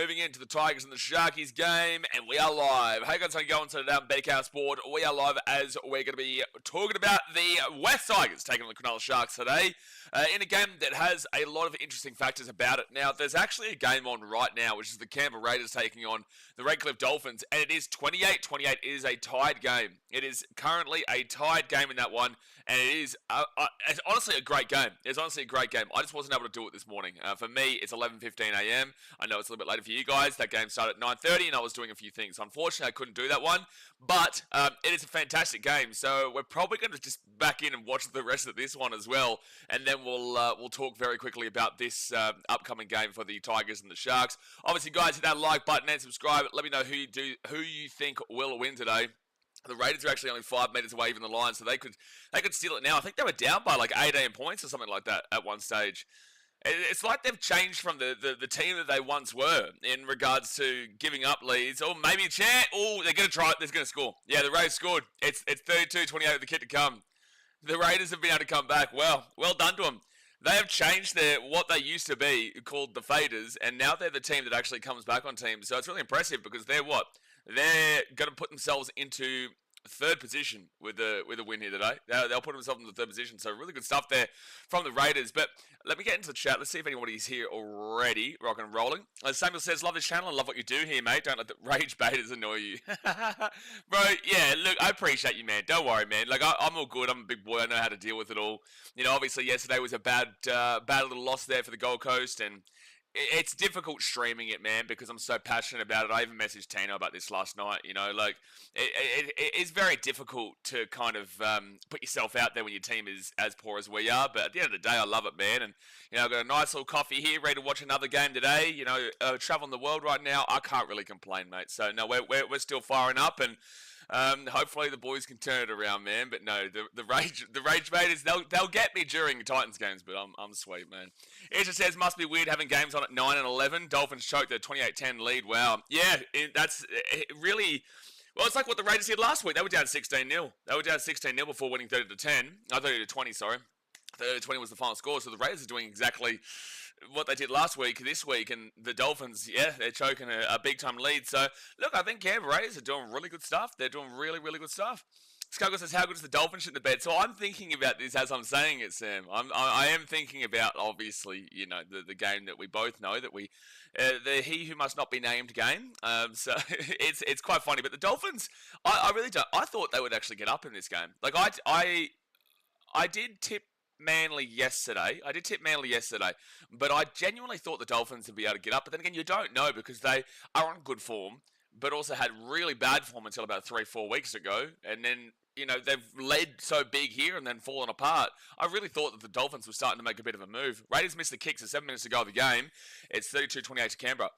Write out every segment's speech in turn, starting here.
moving into the Tigers and the Sharkies game, and we are live. Hey guys, how you going today down BKR Sport? We are live as we're going to be talking about the West Tigers taking on the Cronulla Sharks today in a game that has a lot of interesting factors about it. Now, there's actually a game on right now, which is the Canberra Raiders taking on the Redcliffe Dolphins, and it is 28-28. It is a tied game. It is currently a tied game in that one, and it is it's honestly a great game. It's honestly a great game. I just wasn't able to do it this morning. For me, it's 11:15 a.m. I know it's a little bit later for you guys. That game started at 9:30, and I was doing a few things. Unfortunately, I couldn't do that one, but it is a fantastic game. So we're probably going to just back in and watch the rest of this one as well, and then we'll talk very quickly about this upcoming game for the Tigers and the Sharks. Obviously, guys, hit that like button and subscribe. Let me know who you think will win today. The Raiders are actually only 5 meters away from the line, so they could steal it now. I think they were down by like 18 points or something like that at one stage. It's like they've changed from the team that they once were in regards to giving up leads. Or maybe they're going to try it. They're going to score. Yeah, the Raiders scored. It's 32-28 with the kid to come. The Raiders have been able to come back. Well done to them. They have changed what they used to be called the Faders, and now they're the team that actually comes back on teams. So it's really impressive because they're going to put themselves into third position with a win here today. They'll put themselves in the third position. So really good stuff there from the Raiders. But let me get into the chat. Let's see if anybody's here already. Rocking and rolling. Samuel says, love this channel and love what you do here, mate. Don't let the rage baiters annoy you. Bro, yeah, look, I appreciate you, man. Don't worry, man. Like, I'm all good. I'm a big boy. I know how to deal with it all. You know, obviously yesterday was a bad little loss there for the Gold Coast, and it's difficult streaming it, man, because I'm so passionate about it. I even messaged Tino about this last night, you know, like, it is very difficult to kind of put yourself out there when your team is as poor as we are, but at the end of the day, I love it, man, and, you know, I've got a nice little coffee here, ready to watch another game today, you know, traveling the world right now, I can't really complain, mate, so, no, we're still firing up, and hopefully the boys can turn it around, man. But no, the rage baiters, they'll get me during Titans games, but I'm sweet, man. It just says must be weird having games on at 9 and 11. Dolphins choked their 28-10 lead. Wow, yeah, that's really. Well, it's like what the Raiders did last week. They were down 16-0. They were down 16-0 before winning 30-10. 30-20, sorry. 30-20 was the final score. So the Raiders are doing exactly what they did last week, this week, and the Dolphins, yeah, they're choking a big-time lead. So, look, I think Canberra Raiders are doing really good stuff. They're doing really, really good stuff. Skuggle says, how good is the Dolphins shit in the bed? So I'm thinking about this as I'm saying it, Sam. I am thinking about, obviously, you know, the game that we both know, that the he who must not be named game. So it's quite funny. But the Dolphins, I really don't. I thought they would actually get up in this game. Like, I did tip Manly yesterday, but I genuinely thought the Dolphins would be able to get up. But then again, you don't know because they are on good form, but also had really bad form until about 3-4 weeks ago. And then, you know, they've led so big here and then fallen apart. I really thought that the Dolphins were starting to make a bit of a move. Raiders missed the kicks at 7 minutes to go of the game. It's 32-28 to Canberra.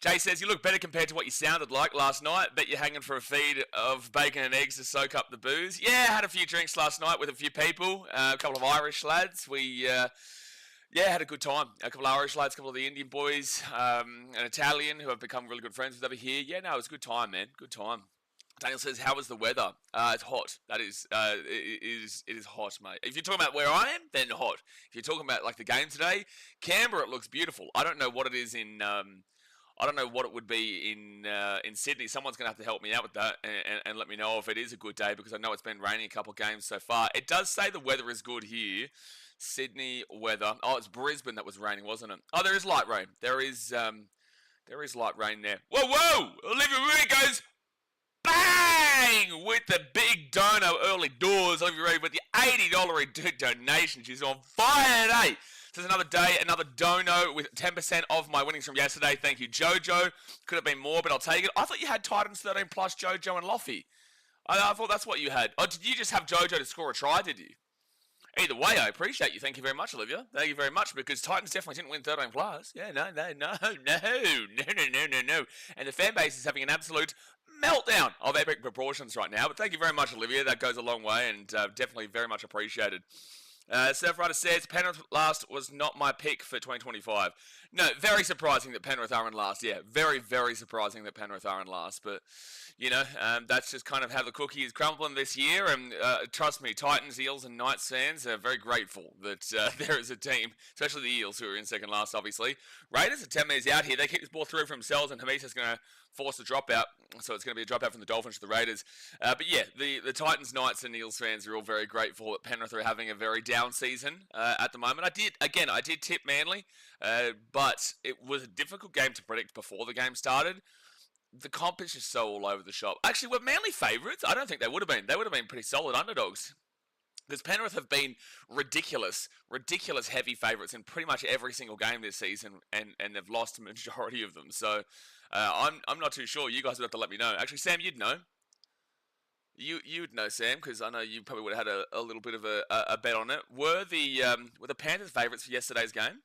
Jay says, you look better compared to what you sounded like last night. Bet you're hanging for a feed of bacon and eggs to soak up the booze. Yeah, I had a few drinks last night with a few people, a couple of Irish lads. We, had a good time. A couple of Irish lads, a couple of the Indian boys, an Italian who I've become really good friends with over here. Yeah, no, it was a good time, man. Good time. Daniel says, how was the weather? It's hot. That is, it is hot, mate. If you're talking about where I am, then hot. If you're talking about, like, the game today, Canberra, it looks beautiful. I don't know what it is in... I don't know what it would be in Sydney. Someone's going to have to help me out with that and let me know if it is a good day, because I know it's been raining a couple of games so far. It does say the weather is good here. Sydney weather. Oh, it's Brisbane that was raining, wasn't it? Oh, there is light rain. There is light rain there. Whoa! Olivia Marie goes bang with the big dono early doors. Olivia Marie with the $80 donation. She's on fire today. There's another day, another dono with 10% of my winnings from yesterday. Thank you, Jojo. Could have been more, but I'll take it. I thought you had Titans 13 plus Jojo and Loffy. I thought that's what you had. Oh, did you just have Jojo to score a try, did you? Either way, I appreciate you. Thank you very much, Olivia. Thank you very much, because Titans definitely didn't win 13 plus. Yeah, no. And the fan base is having an absolute meltdown of epic proportions right now. But thank you very much, Olivia. That goes a long way, and definitely very much appreciated. Surf Rider says, Penrith last was not my pick for 2025. No, very surprising that Penrith are in last. Yeah, very, very surprising that Penrith are in last. But, that's just kind of how the cookie is crumbling this year. And trust me, Titans, Eels, and Knights fans are very grateful that there is a team, especially the Eels, who are in second last, obviously. Raiders are 10 metres out here. They keep this ball through for themselves, and Hamisa's going to force a dropout. So it's going to be a dropout from the Dolphins to the Raiders. But yeah, the Titans, Knights, and Eels fans are all very grateful that Penrith are having a very down season at the moment. I did tip Manly, but it was a difficult game to predict before the game started. The comp is just so all over the shop. Actually, were Manly favourites? I don't think they would have been. They would have been pretty solid underdogs. Because Penrith have been ridiculous heavy favourites in pretty much every single game this season, and they've lost a majority of them. So I'm not too sure. You guys would have to let me know. Actually, Sam, you'd know. You'd know, Sam, because I know you probably would have had a little bit of a bet on it. Were the Panthers favourites for yesterday's game?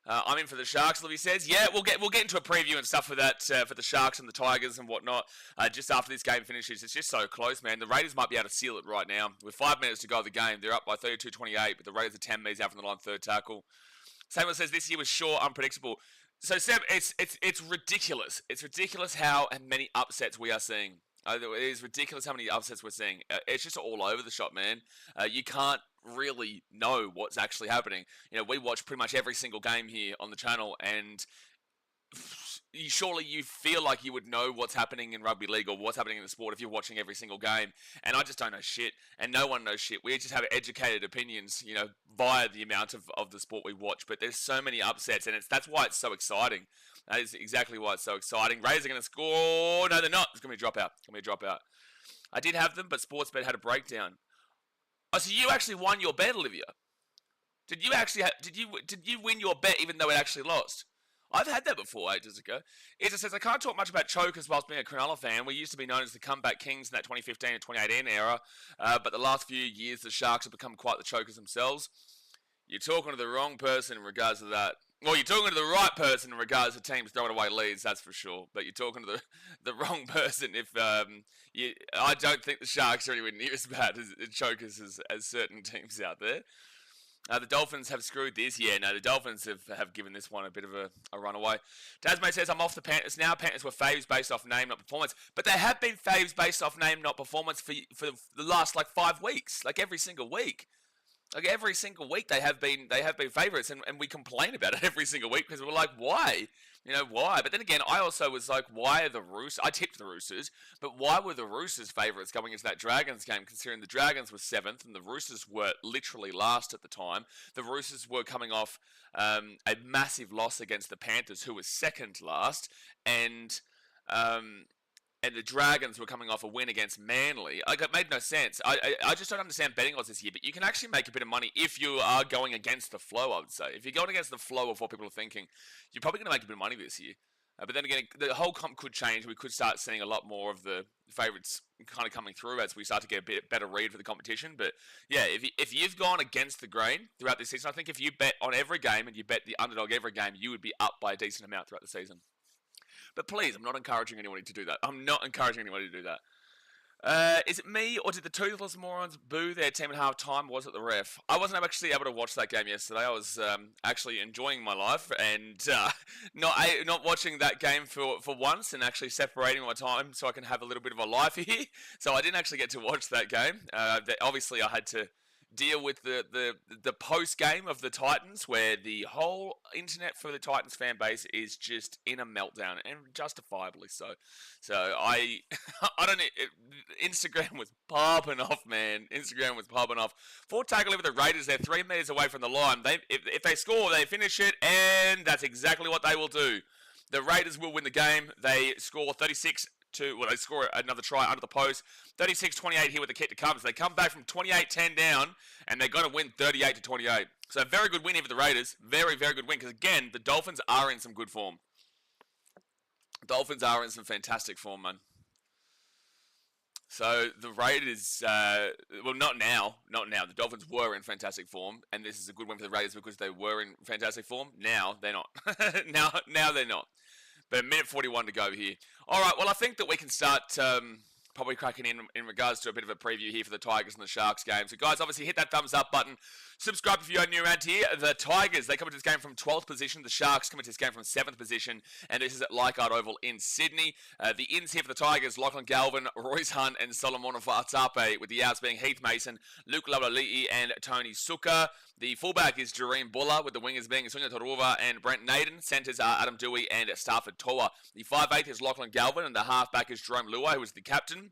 I'm in for the Sharks, Libby says. Yeah, we'll get into a preview and stuff for that, for the Sharks and the Tigers and whatnot, just after this game finishes. It's just so close, man. The Raiders might be able to seal it right now. With 5 minutes to go of the game, they're up by 32-28, but the Raiders are 10 metres out from the line, third tackle. Samuel says this year was sure unpredictable. So, Sam, it's ridiculous. It's ridiculous how many upsets we are seeing. It is ridiculous how many upsets we're seeing. It's just all over the shop, man. You can't really know what's actually happening. We watch pretty much every single game here on the channel, and surely you feel like you would know what's happening in rugby league or what's happening in the sport if you're watching every single game. And I just don't know shit, and no one knows shit. We just have educated opinions, via the amount of the sport we watch. But there's so many upsets, and that's why it's so exciting. That is exactly why it's so exciting. Raiders are going to score. No, they're not. It's going to be a dropout. It's going to be a dropout. I did have them, but Sportsbet had a breakdown. Oh, so you actually won your bet, Olivia? Did you win your bet even though it actually lost? I've had that before ages ago. It just says, I can't talk much about chokers whilst being a Cronulla fan. We used to be known as the comeback kings in that 2015 and 2018 era, but the last few years the Sharks have become quite the chokers themselves. You're talking to the wrong person in regards to that. Well, you're talking to the right person in regards to teams throwing away leads, that's for sure. But you're talking to the wrong person if I don't think the Sharks are anywhere near as bad as chokers as certain teams out there. The Dolphins have screwed this. Yeah, no, the Dolphins have given this one a bit of a runaway. Tasmay says, I'm off the Panthers now. Panthers were faves based off name, not performance. But they have been faves based off name, not performance for the last, 5 weeks. Every single week. Every single week they have been favourites, and we complain about it every single week because we're like, why? Why? But then again, I also was like, why are the Roosters? I tipped the Roosters, but why were the Roosters favourites going into that Dragons game, considering the Dragons were 7th and the Roosters were literally last at the time? The Roosters were coming off a massive loss against the Panthers, who was second last, and the Dragons were coming off a win against Manly. It made no sense. I just don't understand betting odds this year, but you can actually make a bit of money if you are going against the flow, I would say. If you're going against the flow of what people are thinking, you're probably going to make a bit of money this year. But then again, the whole comp could change. We could start seeing a lot more of the favourites kind of coming through as we start to get a bit better read for the competition. But yeah, if you've gone against the grain throughout this season, I think if you bet on every game and you bet the underdog every game, you would be up by a decent amount throughout the season. But please, I'm not encouraging anybody to do that. I'm not encouraging anybody to do that. Is it me, or did the toothless morons boo their team at half time? Was it the ref? I wasn't actually able to watch that game yesterday. I was actually enjoying my life and not watching that game for once, and actually separating my time so I can have a little bit of a life here. So I didn't actually get to watch that game. Obviously, I had to deal with the post game of the Titans, where the whole internet for the Titans fan base is just in a meltdown, and justifiably so. So I don't know. Instagram was popping off, man. Instagram was popping off. Fourth tackle over the Raiders. They're 3 meters away from the line. If they score, they finish it, and that's exactly what they will do. The Raiders will win the game. They score 36. They score another try under the post. 36-28 here with the kick to come. So they come back from 28-10 down, and they're going to win 38-28. So a very good win here for the Raiders. Very, very good win. Because, again, the Dolphins are in some good form. Dolphins are in some fantastic form, man. So the Raiders, not now. The Dolphins were in fantastic form, and this is a good win for the Raiders because they were in fantastic form. Now they're not. now they're not. But a minute 41 to go here. All right, well, I think that we can start probably cracking in regards to a bit of a preview here for the Tigers and the Sharks game. So guys, obviously hit that thumbs up button. Subscribe if you're new around here. The Tigers, they come into this game from 12th position. The Sharks come into this game from 7th position. And this is at Leichhardt Oval in Sydney. The ins here for the Tigers, Lachlan Galvin, Royce Hunt, and Solomon Fa'atape, with the outs being Heath Mason, Luke Lalali'i, and Tony Suka. The fullback is Jareen Buller, with the wingers being Sunya Taruva and Brent Naden. Centres are Adam Dewey and Stafford Toa. The 5'8" is Lachlan Galvin, and the halfback is Jerome Luai, who is the captain.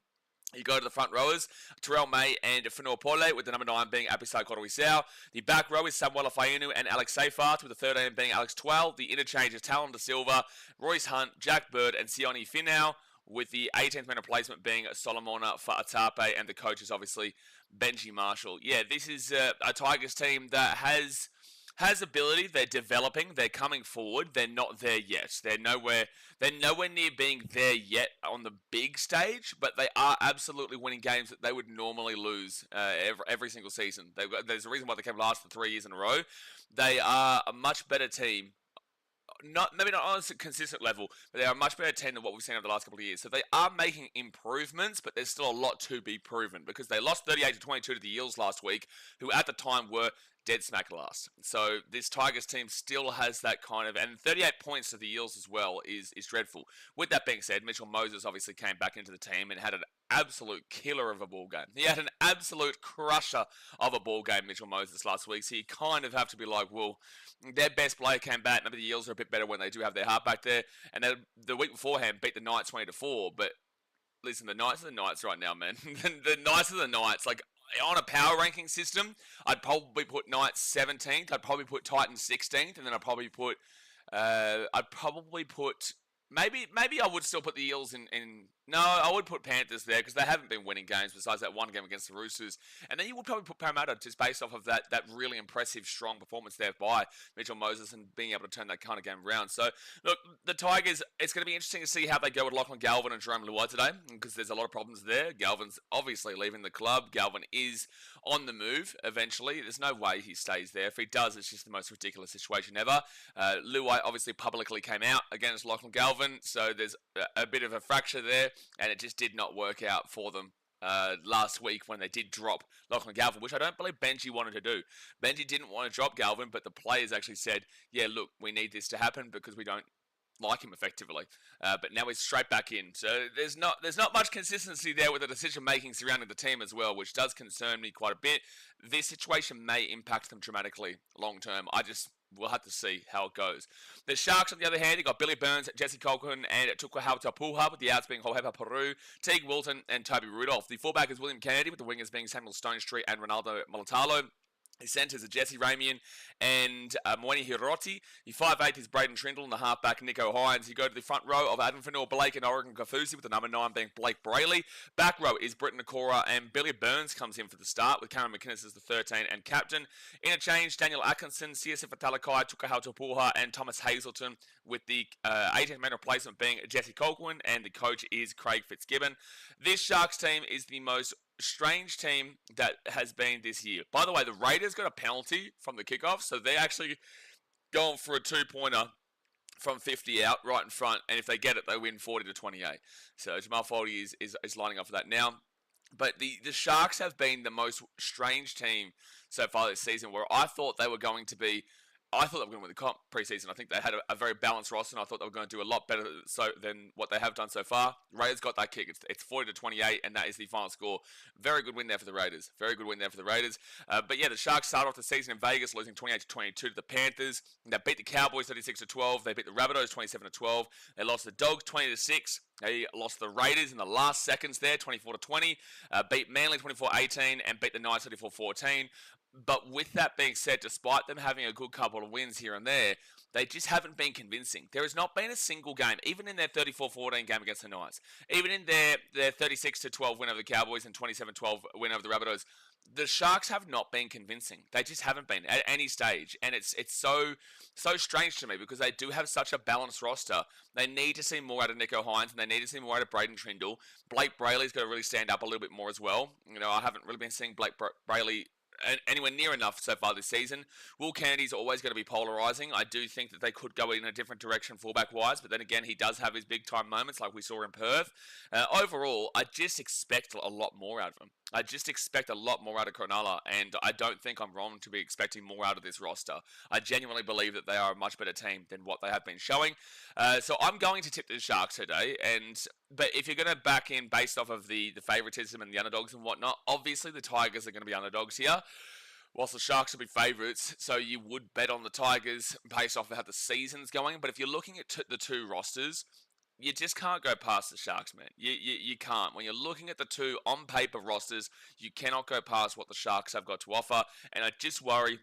You go to the front rowers, Terrell May and Whenua Pole, with the number 9 being Apisai Koroisau. The back row is Samuela Fainu and Alex Seyfarth, with the 13 being Alex 12. The interchange is Talon De Silva, Royce Hunt, Jack Bird, and Sione Finau, with the 18th man replacement being Solomona Fa'atape, and the coach is obviously Benji Marshall. Yeah, this is a Tigers team that has ability. They're developing. They're coming forward. They're not there yet. They're nowhere near being there yet on the big stage, but they are absolutely winning games that they would normally lose every single season. There's a reason why they came last for 3 years in a row. They are a much better team. Maybe not on a consistent level, but they are a much better team than what we've seen over the last couple of years. So they are making improvements, but there's still a lot to be proven, because they lost 38-22 to the Eels last week, who at the time were dead smack last. So this Tigers team still has that kind of, and 38 points to the Eels as well is dreadful. With that being said, Mitchell Moses obviously came back into the team and had an absolute killer of a ball game. He had an absolute crusher of a ball game, Mitchell Moses, last week. So you kind of have to be like, well, their best player came back. Maybe the Eels are a bit better when they do have their half back there. And then the week beforehand beat the Knights 20-4. But listen, the Knights are the Knights right now, man. The Knights are the Knights. Like, on a power ranking system, I'd probably put Knights 17th. I'd probably put Titans 16th, and then I'd probably put maybe I would still put the Eels in. No, I would put Panthers there, because they haven't been winning games besides that one game against the Roosters. And then you would probably put Parramatta, just based off of that really impressive, strong performance there by Mitchell Moses and being able to turn that kind of game around. So, look, the Tigers, it's going to be interesting to see how they go with Lachlan Galvin and Jerome Luai today, because there's a lot of problems there. Galvin's obviously leaving the club. Galvin is on the move eventually. There's no way he stays there. If he does, it's just the most ridiculous situation ever. Luai obviously publicly came out against Lachlan Galvin, so there's a bit of a fracture there, and it just did not work out for them last week when they did drop Lachlan Galvin, which I don't believe Benji wanted to do. Benji didn't want to drop Galvin, but the players actually said, yeah, look, we need this to happen because we don't like him effectively. But now he's straight back in. So there's not much consistency there with the decision-making surrounding the team as well, which does concern me quite a bit. This situation may impact them dramatically long-term. We'll have to see how it goes. The Sharks, on the other hand, you got Billy Burns, Jesse Colquhoun, and Tukwahau Tapuha, with the outs being Hohepa Peru, Teague Wilton, and Toby Rudolph. The fullback is William Kennedy, with the wingers being Samuel Stonestreet and Ronaldo Molitalo. His centres are Jesse Ramian and Moeni Hiroti. The 5'8" is Braden Trindle, and the halfback Nico Hines. You go to the front row of Adam Whenua Blake and Oregon Kafusi, with the number 9 being Blake Brayley. Back row is Britton Nakora, and Billy Burns comes in for the start, with Cameron McInnes as the 13 and captain. Interchange, Daniel Atkinson, Siasi Fatalakai, Tukahau Tapuha, and Thomas Hazelton, with the 18th man replacement being Jesse Colquhoun, and the coach is Craig Fitzgibbon. This Sharks team is the most strange team that has been this year. By the way, the Raiders got a penalty from the kickoff, so they're actually going for a 2-pointer from 50 out right in front, and if they get it, they win 40-28. So Jamal Foley is lining up for that now. But the Sharks have been the most strange team so far this season, where I thought they were going to win the comp preseason. I think they had a very balanced roster, and I thought they were going to do a lot better than what they have done so far. Raiders got that kick. It's 40-28, and that is the final score. Very good win there for the Raiders. But yeah, the Sharks started off the season in Vegas, losing 28-22 to the Panthers. They beat the Cowboys 36-12. They beat the Rabbitohs 27-12. They lost the Dogs 20-6. They lost the Raiders in the last seconds there, 24-20. Beat Manly 24-18 and beat the Knights 34-14. But with that being said, despite them having a good couple of wins here and there, they just haven't been convincing. There has not been a single game, even in their 34-14 game against the Knights, even in their 36-12 win over the Cowboys and 27-12 win over the Rabbitohs, the Sharks have not been convincing. They just haven't been at any stage. And it's so strange to me, because they do have such a balanced roster. They need to see more out of Nico Hines, and they need to see more out of Braden Trindle. Blake Brayley's got to really stand up a little bit more as well. You know, I haven't really been seeing Blake Brayley anywhere near enough so far this season. Will Candy's always going to be polarising. I do think that they could go in a different direction fullback-wise, but then again, he does have his big-time moments like we saw in Perth. Overall, I just expect a lot more out of him. I just expect a lot more out of Cronulla, and I don't think I'm wrong to be expecting more out of this roster. I genuinely believe that they are a much better team than what they have been showing. So I'm going to tip the Sharks today, but if you're going to back in based off of the favouritism and the underdogs and whatnot, obviously the Tigers are going to be underdogs here, whilst the Sharks will be favourites, so you would bet on the Tigers based off of how the season's going. But if you're looking at the two rosters, you just can't go past the Sharks, man. You can't. When you're looking at the two on paper rosters, you cannot go past what the Sharks have got to offer. And I just worry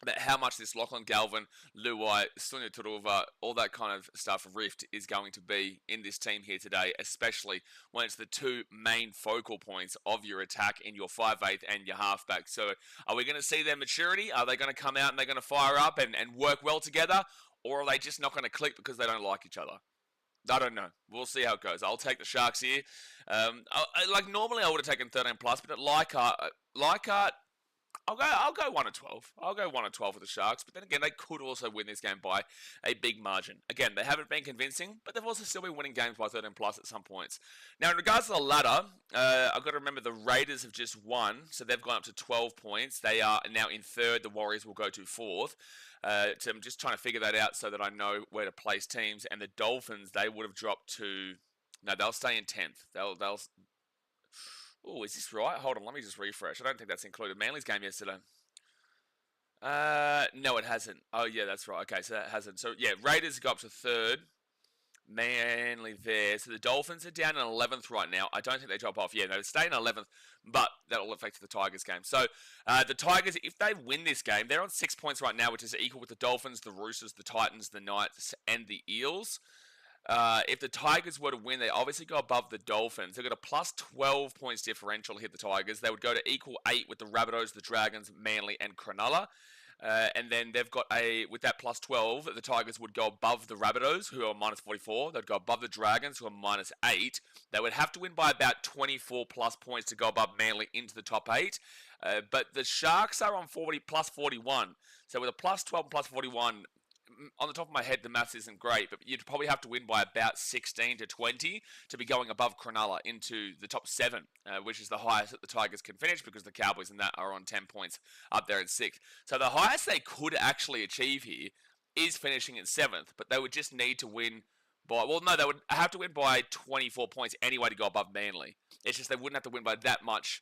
about how much this Lachlan Galvin, Luai, Sunia Turuva, all that kind of stuff, rift is going to be in this team here today, especially when it's the two main focal points of your attack in your 5'8" and your halfback. So are we going to see their maturity? Are they going to come out and they're going to fire up and work well together? Or are they just not going to click because they don't like each other? I don't know. We'll see how it goes. I'll take the Sharks here. Normally I would have taken 13+, but at Leichhardt, I'll go 1 or 12. I'll go 1 or 12 with the Sharks, but then again, they could also win this game by a big margin. Again, they haven't been convincing, but they've also still been winning games by 13+ at some points. Now, in regards to the ladder, I've got to remember the Raiders have just won, so they've gone up to 12 points. They are now in third. The Warriors will go to fourth. So I'm just trying to figure that out so that I know where to place teams. And the Dolphins, they would have dropped to... No, they'll stay in 10th. They'll Oh, is this right? Hold on, let me just refresh. I don't think that's included. Manly's game yesterday. No, it hasn't. Oh, yeah, that's right. Okay, so that hasn't. So, yeah, Raiders go up to third. Manly there. So the Dolphins are down in 11th right now. I don't think they drop off. Yeah, no, they stay in 11th, but that'll affect the Tigers game. So the Tigers, if they win this game, they're on 6 points right now, which is equal with the Dolphins, the Roosters, the Titans, the Knights, and the Eels. If the Tigers were to win, they obviously go above the Dolphins. They've got a plus 12 points differential here, the Tigers. They would go to equal 8 with the Rabbitohs, the Dragons, Manly, and Cronulla. And then they've got with that plus 12, the Tigers would go above the Rabbitohs, who are minus 44. They'd go above the Dragons, who are minus 8. They would have to win by about 24 plus points to go above Manly into the top 8. But the Sharks are on 40 plus 41. So with a plus 12 and plus 41, on the top of my head, the maths isn't great, but you'd probably have to win by about 16 to 20 to be going above Cronulla into the top 7, which is the highest that the Tigers can finish because the Cowboys and that are on 10 points up there in 6th. So the highest they could actually achieve here is finishing in 7th, but they would just need to win by, well, no, they would have to win by 24 points anyway to go above Manly. It's just they wouldn't have to win by that much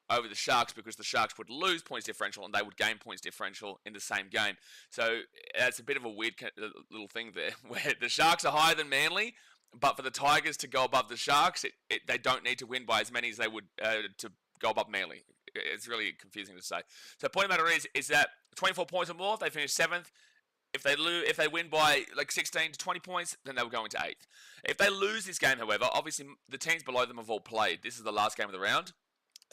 over the Sharks because the Sharks would lose points differential and they would gain points differential in the same game. So that's a bit of a weird little thing there where the Sharks are higher than Manly, but for the Tigers to go above the Sharks, they don't need to win by as many as they would to go above Manly. It's really confusing to say. So the point of the matter is that 24 points or more, they finish 7th. If they win by like 16 to 20 points, then they'll go into 8th. If they lose this game, however, obviously the teams below them have all played. This is the last game of the round.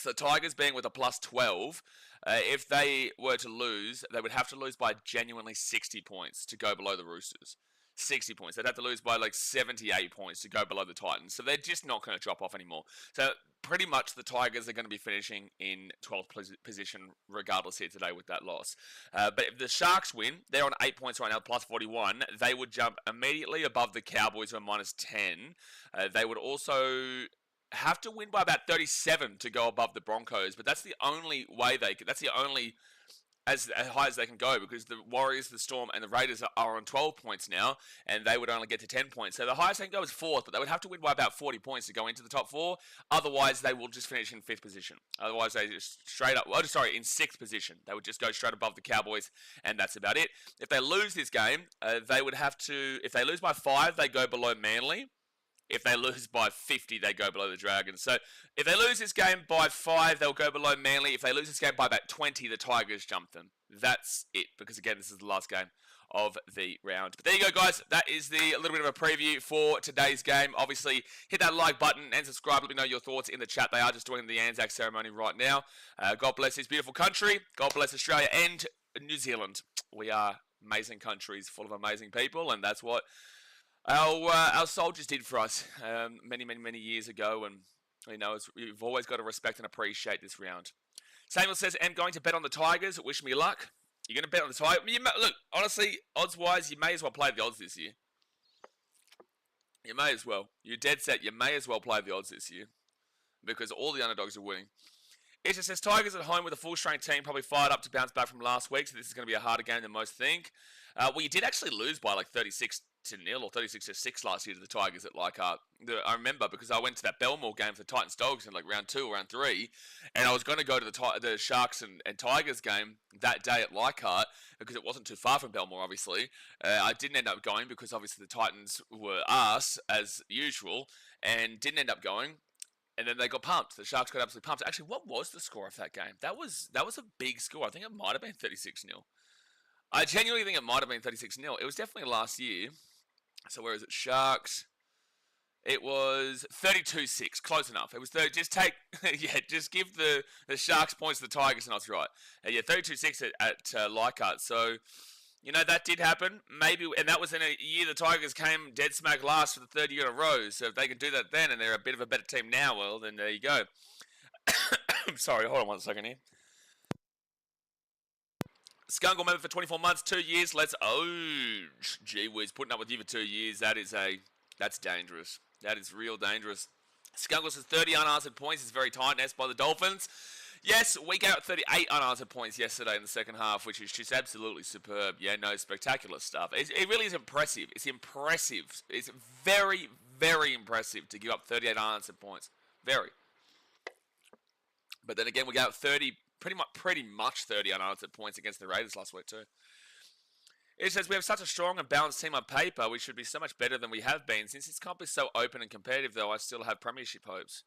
So Tigers being with a plus 12, if they were to lose, they would have to lose by genuinely 60 points to go below the Roosters. 60 points. They'd have to lose by like 78 points to go below the Titans. So they're just not going to drop off anymore. So pretty much the Tigers are going to be finishing in 12th position regardless here today with that loss. But if the Sharks win, they're on 8 points right now, plus 41. They would jump immediately above the Cowboys who are minus 10. They would also have to win by about 37 to go above the Broncos, but that's the only way that's the only as high as they can go because the Warriors, the Storm, and the Raiders are on 12 points now, and they would only get to 10 points. So the highest they can go is 4th, but they would have to win by about 40 points to go into the top 4. Otherwise, they will just finish in 5th position. Otherwise, they just in 6th position. They would just go straight above the Cowboys, and that's about it. If they lose this game, they would have to, if they lose by 5, they go below Manly. If they lose by 50, they go below the Dragons. So if they lose this game by 5, they'll go below Manly. If they lose this game by about 20, the Tigers jump them. That's it, because again, this is the last game of the round. But there you go, guys. That is a little bit of a preview for today's game. Obviously, hit that like button and subscribe. Let me know your thoughts in the chat. They are just doing the Anzac ceremony right now. God bless this beautiful country. God bless Australia and New Zealand. We are amazing countries full of amazing people, and that's what our soldiers did for us many years ago, and we've always got to respect and appreciate this round. Samuel says, I'm going to bet on the Tigers. Wish me luck. You're going to bet on the Tigers? Look, honestly, odds-wise, you may as well play the odds this year. You may as well. You're dead set. You may as well play the odds this year. Because all the underdogs are winning. It just says, Tigers at home with a full-strength team, probably fired up to bounce back from last week, so this is going to be a harder game than most think. Well, you did actually lose by like 36-0 or 36-6 last year to the Tigers at Leichhardt. I remember because I went to that Belmore game for the Titans Dogs in like round 2 or round 3, and I was going to go to the Sharks and Tigers game that day at Leichhardt because it wasn't too far from Belmore, obviously. I didn't end up going because obviously the Titans were arse as usual and didn't end up going. And then they got pumped. The Sharks got absolutely pumped. Actually, what was the score of that game? That was a big score. I think it might have been 36-0. I genuinely think it might have been 36-0. It was definitely last year. So where is it? Sharks. It was 32-6. Close enough. It was just give the Sharks points to the Tigers and I was right. 32-6 at Leichhardt. So, that did happen. Maybe, and that was in a year the Tigers came dead smack last for the third year in a row. So if they can do that then, and they're a bit of a better team now, well, then there you go. Sorry, hold on one second here. Skunk member for 24 months, 2 years. Gee whiz, putting up with you for 2 years. That's dangerous. That is real dangerous. Skunk says 30 unanswered points is very tight by the Dolphins. Yes, we got 38 unanswered points yesterday in the second half, which is just absolutely superb. Yeah, no, spectacular stuff. It really is impressive. It's impressive. It's very, very impressive to give up 38 unanswered points. Very. But then again, we got 30, pretty much 30 unanswered points against the Raiders last week too. It says, we have such a strong and balanced team on paper. We should be so much better than we have been. Since this comp is so open and competitive, though, I still have premiership hopes.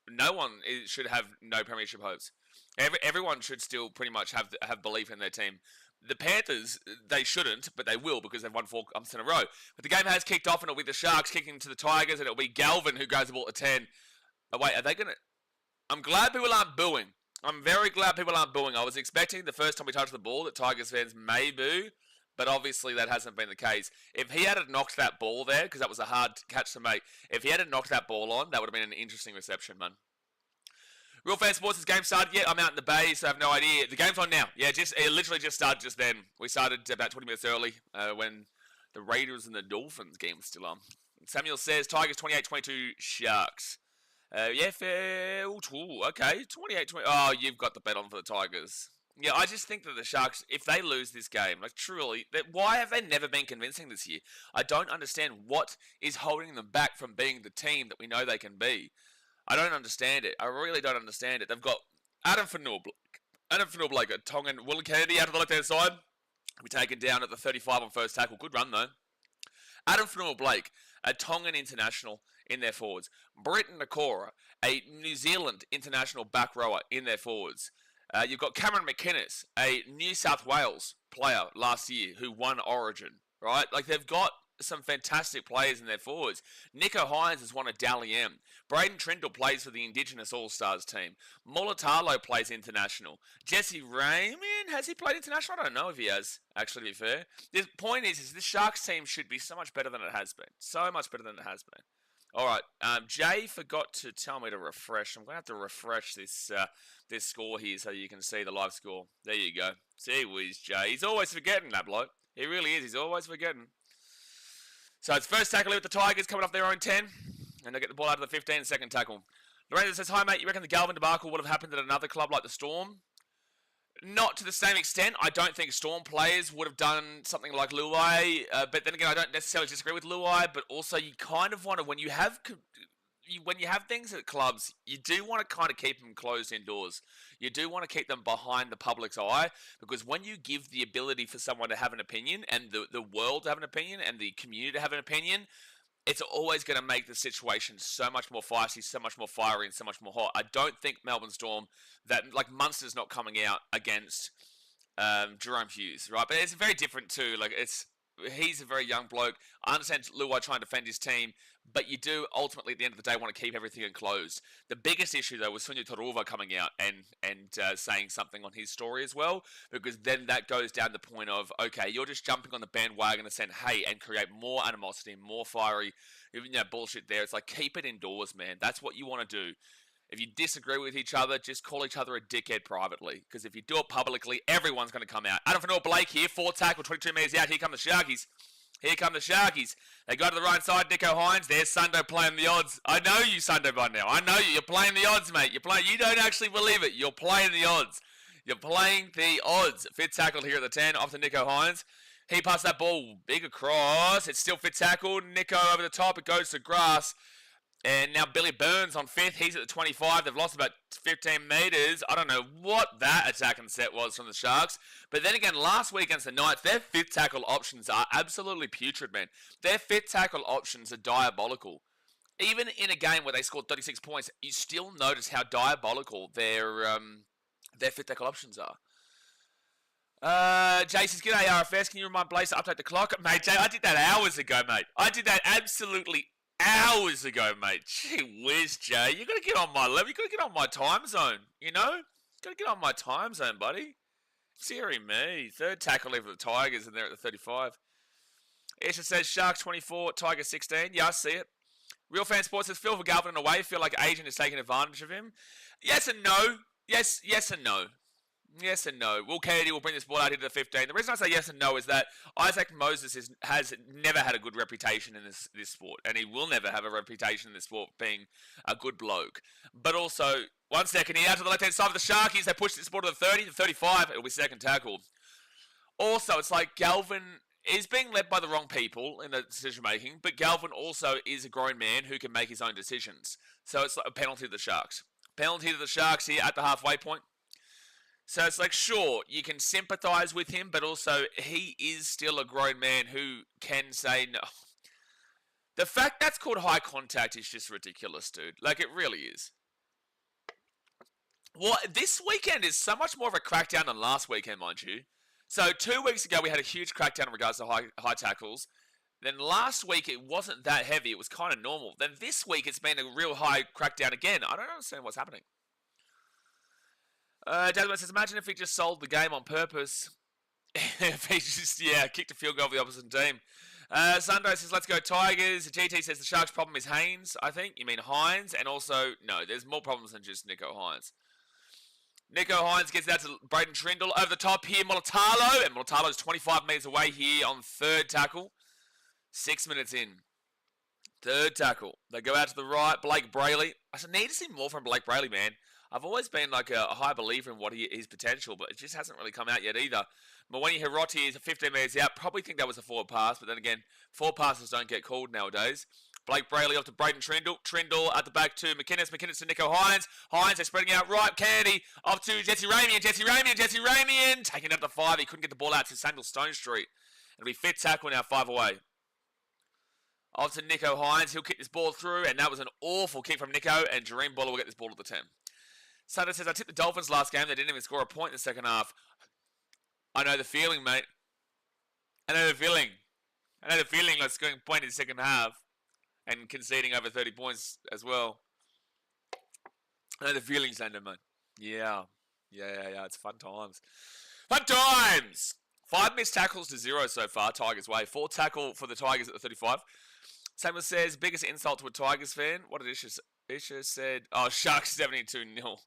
No one should have no premiership hopes. Everyone should still pretty much have belief in their team. The Panthers, they shouldn't, but they will because they've won 4 comps in a row. But the game has kicked off, and it'll be the Sharks kicking to the Tigers, and it'll be Galvin who goes the ball to 10. Oh, wait, are they going to... I'm glad people aren't booing. I'm very glad people aren't booing. I was expecting the first time we touched the ball that Tigers fans may boo, but obviously that hasn't been the case. If he had knocked that ball there, because that was a hard catch to make, if he had knocked that ball on, that would have been an interesting reception, man. Real Fan Sports' game started yet? I'm out in the bay, so I have no idea. The game's on now. Yeah, it literally just started just then. We started about 20 minutes early when the Raiders and the Dolphins game was still on. Samuel says, Tigers 28-22 Sharks. Yeah, fair. Ooh, okay, 28-20. Oh, you've got the bet on for the Tigers. Yeah, I just think that the Sharks, if they lose this game, like truly, why have they never been convincing this year? I don't understand what is holding them back from being the team that we know they can be. I don't understand it. I really don't understand it. They've got Adam Fanua-Blake, a Tongan, Will Kennedy out of the left-hand side. We taken down at the 35 on first tackle. Good run, though. Adam Fanua-Blake, a Tongan international in their forwards. Britton Nakora, a New Zealand international back rower in their forwards. You've got Cameron McInnes, a New South Wales player last year who won Origin, right? Like, they've got some fantastic players in their forwards. Nico Hines has won a Dally M. Braden Trindle plays for the Indigenous All-Stars team. Mulatalo plays international. Jesse Raymond, has he played international? I don't know if he has, actually, to be fair. The point is this Sharks team should be so much better than it has been. So much better than it has been. All right, Jay forgot to tell me to refresh. I'm going to have to refresh this score here so you can see the live score. There you go. See whiz, Jay. He's always forgetting, that bloke. He really is. He's always forgetting. So it's first tackle with the Tigers coming off their own 10. And they'll get the ball out of the 15, second tackle. Lorenzo says, hi, mate. You reckon the Galvin debacle would have happened at another club like the Storm? Not to the same extent. I don't think Storm players would have done something like Luai. But then again, I don't necessarily disagree with Luai. But also, you kind of want to, when you have things at clubs, you do want to kind of keep them closed indoors. You do want to keep them behind the public's eye, because when you give the ability for someone to have an opinion and the world to have an opinion and the community to have an opinion, it's always going to make the situation so much more feisty, so much more fiery, and so much more hot. I don't think Melbourne Storm, that like Munster's not coming out against Jerome Hughes, right? But it's very different too. Like he's a very young bloke. I understand Luai trying to defend his team, but you do ultimately at the end of the day want to keep everything enclosed. The biggest issue though was Sunia Toruva coming out and saying something on his story as well, because then that goes down the point of, okay, you're just jumping on the bandwagon and saying, hey, and create more animosity, more fiery, bullshit there. It's like, keep it indoors, man. That's what you want to do. If you disagree with each other, just call each other a dickhead privately. Because if you do it publicly, everyone's going to come out. Adam Fanua Blake here, 4 tackle, 22 metres out. Here come the Sharkies. Here come the Sharkies. They go to the right side. Nico Hines. There's Sundo playing the odds. I know you, Sundo, by now. I know you. You're playing the odds, mate. You don't actually believe it. You're playing the odds. You're playing the odds. Fit tackle here at the 10. Off to Nico Hines. He passed that ball big across. It's still fit tackle. Nico over the top. It goes to grass. And now Billy Burns on 5th. He's at the 25. They've lost about 15 metres. I don't know what that attacking set was from the Sharks. But then again, last week against the Knights, their fit tackle options are absolutely putrid, man. Their fit tackle options are diabolical. Even in a game where they scored 36 points, you still notice how diabolical their fit tackle options are. Jay says, g'day RFS, can you remind Blaze to update the clock? Mate, Jay, I did that hours ago, mate. I did that absolutely hours ago, mate. Gee whiz, Jay. You gotta get on my level. You gotta get on my time zone, you know? You gotta get on my time zone, buddy. Deary me. 3rd tackle leave for the Tigers, and they're at the 35. Isha says, Sharks 24, Tigers 16. Yeah, I see it. Real Fan Sports says, Phil Vergalvin in a way, feel like Agent is taking advantage of him. Yes and no. Yes and no. Yes and no. Will Kennedy will bring this ball out into the 15. The reason I say yes and no is that Isaac Moses has never had a good reputation in this sport, and he will never have a reputation in this sport being a good bloke. But also, 1 second, he out to the left-hand side of the Sharkies. They push this ball to the 30, the 35. It'll be second tackle. Also, it's like Galvin is being led by the wrong people in the decision-making, but Galvin also is a grown man who can make his own decisions. So it's like a penalty to the Sharks. Penalty to the Sharks here at the halfway point. So it's like, sure, you can sympathise with him, but also he is still a grown man who can say no. The fact that's called high contact is just ridiculous, dude. Like, it really is. Well, this weekend is so much more of a crackdown than last weekend, mind you. So 2 weeks ago, we had a huge crackdown in regards to high tackles. Then last week, it wasn't that heavy. It was kind of normal. Then this week, it's been a real high crackdown again. I don't understand what's happening. Dadman says, imagine if he just sold the game on purpose. If he just, kicked a field goal of the opposite team. Sunday says, let's go Tigers. GT says the Sharks' problem is Haynes, I think. You mean Hines? And also, no, there's more problems than just Nico Hines. Nico Hines gets out to Braden Trindle. Over the top here, Molitalo. And Molitalo's 25 metres away here on 3rd tackle. 6 minutes in. 3rd tackle. They go out to the right. Blake Brayley. I need to see more from Blake Brayley, man. I've always been like a high believer in his potential, but it just hasn't really come out yet either. Mawani Hiroti is 15 metres out. Probably think that was a forward pass, but then again, forward passes don't get called nowadays. Blake Brayley off to Braden Trindle. Trindle at the back to McInnes. McInnes to Nico Hines. Hines, they're spreading out right. Kennedy off to Jesse Ramian. Jesse Ramian. Taking it up to 5. He couldn't get the ball out to Samuel Stone Street. It'll be fit tackle now, 5 away. Off to Nico Hines. He'll kick this ball through, and that was an awful kick from Nico, and Jareem Buller will get this ball to the 10. Sutter says, I tipped the Dolphins last game. They didn't even score a point in the second half. I know the feeling, mate. I know the feeling like scoring a point in the second half and conceding over 30 points as well. I know the feeling, Sander, mate. Yeah. It's fun times. Fun times! 5 missed tackles to 0 so far, Tigers way. 4 tackle for the Tigers at the 35. Samuel says, biggest insult to a Tigers fan. What did Isha said? Oh, Sharks 72-0.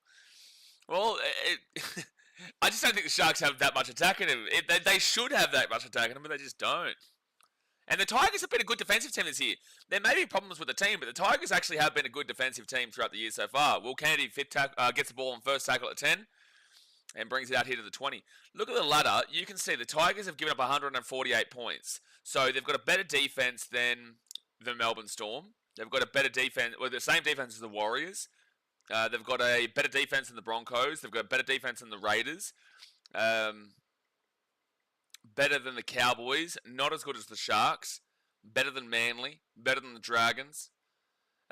Well, I just don't think the Sharks have that much attack in them. They should have that much attack in them, but they just don't. And the Tigers have been a good defensive team this year. There may be problems with the team, but the Tigers actually have been a good defensive team throughout the year so far. Will Kennedy gets the ball on first tackle at 10 and brings it out here to the 20. Look at the ladder. You can see the Tigers have given up 148 points. So they've got a better defense than the Melbourne Storm. They've got a better defense, well, the same defense as the Warriors. They've got a better defense than the Broncos. They've got a better defense than the Raiders. Better than the Cowboys. Not as good as the Sharks. Better than Manly. Better than the Dragons.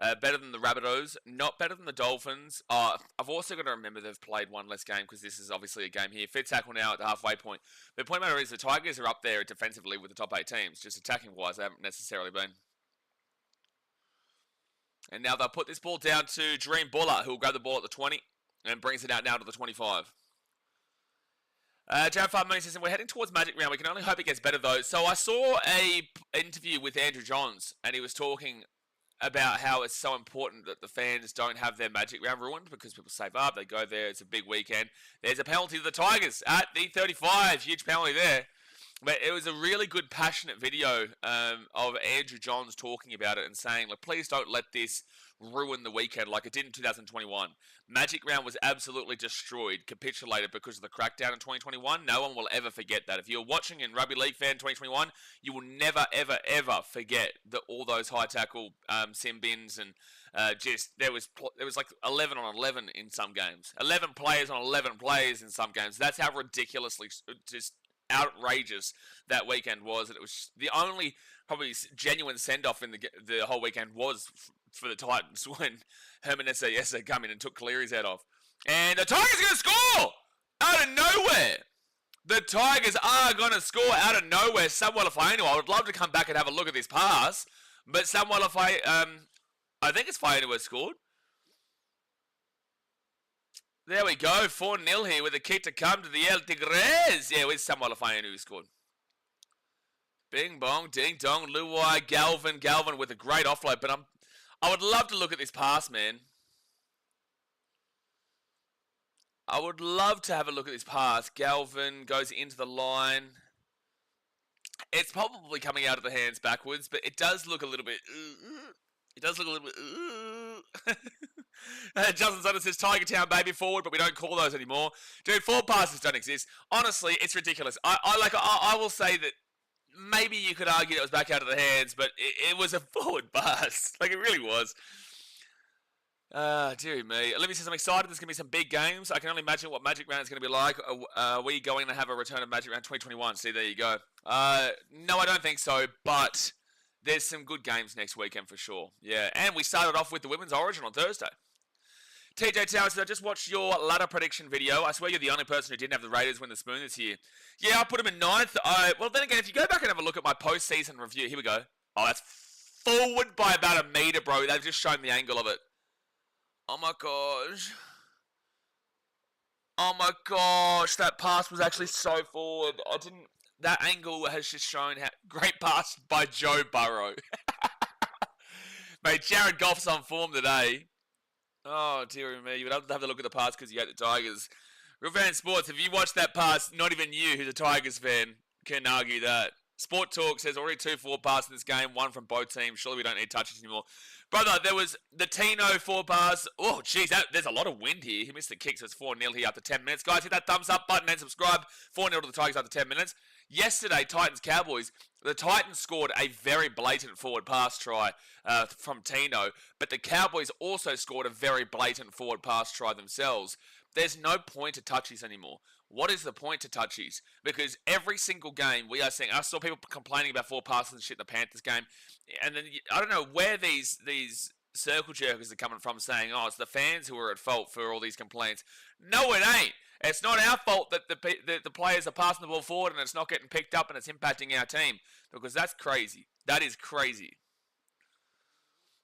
Better than the Rabbitohs. Not better than the Dolphins. I've also got to remember they've played one less game because this is obviously a game here. Fit tackle now at the halfway point. The point matter is the Tigers are up there defensively with the top 8 teams. Just attacking-wise, they haven't necessarily been. And now they'll put this ball down to Jareem Buller, who will grab the ball at the 20 and brings it out now to the 25. Jared Farmer says, we're heading towards Magic Round. We can only hope it gets better, though. So I saw a interview with Andrew Johns, and he was talking about how it's so important that the fans don't have their Magic Round ruined because people save up, they go there, it's a big weekend. There's a penalty to the Tigers at the 35, huge penalty there. But it was a really good, passionate video of Andrew Johns talking about it and saying, like, please don't let this ruin the weekend like it did in 2021. Magic Round was absolutely destroyed, capitulated because of the crackdown in 2021. No one will ever forget that. If you're watching in Rugby League fan 2021, you will never, ever, ever forget that all those high tackle sin bins and there was like 11 on 11 in some games. 11 players on 11 players in some games. That's how ridiculously just outrageous that weekend was. And it was the only probably genuine send-off in the whole weekend was for the Titans when Herman Essa come in and took Cleary's head off. And the Tigers are going to score out of nowhere. The Tigers are going to score out of nowhere. Samuel Fainu, I would love to come back and have a look at this pass, but Samuel Fainu, I think it's Fainu who scored. There we go, 4-0 here with a kick to come to the El Tigres. Yeah, with Samuel Fainu who scored. Bing bong, ding dong, Luai, Galvin with a great offload, but I would love to look at this pass, man. I would love to have a look at this pass. Galvin goes into the line. It's probably coming out of the hands backwards, but it does look a little bit... It does look a little bit... Justin Sutter says, Tiger Town, baby, forward, but we don't call those anymore. Dude, forward passes don't exist. Honestly, it's ridiculous. I will say that maybe you could argue that it was back out of the hands, but it was a forward pass. Like, it really was. Dear me. Let me say, I'm excited. There's going to be some big games. I can only imagine what Magic Round is going to be like. Are we going to have a return of Magic Round 2021? See, there you go. No, I don't think so, but there's some good games next weekend for sure. Yeah, and we started off with the Women's Origin on Thursday. TJ Towers said, I just watched your ladder prediction video. I swear you're the only person who didn't have the Raiders win the Spoon this year. Yeah, I put them in 9th. Well, then again, if you go back and have a look at my post-season review, here we go. Oh, that's forward by about a metre, bro. They've just shown the angle of it. Oh, my gosh. Oh, my gosh. That pass was actually so forward. That angle has just shown how great pass by Joe Burrow. Mate, Jared Goff's on form today. Oh, dear me. You would have to have a look at the pass because you hate the Tigers. Real Fan Sports, if you watch that pass, not even you, who's a Tigers fan, can argue that. Sport Talk says already 2 forward passes in this game, 1 from both teams. Surely we don't need touches anymore. Brother, there was the Tino 4 pass. Oh, jeez, there's a lot of wind here. He missed the kick, so it's 4-0 here after 10 minutes. Guys, hit that thumbs up button and subscribe. 4-0 to the Tigers after 10 minutes. Yesterday, Titans-Cowboys, the Titans scored a very blatant forward pass try from Tino, but the Cowboys also scored a very blatant forward pass try themselves. There's no point to touchies anymore. What is the point to touchies? Because every single game we are seeing, I saw people complaining about 4 passes and shit in the Panthers game, and then I don't know where these circle jerkers are coming from saying, oh, it's the fans who are at fault for all these complaints. No, it ain't. It's not our fault that the players are passing the ball forward and it's not getting picked up and it's impacting our team. Because that's crazy. That is crazy.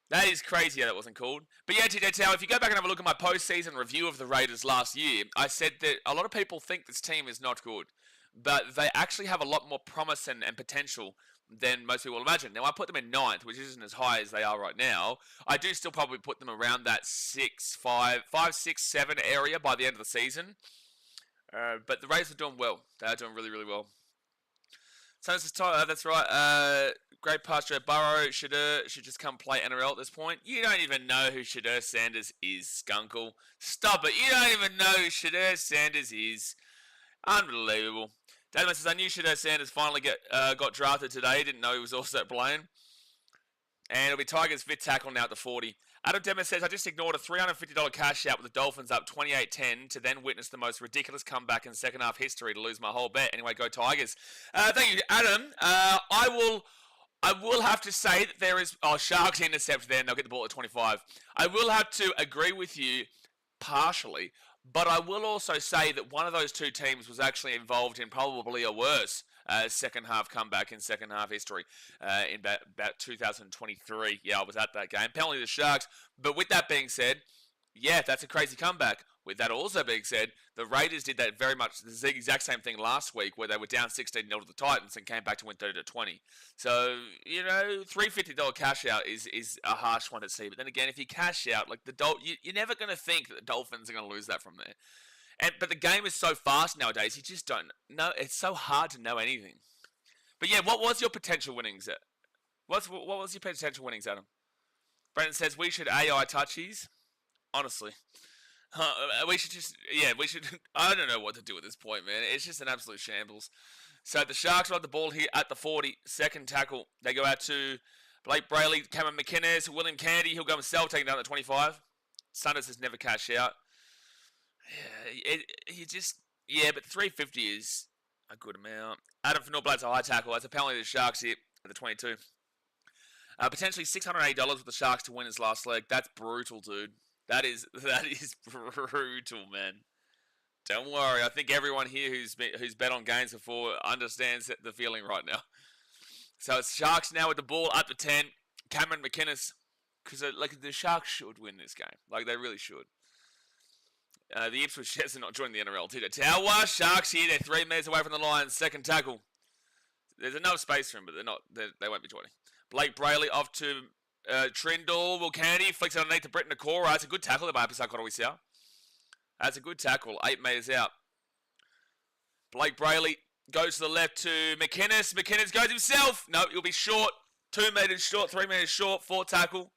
That is crazy how that wasn't called. But yeah, TJ Tower, if you go back and have a look at my post-season review of the Raiders last year, I said that a lot of people think this team is not good. But they actually have a lot more promise and potential than most people imagine. Now, I put them in 9th, which isn't as high as they are right now. I do still probably put them around that 5, 6, 7 area by the end of the season. But the Raiders are doing well. They are doing really, really well. So that's right. Great pass, Joe Burrow. Should just come play NRL at this point. You don't even know who Shadur Sanders is, Skunkle. Stop it. You don't even know who Shadur Sanders is. Unbelievable. Daniel says, I knew Shadur Sanders finally got drafted today. Didn't know he was also playing. And it'll be Tigers' fifth tackle now at the 40. Adam Demis says, I just ignored a $350 cash out with the Dolphins up 28-10 to then witness the most ridiculous comeback in second half history to lose my whole bet. Anyway, go Tigers. Thank you, Adam. I will have to say that there is... Oh, Sharks intercept there and they'll get the ball at 25. I will have to agree with you partially, but I will also say that one of those two teams was actually involved in probably a worse second half comeback in second half history in about 2023. Yeah, I was at that game. Penalty to the Sharks. But with that being said, yeah, that's a crazy comeback. with that also being said, the Raiders did that very much the exact same thing last week where they were down 16-0 to the Titans and came back to win 30-20. So, $350 cash out is a harsh one to see. But then again, if you cash out, like you're never going to think that the Dolphins are going to lose that from there. But the game is so fast nowadays, you just don't know. It's so hard to know anything. But yeah, what was your potential winnings? What was your potential winnings, Adam? Brendan says we should AI touchies. Honestly. We should. I don't know what to do at this point, man. It's just an absolute shambles. So the Sharks will have the ball here at the 40. Second tackle. They go out to Blake Brayley, Cameron McInnes, William Candy. He'll go himself, taking down the 25. Sanders has never cashed out. Yeah, but 350 is a good amount. Adam Fanor-Blad's a high tackle. That's a penalty to the Sharks here at the 22. Potentially $680 with the Sharks to win his last leg. That's brutal, dude. That is brutal, man. Don't worry. I think everyone here who's bet on games before understands the feeling right now. So it's Sharks now with the ball at the 10. Cameron McInnes, because the Sharks should win this game. Like they really should. The Ipswich Jets are not joining the NRL. Tita Tower, Sharks here. They're 3 meters away from the line. Second tackle. There's enough space for him, but they won't be joining. Blake Brayley off to Trindle. Will Candy flicks it underneath to Britton Nakora. That's a good tackle by Apisa Korowisau. That's a good tackle. 8 meters out. Blake Brayley goes to the left to McInnes. McInnes goes himself. No, he'll be short. 2 meters short, 3 meters short. 4 tackle.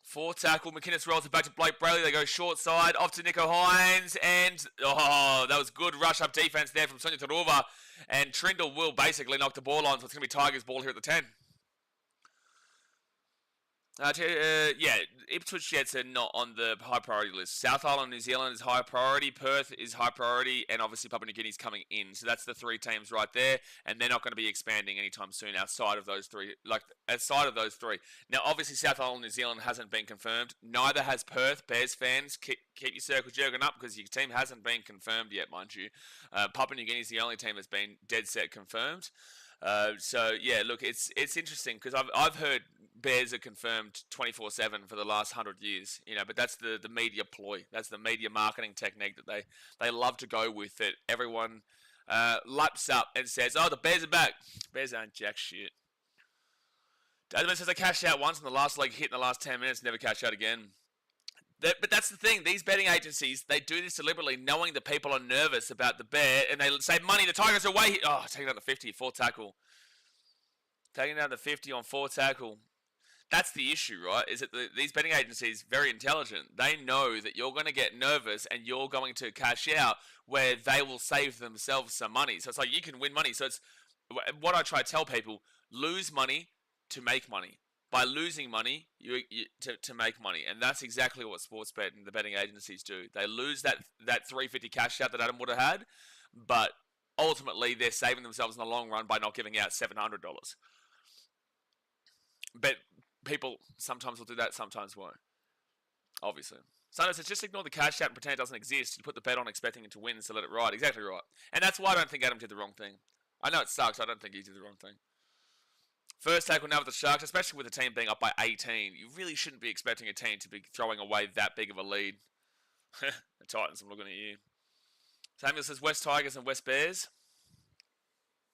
4 tackle. McInnes rolls it back to Blake Brayley. They go short side. Off to Nico Hines. And, that was good rush up defense there from Sonia Tarova. And Trindle will basically knock the ball on. So it's going to be Tigers' ball here at the 10. Ipswich Jets are not on the high priority list. South Island, New Zealand is high priority. Perth is high priority. And obviously Papua New Guinea is coming in. So that's the 3 teams right there. And they're not going to be expanding anytime soon outside of those 3. Now, obviously South Island, New Zealand hasn't been confirmed. Neither has Perth. Bears fans, keep your circle jerking up because your team hasn't been confirmed yet, mind you. Papua New Guinea is the only team that's been dead set confirmed. It's interesting because I've heard Bears are confirmed 24/7 for the last 100 years, but that's the media ploy. That's the media marketing technique that they love to go with. That everyone laps up and says, "Oh, the Bears are back." Bears aren't jack shit. Desmond says they cashed out once in the last leg hit in the last 10 minutes, never cashed out again. But that's the thing. These betting agencies, they do this deliberately, knowing that people are nervous about the bet, and they say, "Money, the Tigers are away." Taking down the 50, 4 tackle. Taking down the 50 on 4 tackle. That's the issue, right? Is that these betting agencies very intelligent. They know that you're going to get nervous and you're going to cash out where they will save themselves some money. So it's like you can win money. So it's what I try to tell people: lose money to make money. By losing money, to make money, and that's exactly what sports bet and the betting agencies do. They lose that $350 cash out that Adam would have had, but ultimately they're saving themselves in the long run by not giving out $700. But people sometimes will do that, sometimes won't. Obviously. Sanders says, just ignore the cash out and pretend it doesn't exist. You put the bet on expecting it to win instead of let it ride. Exactly right. And that's why I don't think Adam did the wrong thing. I know it sucks. I don't think he did the wrong thing. First tackle now with the Sharks, especially with the team being up by 18. You really shouldn't be expecting a team to be throwing away that big of a lead. The Titans, I'm looking at you. Samuel says West Tigers and West Bears.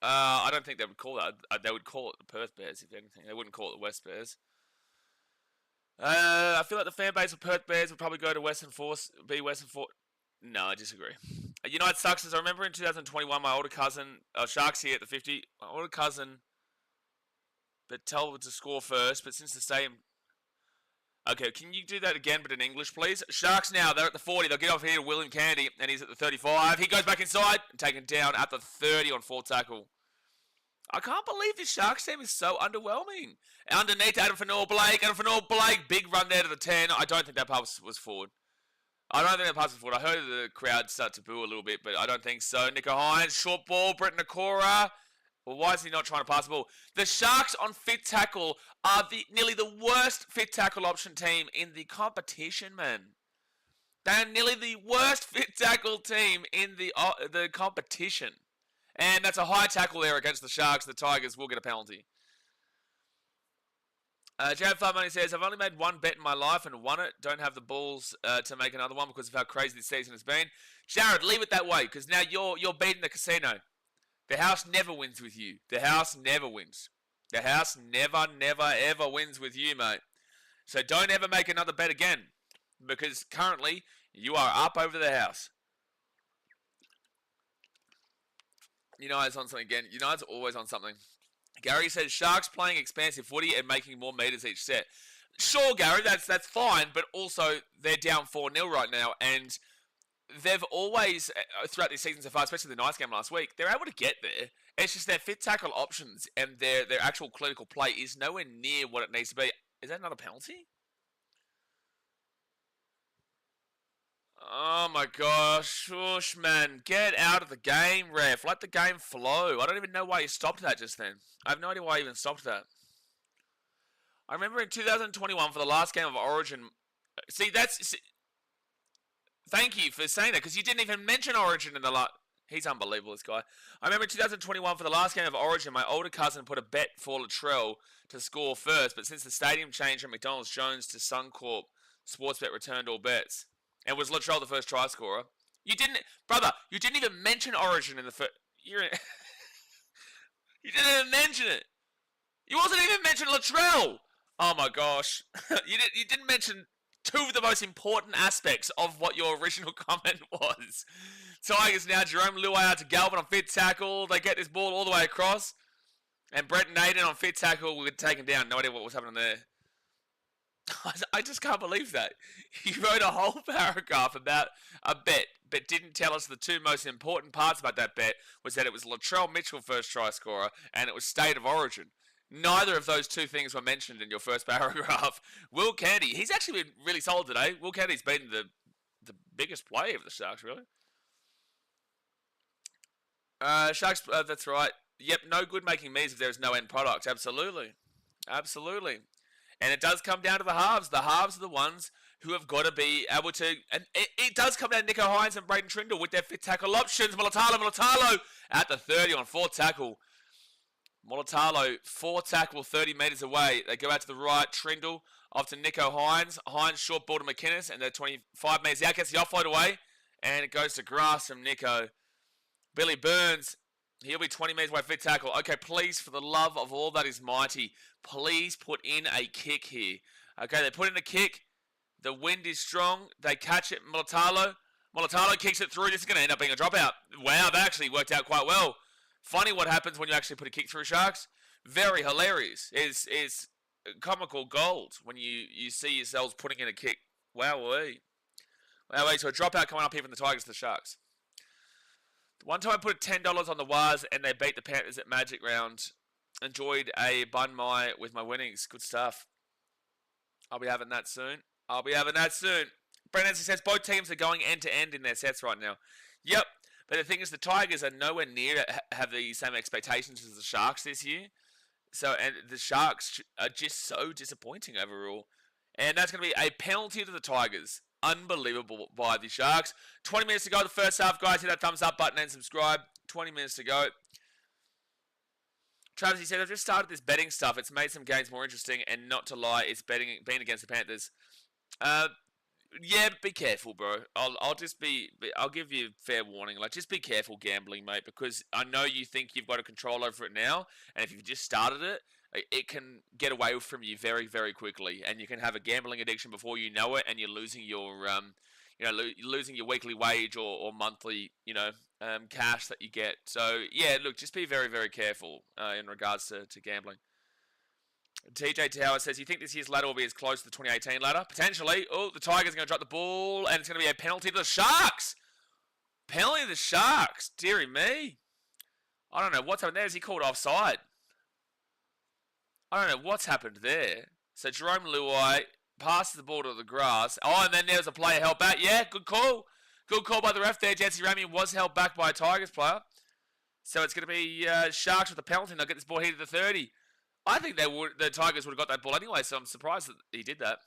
I don't think they would call that. They would call it the Perth Bears, if anything. They wouldn't call it the West Bears. I feel like the fan base of Perth Bears would probably go to Western Force. No, I disagree. You know what sucks is I remember in 2021, my older cousin, Sharks here at the 50, my older cousin, but told to score first, but since the stadium... Okay, can you do that again, but in English, please? Sharks now, they're at the 40. They'll get off here to William Candy, and he's at the 35. He goes back inside and taken down at the 30 on 4 tackle. I can't believe this Sharks team is so underwhelming. Underneath, Adam Fanor-Blake, big run there to the 10. I don't think that pass was forward. I heard the crowd start to boo a little bit, but I don't think so. Nico Hines, short ball, Britton Nakora. Well, why is he not trying to pass the ball? The Sharks on fit tackle are nearly the worst fit tackle option team in the competition, man. They're nearly the worst fit tackle team in the competition. And that's a high tackle there against the Sharks. The Tigers will get a penalty. Jared Five Money says, I've only made one bet in my life and won it. Don't have the balls to make another one because of how crazy this season has been. Jared, leave it that way because now you're beating the casino. The house never wins with you. The house never wins. The house never, ever wins with you, mate. So don't ever make another bet again because currently you are up over the house. United's on something again. United's always on something. Gary says, Sharks playing expansive footy and making more meters each set. Sure, Gary, that's fine, but also they're down 4-0 right now, and they've always, throughout this season so far, especially the Knights game last week, they're able to get there. It's just their fit tackle options and their actual clinical play is nowhere near what it needs to be. Is that another penalty? Oh my gosh, shush, man. Get out of the game, ref. Let the game flow. I don't even know why you stopped that just then. I have no idea why you even stopped that. I remember in 2021 for the last game of Origin. See, thank you for saying that, because you didn't even mention Origin in the last... He's unbelievable, this guy. I remember in 2021 for the last game of Origin, my older cousin put a bet for Latrell to score first, but since the stadium changed from McDonald's Jones to Suncorp, Sportsbet returned all bets. And was Latrell the first try scorer? You didn't... Brother, you didn't even mention Origin in the first... You didn't even mention it. You wasn't even mentioning Latrell. Oh my gosh. You didn't mention two of the most important aspects of what your original comment was. Tigers now, Jerome Luai out to Galvin on fit tackle. They get this ball all the way across. And Brett Naden on fit tackle would take him down. No idea what was happening there. I just can't believe that. You wrote a whole paragraph about a bet, but didn't tell us the two most important parts about that bet was that it was Latrell Mitchell first try scorer and it was state of origin. Neither of those two things were mentioned in your first paragraph. Will Candy, he's actually been really solid today. Will Candy's been the biggest player of the Sharks, really. Sharks, that's right. Yep, no good making me's if there's no end product. Absolutely. Absolutely. And it does come down to the halves. The halves are the ones who have got to be able to... And it does come down to Nicho Hynes and Braden Trindle with their fit tackle options. Mulatalo at the 30 on fourth tackle. Mulatalo, fourth tackle, 30 metres away. They go out to the right. Trindle off to Nicho Hynes. Hynes short ball to McInnes, and they're 25 metres out. Gets the offload away, and it goes to grass from Nicho. Billy Burns, he'll be 20 metres away, fit tackle. Okay, please, for the love of all that is mighty, please put in a kick here. Okay, they put in a kick. The wind is strong. They catch it. Mulatalo kicks it through. This is going to end up being a dropout. Wow, that actually worked out quite well. Funny what happens when you actually put a kick through, Sharks. Very hilarious. Is comical gold when you see yourselves putting in a kick. Wowee. Wowee, so a dropout coming up here from the Tigers to the Sharks. One time I put $10 on the Waz and they beat the Panthers at Magic Round. Enjoyed a bun mai with my winnings. Good stuff. I'll be having that soon. Brennan says both teams are going end to end in their sets right now. Yep. But the thing is, the Tigers are nowhere near have the same expectations as the Sharks this year. So, and the Sharks are just so disappointing overall. And that's going to be a penalty to the Tigers. Unbelievable by the Sharks. 20 minutes to go the first half, guys. Hit that thumbs up button and subscribe. 20 minutes to go. Travis, he said, I've just started this betting stuff. It's made some games more interesting, and not to lie, it's being against the Panthers. Yeah, be careful, bro. I'll give you fair warning. Like, just be careful gambling, mate, because I know you think you've got a control over it now, and if you've just started it, it can get away from you very, very quickly, and you can have a gambling addiction before you know it, and you're losing your, losing your weekly wage or monthly, cash that you get. So yeah, look, just be very, very careful in regards to gambling. TJ Tower says, you think this year's ladder will be as close to the 2018 ladder? Potentially. Oh, the Tigers are going to drop the ball, and it's going to be a penalty to the Sharks. Penalty to the Sharks. Deary me. I don't know what's happened there. Is he called offside? I don't know what's happened there. So Jerome Luai passes the ball to the grass. Oh, and then there's a player held back. Yeah, good call. Good call by the ref there. Jesse Ramy was held back by a Tigers player. So it's going to be Sharks with the penalty, and they'll get this ball here to the 30. I think the Tigers would have got that ball anyway, so I'm surprised that he did that.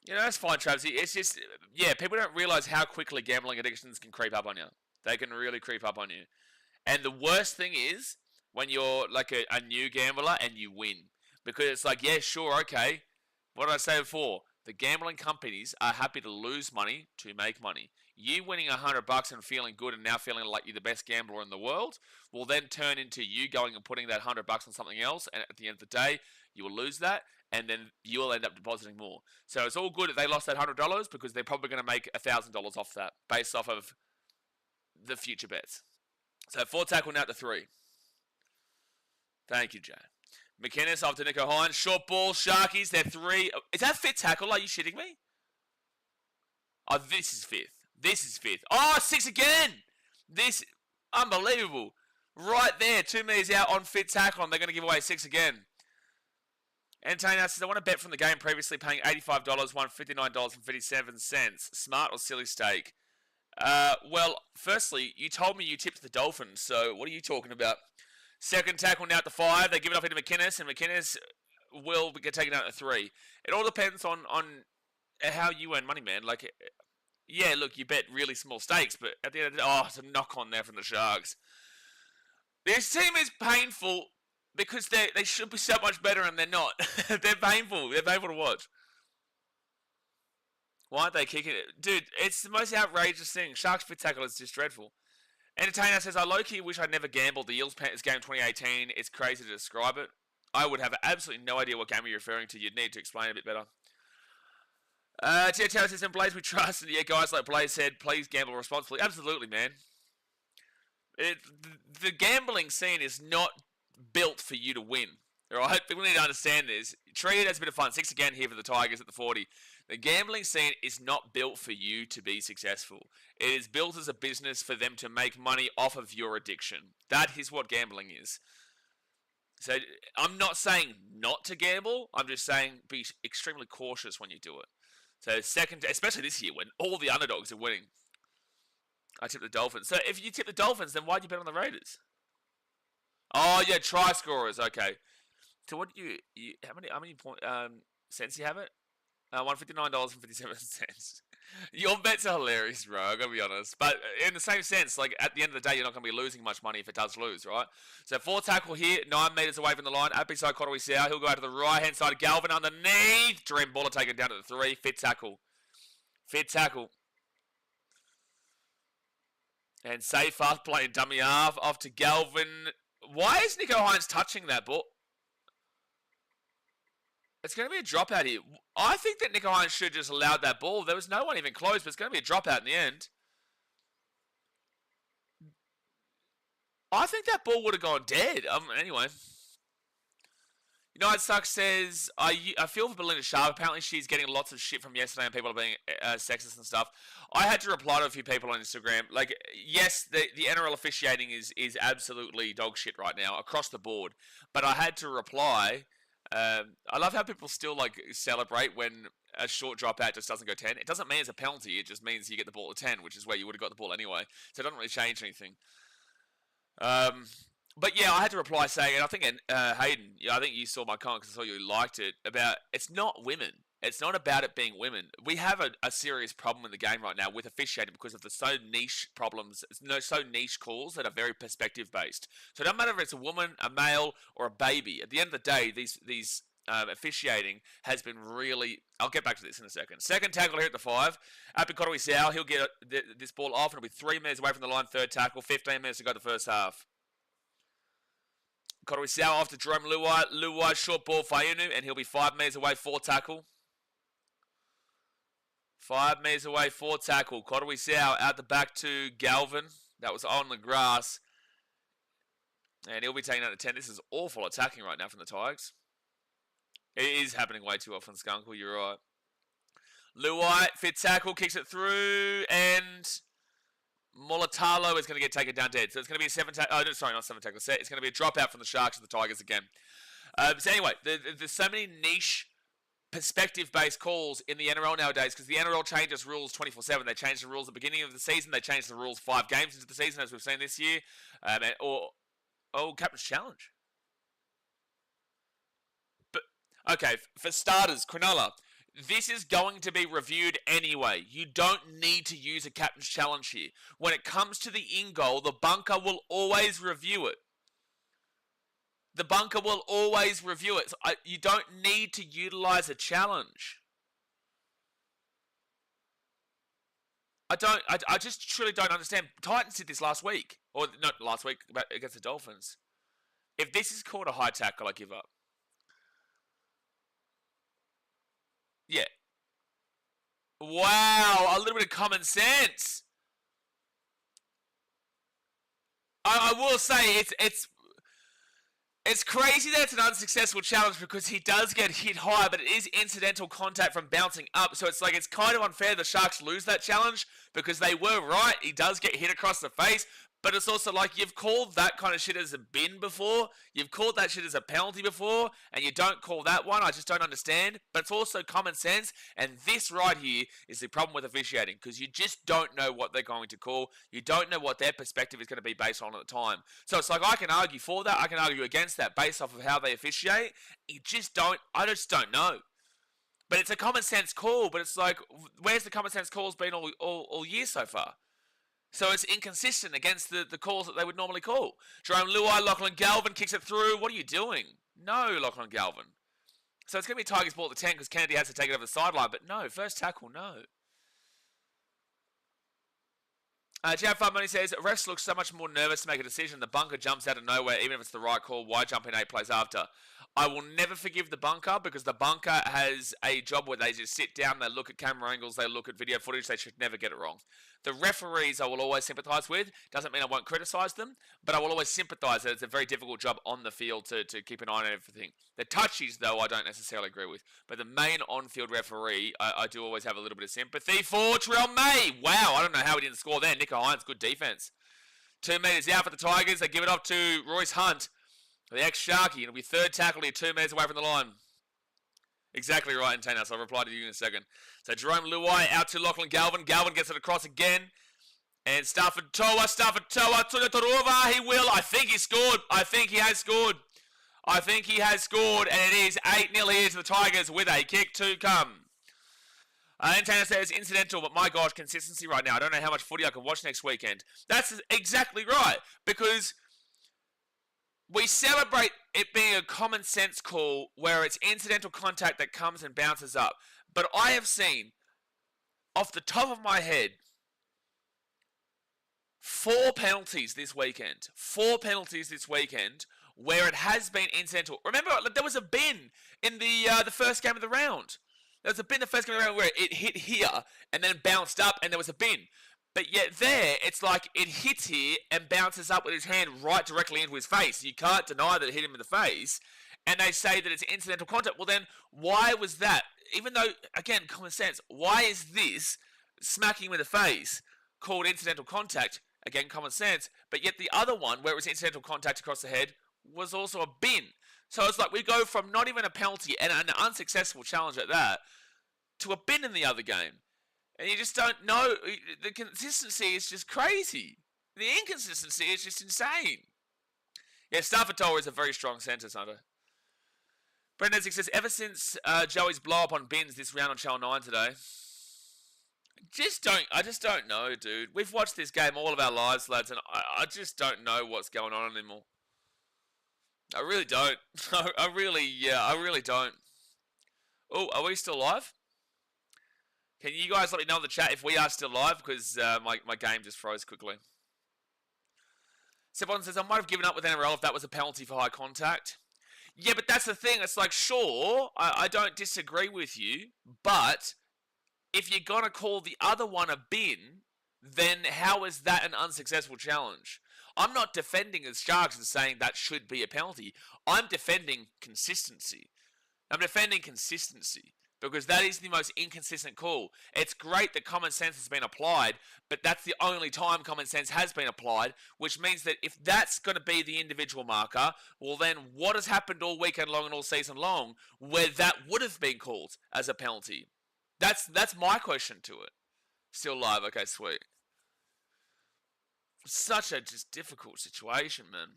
That's fine, Travis. It's just, yeah, people don't realise how quickly gambling addictions can creep up on you. They can really creep up on you. And the worst thing is when you're like a new gambler and you win. Because it's like, yeah, sure, okay. What did I say before? The gambling companies are happy to lose money to make money. You winning $100 and feeling good and now feeling like you're the best gambler in the world will then turn into you going and putting that $100 on something else, and at the end of the day, you will lose that, and then you'll end up depositing more. So it's all good if they lost that $100 because they're probably going to make $1,000 off that based off of the future bets. So 4 tackle now to 3. Thank you, Jay. McInnes after Nico Hines. Short ball, Sharkies, they're 3. Is that 5th tackle? Are you shitting me? Oh, this is 5th. This is 5th. Oh, 6 again! This, unbelievable. Right there, 2 meters out on 5th tackle, and they're going to give away 6 again. Entertainer says, I want to bet from the game previously paying $85, won $59.57. Smart or silly stake? Well, firstly, you told me you tipped the Dolphins, so what are you talking about? Second tackle now at the 5. They give it off into McInnes, and McInnes will get taken out at 3. It all depends on how you earn money, man. Like, yeah, look, you bet really small stakes, but at the end of the day, it's a knock-on there from the Sharks. This team is painful because they should be so much better, and they're not. They're painful. They're painful to watch. Why aren't they kicking it? Dude, it's the most outrageous thing. Sharks' 5th tackle is just dreadful. Entertainer says, I low-key wish I never gambled the Eels-Panthers game 2018. It's crazy to describe it. I would have absolutely no idea what game you're referring to. You'd need to explain it a bit better. THL says, in Blaze we trust. And yeah, guys like Blaze said, please gamble responsibly. Absolutely, man. The gambling scene is not built for you to win. Alright? People need to understand this. Treat it as a bit of fun. 6 again here for the Tigers at the 40. The gambling scene is not built for you to be successful. It is built as a business for them to make money off of your addiction. That is what gambling is. So I'm not saying not to gamble. I'm just saying be extremely cautious when you do it. So second, especially this year when all the underdogs are winning. I tip the Dolphins. So if you tip the Dolphins, then why'd you bet on the Raiders? Oh yeah, try scorers. Okay. So what do you how many cents you have it? $159.57. Your bets are hilarious, bro. I gotta be honest. But in the same sense, like at the end of the day, you're not gonna be losing much money if it does lose, right? So 4 tackle here, 9 meters away from the line. Up inside Cottery Sow. He'll go out to the right hand side. Galvin underneath. Dream Baller taken down to the 3. 5th tackle. 5th tackle. And safe fast playing dummy half off to Galvin. Why is Nico Hines touching that ball? It's going to be a dropout here. I think that Nico Hines should have just allowed that ball. There was no one even close, but it's going to be a dropout in the end. I think that ball would have gone dead. Anyway. United Sucks says, I feel for Belinda Sharp. Apparently she's getting lots of shit from yesterday and people are being sexist and stuff. I had to reply to a few people on Instagram. Like, yes, the NRL officiating is absolutely dog shit right now across the board. But I had to reply. I love how people still like celebrate when a short dropout just doesn't go 10. It doesn't mean it's a penalty. It just means you get the ball at 10, which is where you would have got the ball anyway. So it doesn't really change anything. But yeah, I had to reply saying, and I think Hayden, I think you saw my comment because I saw you liked it, about it's not women. It's not about it being women. We have a serious problem in the game right now with officiating because of the so niche problems, so niche calls that are very perspective based. So it doesn't matter if it's a woman, a male, or a baby. At the end of the day, these officiating has been really. I'll get back to this in a second. Second tackle here at the 5. Up in Cottery Sow, he'll get this ball off, and it'll be 3 minutes away from the line. 3rd tackle, 15 minutes to go the first half. Cottery Sow off to Jerome Luai. Luai short ball Fainu, and he'll be 5 meters away. 4 tackle. 5 meters away, 4 tackle. Cottery Sow out the back to Galvin. That was on the grass. And he'll be taking out the 10. This is awful attacking right now from the Tigers. It is happening way too often, Skunkle. You're right. Luai, 5th tackle, kicks it through. And Molatalo is going to get taken down dead. So it's going to be a 7 tackle. Oh, sorry, not 7 tackle set. It's going to be a dropout from the Sharks and the Tigers again. So anyway, there's so many niche perspective-based calls in the NRL nowadays because the NRL changes rules 24/7. They changed the rules at the beginning of the season. They changed the rules 5 games into the season, as we've seen this year. Captain's Challenge. But okay, for starters, Cronulla, this is going to be reviewed anyway. You don't need to use a Captain's Challenge here. When it comes to the in-goal, the bunker will always review it. The bunker will always review it. So you don't need to utilize a challenge. I just truly don't understand. Titans did this last week. Or not last week, against the Dolphins. If this is called a high tackle, I give up. Yeah. Wow, a little bit of common sense. I will say it's crazy that it's an unsuccessful challenge because he does get hit high, but it is incidental contact from bouncing up. So it's like it's kind of unfair the Sharks lose that challenge because they were right. He does get hit across the face. But it's also like you've called that kind of shit as a bin before. You've called that shit as a penalty before. And you don't call that one. I just don't understand. But it's also common sense. And this right here is the problem with officiating. Because you just don't know what they're going to call. You don't know what their perspective is going to be based on at the time. So it's like I can argue for that. I can argue against that based off of how they officiate. I just don't know. But it's a common sense call. But it's like, where's the common sense calls been all year so far? So it's inconsistent against the calls that they would normally call. Jerome Luai, Lachlan Galvin kicks it through. What are you doing? No, Lachlan Galvin. So it's going to be Tigers ball at the 10 because Kennedy has to take it over the sideline. But no, first tackle, no. Jab 5 Money says, refs look so much more nervous to make a decision. The bunker jumps out of nowhere, even if it's the right call. Why jump in 8 plays after? I will never forgive the bunker because the bunker has a job where they just sit down, they look at camera angles, they look at video footage. They should never get it wrong. The referees I will always sympathise with. Doesn't mean I won't criticise them, but I will always sympathise that it's a very difficult job on the field to keep an eye on everything. The touchies, though, I don't necessarily agree with. But the main on-field referee, I do always have a little bit of sympathy for. Terrell May. Wow, I don't know how he didn't score there. Nico Hines, good defence. 2 metres out for the Tigers. They give it off to Royce Hunt, the ex-Sharky. It'll be third tackle here, 2 metres away from the line. Exactly right, Antanas. I'll reply to you in a second. So Jerome Luai out to Lachlan Galvin. Galvin gets it across again. And Stafford Toa to the Toruva. He will. I think he scored. I think he has scored. And it is 8-0 here to the Tigers with a kick to come. Antanas says incidental, but my gosh, consistency right now. I don't know how much footy I can watch next weekend. That's exactly right. Because we celebrate it being a common sense call where it's incidental contact that comes and bounces up. But I have seen, off the top of my head, 4 penalties this weekend. 4 penalties this weekend where it has been incidental. Remember, there was a bin in the first game of the round. There was a bin in the first game of the round where it hit here and then bounced up and there was a bin. But yet there, it's like it hits here and bounces up with his hand right directly into his face. You can't deny that it hit him in the face. And they say that it's incidental contact. Well then, why was that? Even though, again, common sense, why is this smacking him in the face called incidental contact? Again, common sense. But yet the other one, where it was incidental contact across the head, was also a bin. So it's like we go from not even a penalty and an unsuccessful challenge at that to a bin in the other game. And you just don't know. The consistency is just crazy. The inconsistency is just insane. Yeah, Stafford Toa is a very strong centre, Sunday. Brendan says, ever since Joey's blow up on bins this round on Channel 9 today, I just don't know, dude. We've watched this game all of our lives, lads, and I just don't know what's going on anymore. I really don't. I really don't. Oh, are we still live? Can you guys let me know in the chat if we are still live? Because my game just froze quickly. Sebon says, I might have given up with NRL if that was a penalty for high contact. Yeah, but that's the thing. It's like, sure, I don't disagree with you. But if you're going to call the other one a bin, then how is that an unsuccessful challenge? I'm not defending the Sharks and saying that should be a penalty. I'm defending consistency. Because that is the most inconsistent call. It's great that common sense has been applied, but that's the only time common sense has been applied, which means that if that's going to be the individual marker, well then what has happened all weekend long and all season long where that would have been called as a penalty? That's my question to it. Still live, okay, sweet. Such a just difficult situation, man.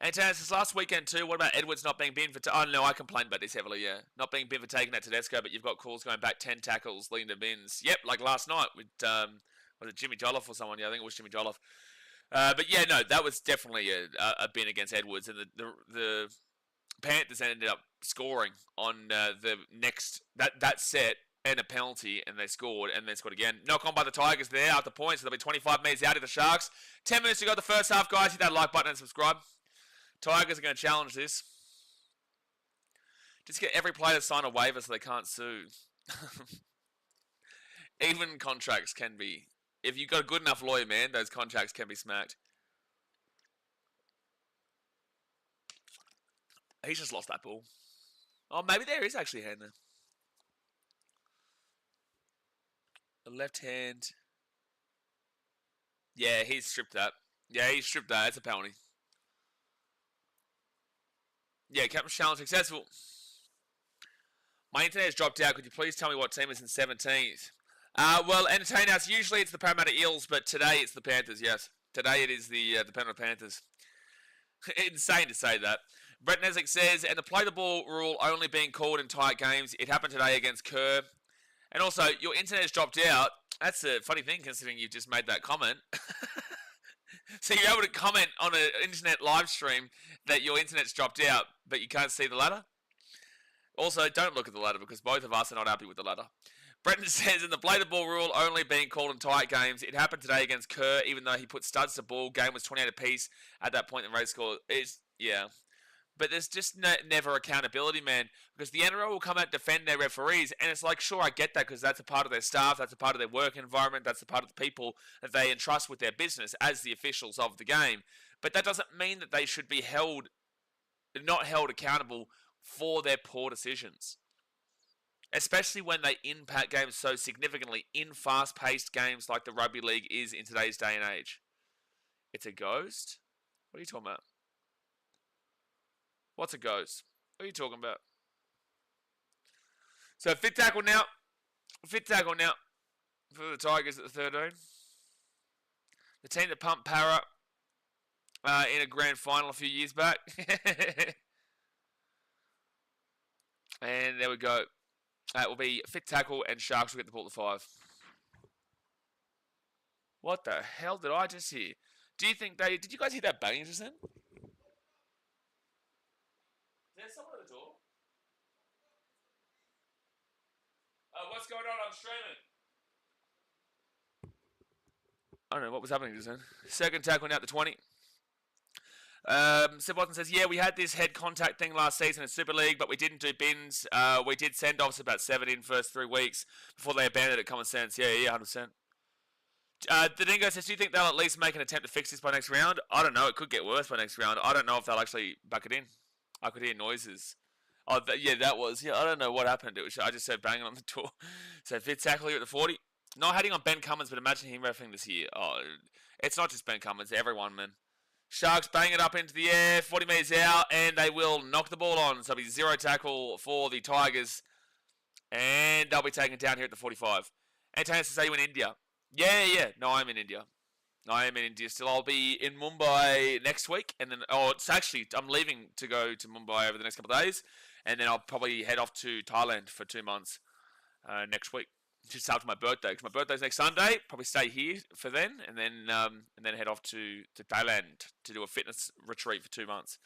And Taz, last weekend too, what about Edwards not being binned for... Oh, no, I complained about this heavily, yeah. Not being binned for taking that Tedesco, but you've got calls going back 10 tackles, leading to bins. Yep, like last night with, was it Jimmy Jolliffe or someone? Yeah, I think it was Jimmy Jolliffe. But yeah, no, that was definitely a bin against Edwards, and the Panthers ended up scoring on the next that set and a penalty, and they scored again. Knock on by the Tigers there after points, so they'll be 25 metres out of the Sharks. 10 minutes to go the first half, guys. Hit that like button and subscribe. Tigers are going to challenge this. Just get every player to sign a waiver so they can't sue. Even contracts can be. If you've got a good enough lawyer, man, those contracts can be smacked. He's just lost that ball. Oh, maybe there is actually a hand there. The left hand. Yeah, he's stripped that. Yeah, he's stripped that. It's a penalty. Yeah, Captain's challenge successful. My internet has dropped out. Could you please tell me what team is in 17th? Well, entertain us. Usually it's the Parramatta Eels, but today it's the Panthers, yes. Today it is the Penrith Panthers. Insane to say that. Brett Neslick says, and the play the ball rule only being called in tight games. It happened today against Kerr. And also, your internet has dropped out. That's a funny thing considering you've just made that comment. So you're able to comment on an internet live stream that your internet's dropped out, but you can't see the ladder? Also, don't look at the ladder because both of us are not happy with the ladder. Brenton says, in the play the ball rule only being called in tight games, it happened today against Kerr, even though he put studs to ball. Game was 28 apiece at that point in the race score. Yeah. But there's just never accountability, man, because the NRL will come out and defend their referees, and it's like, sure, I get that because that's a part of their staff, that's a part of their work environment, that's a part of the people that they entrust with their business as the officials of the game. But that doesn't mean that they should be not held accountable for their poor decisions, especially when they impact games so significantly in fast-paced games like the rugby league is in today's day and age. It's a ghost? What are you talking about? What's a ghost? What are you talking about? So fit tackle now. Fit tackle now for the Tigers at the 13. The team that pumped Para in a grand final a few years back. And there we go. That will be fit tackle, and Sharks will get the ball to 5. What the hell did I just hear? Do you think did you guys hear that banging just then? Is there someone at the door? What's going on? I'm streaming. I don't know what was happening just then. Second tackle now at the 20. Seb Watson says, yeah, we had this head contact thing last season in Super League, but we didn't do bins. We did send-offs about 7 in first 3 weeks before they abandoned it. Common sense. Yeah, 100%. The Dingo says, do you think they'll at least make an attempt to fix this by next round? I don't know. It could get worse by next round. I don't know if they'll actually back it in. I could hear noises. Oh, yeah, that was. Yeah, I don't know what happened. I just said banging on the door. So fit tackle here at the 40. Not heading on Ben Cummins, but imagine him refereeing this year. Oh, it's not just Ben Cummins. Everyone, man. Sharks bang it up into the air, 40 metres out, and they will knock the ball on. So it'll be 0 tackle for the Tigers, and they'll be taken down here at the 45. Antonio says, are you in India? Yeah. No, I'm in India. I am in India still. I'll be in Mumbai next week, and then, I'm leaving to go to Mumbai over the next couple of days, and then I'll probably head off to Thailand for 2 months next week. Just after my birthday, because my birthday's next Sunday. Probably stay here for then, and then head off to Thailand to do a fitness retreat for 2 months.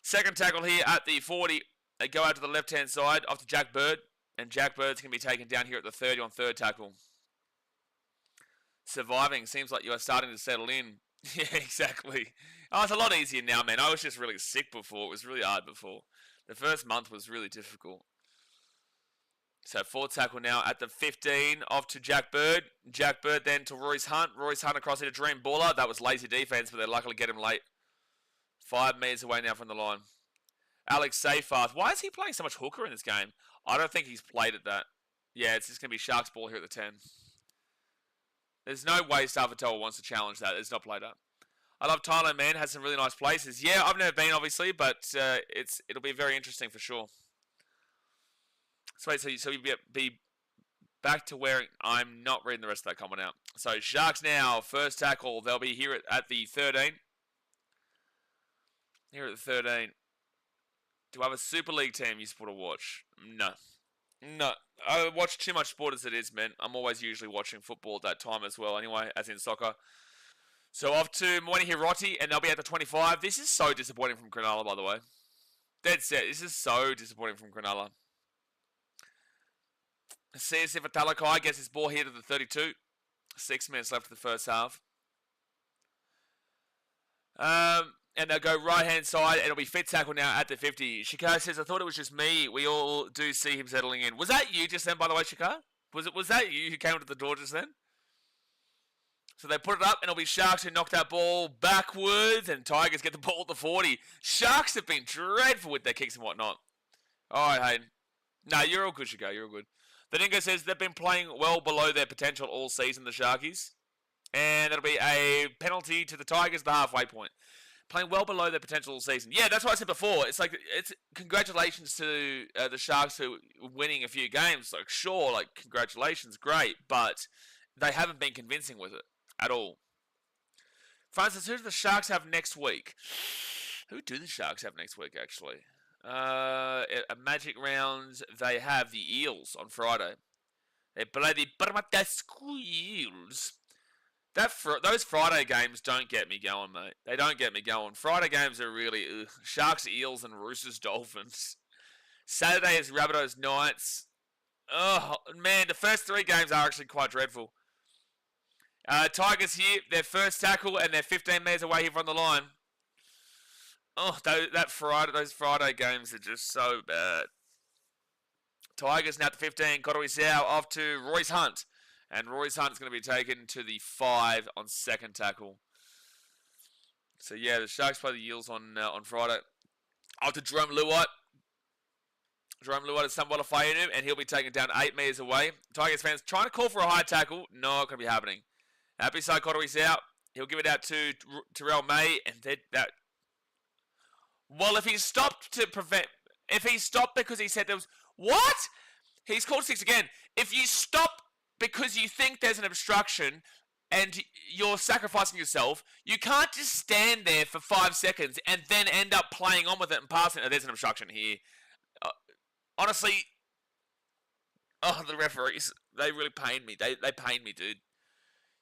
Second tackle here at the 40. They go out to the left-hand side off to Jack Bird, and Jack Bird's going to be taken down here at the 30 on third tackle. Surviving seems like you are starting to settle in. Yeah, exactly. Oh, it's a lot easier now, man. I was just really sick before. It was really hard before. The first month was really difficult. So fourth tackle now at the 15, off to Jack Bird. Jack Bird then to Royce Hunt. Royce Hunt across into Dream Baller. That was lazy defense, but they luckily get him late. 5 metres away now from the line. Alex Seyfarth. Why is he playing so much hooker in this game? I don't think he's played at that. Yeah, it's just going to be Sharks ball here at the 10. There's no way Salvatore wants to challenge that. It's not played up. I love Thailand, man. Has some really nice places. Yeah, I've never been, obviously, but it'll be very interesting for sure. So you be back to where I'm not reading the rest of that comment out. So Sharks now, first tackle. They'll be here at the 13. Here at the 13. Do I have a Super League team you support to watch? No. I watch too much sport as it is, man. I'm always usually watching football at that time as well anyway, as in soccer. So off to Moini Hiroti, and they'll be at the 25. This is so disappointing from Cronulla, by the way. Dead set. This is so disappointing from Cronulla. CSF Talakai gets his ball here to the 32. 6 minutes left of the first half. And they'll go right-hand side, and it'll be fit tackle now at the 50. Shikar says, I thought it was just me. We all do see him settling in. Was that you just then, by the way, Shikar? Was that you who came to the door just then? So they put it up, and it'll be Sharks who knock that ball backwards, and Tigers get the ball at the 40. Sharks have been dreadful with their kicks and whatnot. All right, Hayden. No, you're all good, Shikar. You're all good. The Dingo says they've been playing well below their potential all season, the Sharkies. And it'll be a penalty to the Tigers at the halfway point. Playing well below their potential all season. Yeah, that's what I said before. It's like, it's congratulations to the Sharks who are winning a few games. Like, sure, like, congratulations, great. But they haven't been convincing with it at all. Francis, who do the Sharks have next week? Who do the Sharks have next week, actually? A Magic rounds, they have the Eels on Friday. They play the Parramatta Eels. Those Friday games don't get me going, mate. They don't get me going. Friday games are really Sharks, Eels, and Roosters, Dolphins. Saturday is Rabbitohs, Knights. Oh, man, the first 3 games are actually quite dreadful. Tigers here, their first tackle, and they're 15 metres away here from the line. Oh, those Friday games are just so bad. Tigers now at the 15. Kotoi Sau off to Royce Hunt. And Royce Hunt's going to be taken to the 5 on second tackle. So, yeah, the Sharks play the Eels on Friday. Off to Jerome Luai. Jerome Luai is somewhat a fainu, and he'll be taken down 8 metres away. Tigers fans trying to call for a high tackle. Not going to be happening. Beside Kotoi Sau, he'll give it out to Terrell May, and that... Well, if he stopped because he said there was... What? He's called 6 again. If you stop because you think there's an obstruction and you're sacrificing yourself, you can't just stand there for 5 seconds and then end up playing on with it and passing it. Oh, there's an obstruction here. Honestly, the referees, they really pain me. They pain me, dude.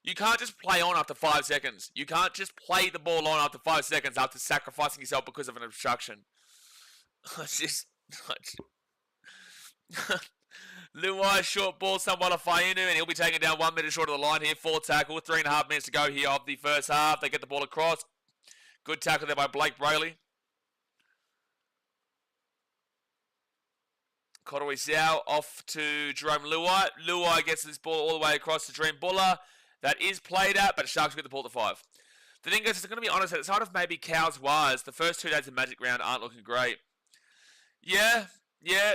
You can't just play on after 5 seconds. You can't just play the ball on after 5 seconds after sacrificing yourself because of an obstruction. It's just... Luai, short ball, somewhat a Fainu, and he'll be taken down 1 minute short of the line here. 4 tackle, 3.5 minutes to go here of the first half. They get the ball across. Good tackle there by Blake Brayley. Kotoi Sau off to Jerome Luai. Luai gets this ball all the way across to Dream Buller. That is played at, but Sharks get the ball at the 5. The thing is, I'm going to be honest, outside of maybe Cows Wires, the first 2 days of Magic Round aren't looking great. Yeah,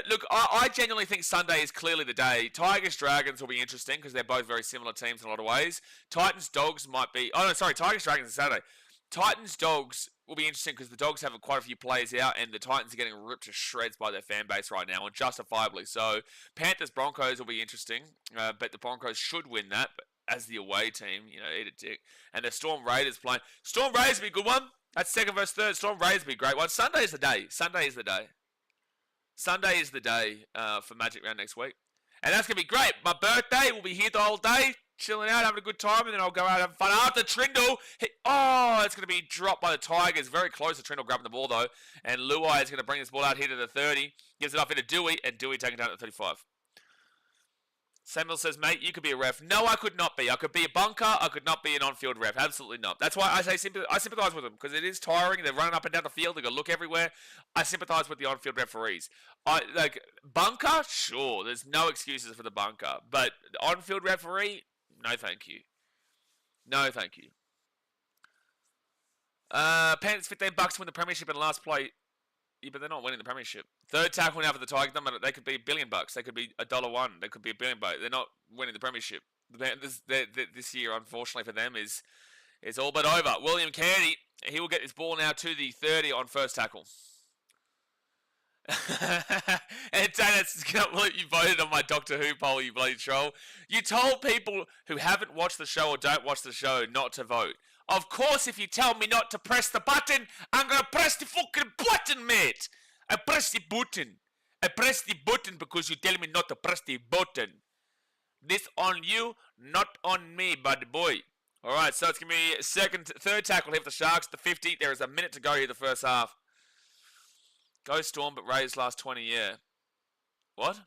look, I genuinely think Sunday is clearly the day. Tigers-Dragons will be interesting because they're both very similar teams in a lot of ways. Titans-Dogs might be... Oh, no, sorry, Tigers-Dragons is Saturday. Titans-Dogs will be interesting because the Dogs have quite a few players out and the Titans are getting ripped to shreds by their fan base right now, and justifiably so. Panthers-Broncos will be interesting, but the Broncos should win that as the away team, eat a dick. And the Storm Raiders playing... Storm Raiders will be a good one. That's second versus third. Storm Raiders will be a great one. Sunday is the day. Sunday is the day for Magic Round next week. And that's going to be great. My birthday, we'll be here the whole day, chilling out, having a good time, and then I'll go out and have fun. After Trindle, it's going to be dropped by the Tigers. Very close to Trindle grabbing the ball, though. And Luai is going to bring this ball out here to the 30. Gives it off into Dewey, and Dewey taking it down to the 35. Samuel says, mate, you could be a ref. No, I could not be. I could be a bunker. I could not be an on-field ref. Absolutely not. That's why I say I sympathise with them, because it is tiring. They're running up and down the field. They've got to look everywhere. I sympathise with the on-field referees. Bunker? Sure. There's no excuses for the bunker. But on-field referee? No, thank you. No, thank you. Panthers $15 to win the premiership in the last play. Yeah, but they're not winning the premiership. Third tackle now for the Tigers. They could be $1 billion. They could be $1. They could be $1 billion. They're not winning the premiership. This year, unfortunately for them, is all but over. William Candy, he will get this ball now to the 30 on first tackle. And Dennis, can't believe you voted on my Doctor Who poll, you bloody troll. You told people who haven't watched the show or don't watch the show not to vote. Of course, if you tell me not to press the button, I'm going to press the fucking button, mate. I press the button. I press the button because you tell me not to press the button. This on you, not on me, buddy boy. All right, so it's going to be third tackle here for the Sharks at the 50. There is a minute to go here the first half. Go Storm, but Rays last 20, yeah. What?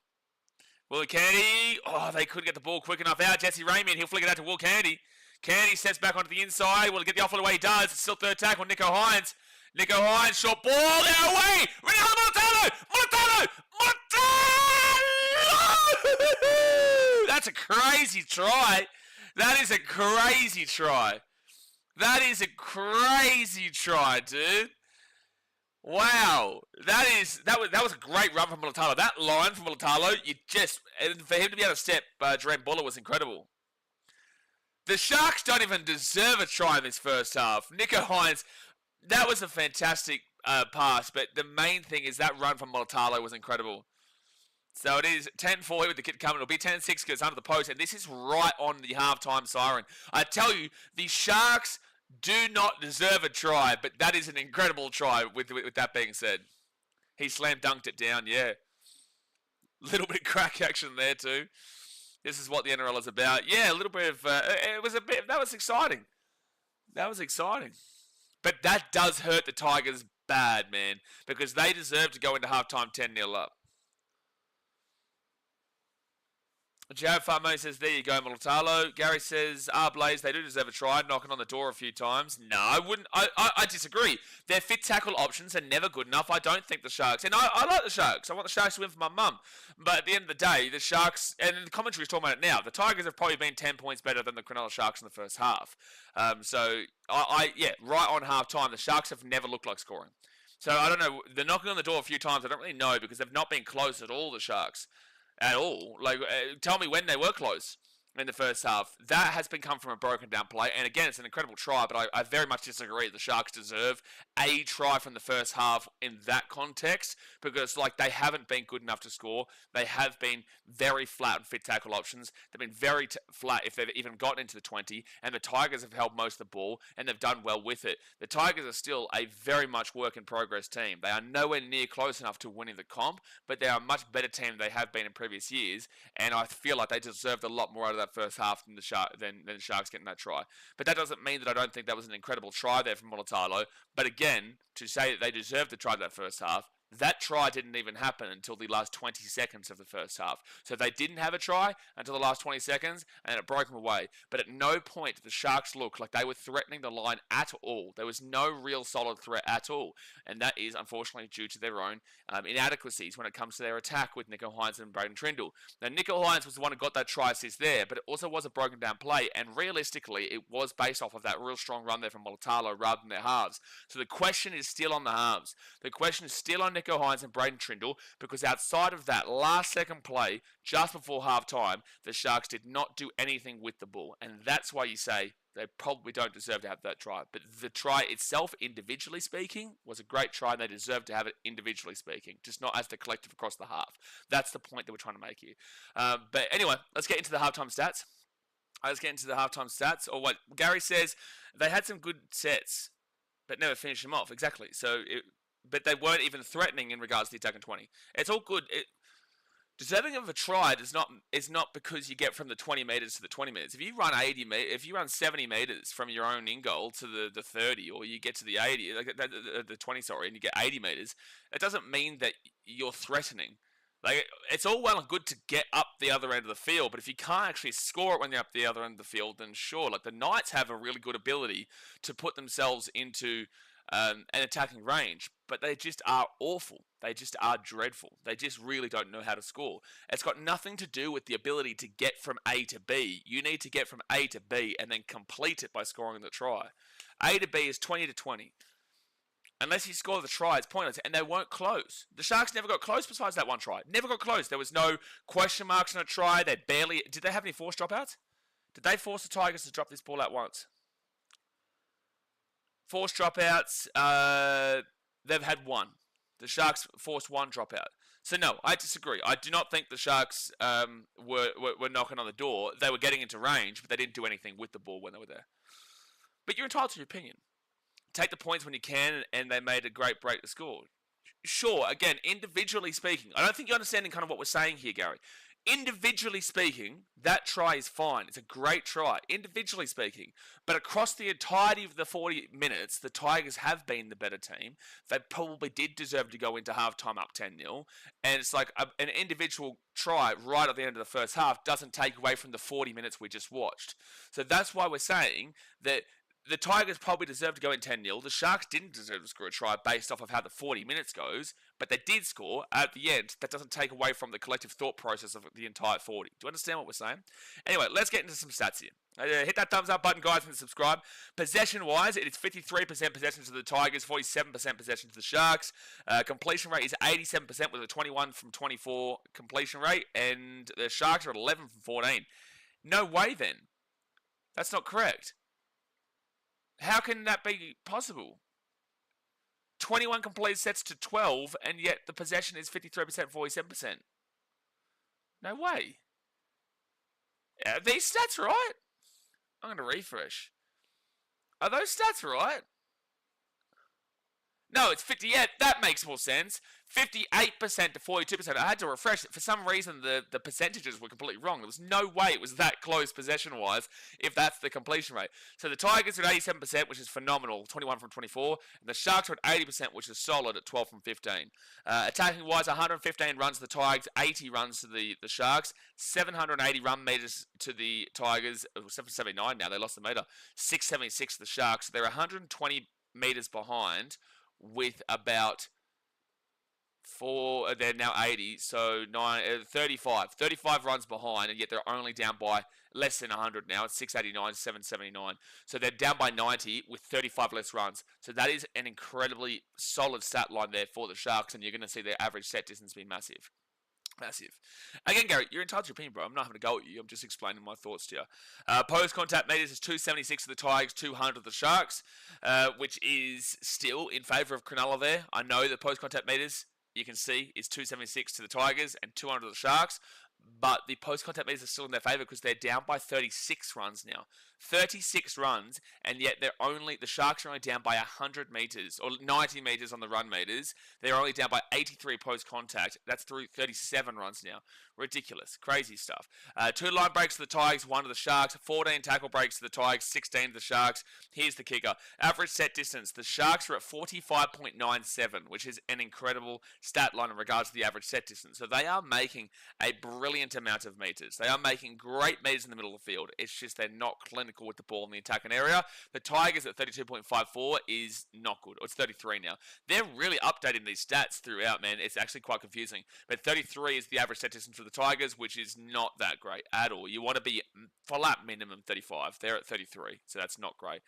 Will Candy. Oh, they couldn't get the ball quick enough out. Jesse Raymond, he'll flick it out to Will Candy. Candy steps back onto the inside. Will he get the offload away? He does. It's still third tackle. Nico Hines. Nico Hines, short ball. They're away. Ronaldo Mulitalo. Mulitalo. Mulitalo. That's a crazy try. That is a crazy try. That is a crazy try, dude. Wow, that was a great run from Mulitalo. That line from Mulitalo, and for him to be able to step Jermaine Buller was incredible. The Sharks don't even deserve a try in this first half. Nico Hines, that was a fantastic pass, but the main thing is that run from Mulitalo was incredible. So it is 10-4 with the kid coming. It'll be 10-6 because it's under the post, and this is right on the halftime siren. I tell you, the Sharks do not deserve a try, but that is an incredible try with that being said. He slam dunked it down, yeah. Little bit of crack action there too. This is what the NRL is about. Yeah, a little bit of, that was exciting. That was exciting. But that does hurt the Tigers bad, man, because they deserve to go into halftime 10-0 up. Jared Farmo says, there you go, Mulitalo. Gary says, Blaze, they do deserve a try, knocking on the door a few times. No, I wouldn't. I disagree. Their fit tackle options are never good enough. I don't think the Sharks, and I like the Sharks. I want the Sharks to win for my mum. But at the end of the day, the Sharks, and the commentary is talking about it now, the Tigers have probably been 10 points better than the Cronulla Sharks in the first half. So, right on half time, the Sharks have never looked like scoring. So, I don't know. They're knocking on the door a few times. I don't really know because they've not been close at all, the Sharks. At all. Tell me when they were close in the first half. That has been come from a broken down play. And again, it's an incredible try, but I very much disagree. The Sharks deserve a try from the first half in that context because, they haven't been good enough to score. They have been very flat on fit tackle options. They've been very flat if they've even gotten into the 20. And the Tigers have held most of the ball and they've done well with it. The Tigers are still a very much work in progress team. They are nowhere near close enough to winning the comp, but they are a much better team than they have been in previous years. And I feel like they deserved a lot more out of that first half than the Sharks getting that try. But that doesn't mean that I don't think that was an incredible try there from Mulitalo. But again, to say that they deserved to try that first half, that try didn't even happen until the last 20 seconds of the first half. So they didn't have a try until the last 20 seconds, and it broke them away. But at no point did the Sharks look like they were threatening the line at all. There was no real solid threat at all. And that is, unfortunately, due to their own inadequacies when it comes to their attack with Nico Hines and Braden Trindle. Now, Nico Hines was the one who got that try assist there, but it also was a broken down play. And realistically, it was based off of that real strong run there from Mulitalo rather than their halves. So the question is still on the halves. The question is still on Nico Hines and Braden Trindle because outside of that last second play, just before halftime, the Sharks did not do anything with the ball. And that's why you say they probably don't deserve to have that try. But the try itself, individually speaking, was a great try and they deserve to have it individually speaking, just not as the collective across the half. That's the point that we're trying to make here. But anyway, let's get into the halftime stats. Or what Gary says, they had some good sets, but never finished them off. Exactly. But they weren't even threatening in regards to the attack in 20. It's all good. Deserving of a try is not because you get from the 20 meters to the 20 meters. If you run 70 meters from your own in goal to the 30, or you get to the 80, the 20, and you get 80 meters, it doesn't mean that you're threatening. It's all well and good to get up the other end of the field, but if you can't actually score it when you're up the other end of the field, then sure. The Knights have a really good ability to put themselves into an attacking range, but they just are awful. They just are dreadful. They just really don't know how to score. It's got nothing to do with the ability to get from A to B. You need to get from A to B and then complete it by scoring the try. A to B is 20 to 20. Unless you score the try, it's pointless, and they weren't close. The Sharks never got close besides that one try. Never got close. There was no question marks on a try. Did they have any forced dropouts? Did they force the Tigers to drop this ball out once? Forced dropouts, they've had one. The Sharks forced one dropout. So no, I disagree. I do not think the Sharks were knocking on the door. They were getting into range, but they didn't do anything with the ball when they were there. But you're entitled to your opinion. Take the points when you can, and they made a great break to score. Sure, again, individually speaking, I don't think you're understanding kind of what we're saying here, Gary. Individually speaking, that try is fine. It's a great try, individually speaking. But across the entirety of the 40 minutes, the Tigers have been the better team. They probably did deserve to go into halftime up 10-0. And it's like an individual try right at the end of the first half doesn't take away from the 40 minutes we just watched. So that's why we're saying that the Tigers probably deserve to go in 10-0. The Sharks didn't deserve to score a try based off of how the 40 minutes goes, but they did score at the end. That doesn't take away from the collective thought process of the entire 40. Do you understand what we're saying? Anyway, let's get into some stats here. Hit that thumbs up button, guys, and subscribe. Possession-wise, it is 53% possession to the Tigers, 47% possession to the Sharks. Completion rate is 87% with a 21 from 24 completion rate, and the Sharks are at 11 from 14. No way, then. That's not correct. How can that be possible? 21 completed sets to 12, and yet the possession is 53%, 47%. No way. Are these stats right? I'm going to refresh. Are those stats right? No, it's 50. Yeah, that makes more sense. 58% to 42%. I had to refresh it. For some reason, the percentages were completely wrong. There was no way it was that close possession-wise if that's the completion rate. So the Tigers are at 87%, which is phenomenal, 21 from 24. And the Sharks are at 80%, which is solid at 12 from 15. Attacking-wise, 115 runs to the Tigers, 80 runs to the Sharks, 780 run meters to the Tigers, 779 now, they lost the meter, 676 to the Sharks. They're 120 meters behind with about they're now 80, so 35 runs behind, and yet they're only down by less than 100 now. It's 689, 779. So they're down by 90 with 35 less runs. So that is an incredibly solid stat line there for the Sharks, and you're going to see their average set distance be massive. Massive. Again, Gary, you're entitled to your opinion, bro. I'm not having to go at you. I'm just explaining my thoughts to you. Post-contact meters is 276 to the Tigers, 200 to the Sharks, which is still in favour of Cronulla there. I know the post-contact meters, you can see, is 276 to the Tigers and 200 to the Sharks, but the post-contact meters are still in their favour because they're down by 36 runs now. 36 runs, and yet the Sharks are only down by 100 metres, or 90 metres on the run meters. They're only down by 83 post-contact. That's through 37 runs now. Ridiculous. Crazy stuff. 2 line breaks to the Tigers, 1 to the Sharks. 14 tackle breaks to the Tigers, 16 to the Sharks. Here's the kicker. Average set distance. The Sharks are at 45.97, which is an incredible stat line in regards to the average set distance. So they are making a brilliant amount of metres. They are making great metres in the middle of the field. It's just they're not clinical with the ball in the attacking area. The Tigers at 32.54 is not good. Or it's 33 now. They're really updating these stats throughout, man. It's actually quite confusing. But 33 is the average set distance for the Tigers, which is not that great at all. You want to be flat minimum 35. They're at 33, so that's not great.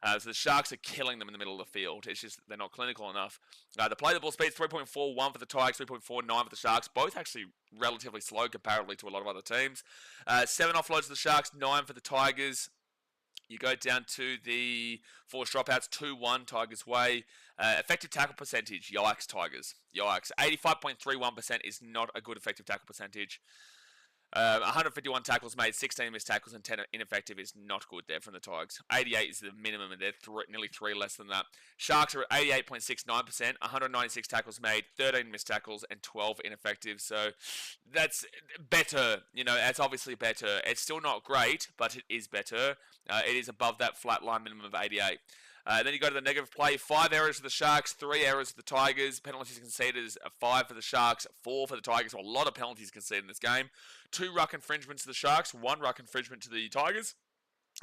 So the Sharks are killing them in the middle of the field. It's just they're not clinical enough. The play the ball speed is 3.41 for the Tigers, 3.49 for the Sharks. Both actually relatively slow comparatively to a lot of other teams. 7 offloads for the Sharks, 9 for the Tigers. You go down to the forced dropouts, 2-1 Tigers way. Effective tackle percentage, yikes Tigers. Yikes. 85.31% is not a good effective tackle percentage. 151 tackles made, 16 missed tackles, and 10 ineffective is not good there from the Tigers. 88 is the minimum, and they're nearly 3 less than that. Sharks are at 88.69%, 196 tackles made, 13 missed tackles, and 12 ineffective. So that's better. You know, that's obviously better. It's still not great, but it is better. It is above that flat line minimum of 88. Then you go to the negative play. 5 errors for the Sharks, 3 errors for the Tigers. Penalties conceded is 5 for the Sharks, 4 for the Tigers. So a lot of penalties conceded in this game. 2 ruck infringements to the Sharks, 1 ruck infringement to the Tigers.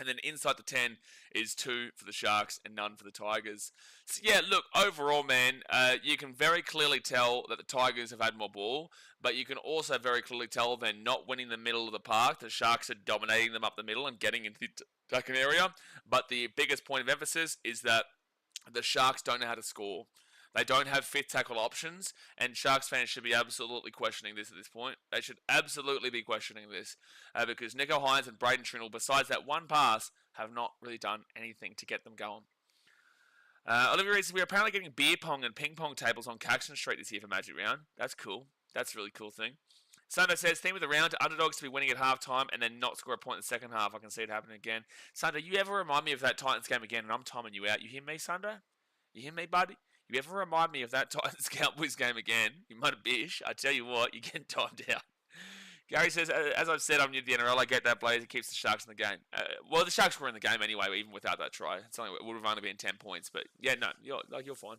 And then inside the 10 is 2 for the Sharks and none for the Tigers. So yeah, look, overall, man, you can very clearly tell that the Tigers have had more ball, but you can also very clearly tell they're not winning the middle of the park. The Sharks are dominating them up the middle and getting into the attacking area. But the biggest point of emphasis is that the Sharks don't know how to score. They don't have 5th tackle options, and Sharks fans should be absolutely questioning this at this point. They should absolutely be questioning this because Nico Hines and Braden Trindle, besides that one pass, have not really done anything to get them going. Olivia Reed says, we're apparently getting beer pong and ping pong tables on Caxton Street this year for Magic Round. That's cool. That's a really cool thing. Sundo says, theme of the round, underdogs to be winning at halftime and then not score a point in the second half. I can see it happening again. Sundo, you ever remind me of that Titans game again, and I'm timing you out. You hear me, Sundo? You hear me, buddy? You ever remind me of that Titans Cowboys game again? You might have bish. I tell you what, you're getting timed out. Gary says, as I've said, I'm new to the NRL. I get that Blazer keeps the Sharks in the game. Well, the Sharks were in the game anyway, even without that try. It would have only been 10 points. But yeah, no, you're fine.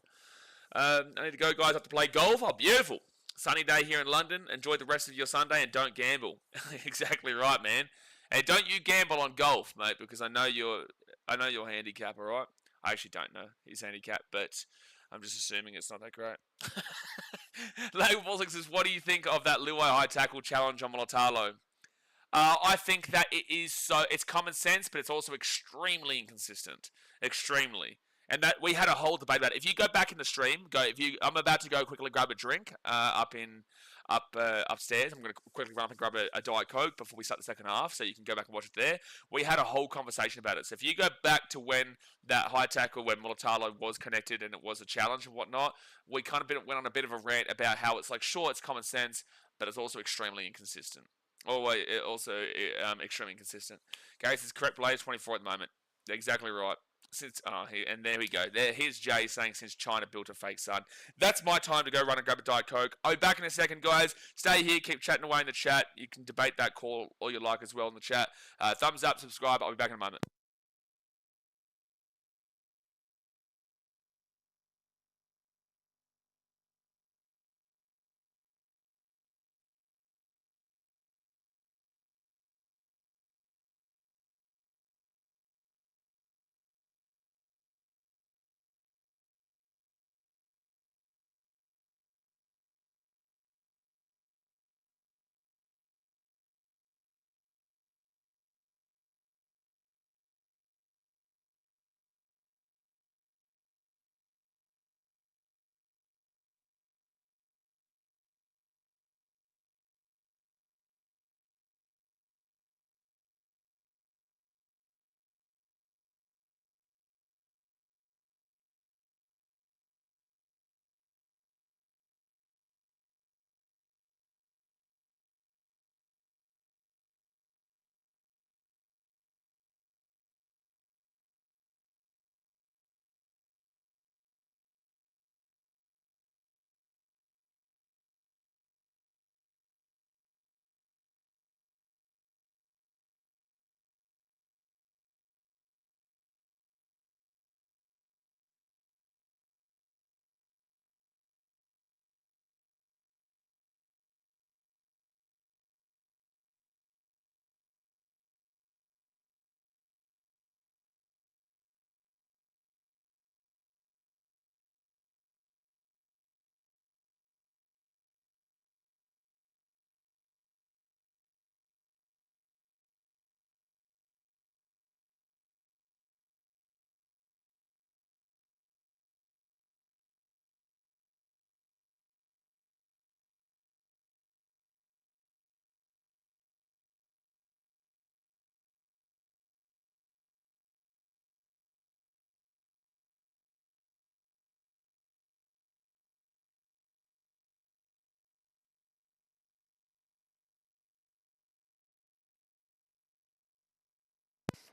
I need to go, guys. I have to play golf. Oh, beautiful. Sunny day here in London. Enjoy the rest of your Sunday and don't gamble. Exactly right, man. Hey, don't you gamble on golf, mate, because I know your handicap, all right? I actually don't know his handicap, but I'm just assuming it's not that great. Lago Baltic says, what do you think of that Luai high tackle challenge on Molotalo? I think that it's common sense, but it's also extremely inconsistent. Extremely. And that we had a whole debate about it. If you go back in the stream, I'm about to go quickly grab a drink upstairs. I'm going to quickly run up and grab a Diet Coke before we start the second half, so you can go back and watch it there. We had a whole conversation about it. So if you go back to when that high tackle, when Molotalo was connected and it was a challenge and whatnot, we kind of went on a bit of a rant about how it's like, sure, it's common sense, but it's also extremely inconsistent. Extremely inconsistent. Gary says, correct, Blaze 24 at the moment. Exactly right. And there we go. Here's Jay saying since China built a fake sun. That's my time to go run and grab a Diet Coke. I'll be back in a second, guys. Stay here, keep chatting away in the chat. You can debate that call all you like as well in the chat. Thumbs up, subscribe. I'll be back in a moment.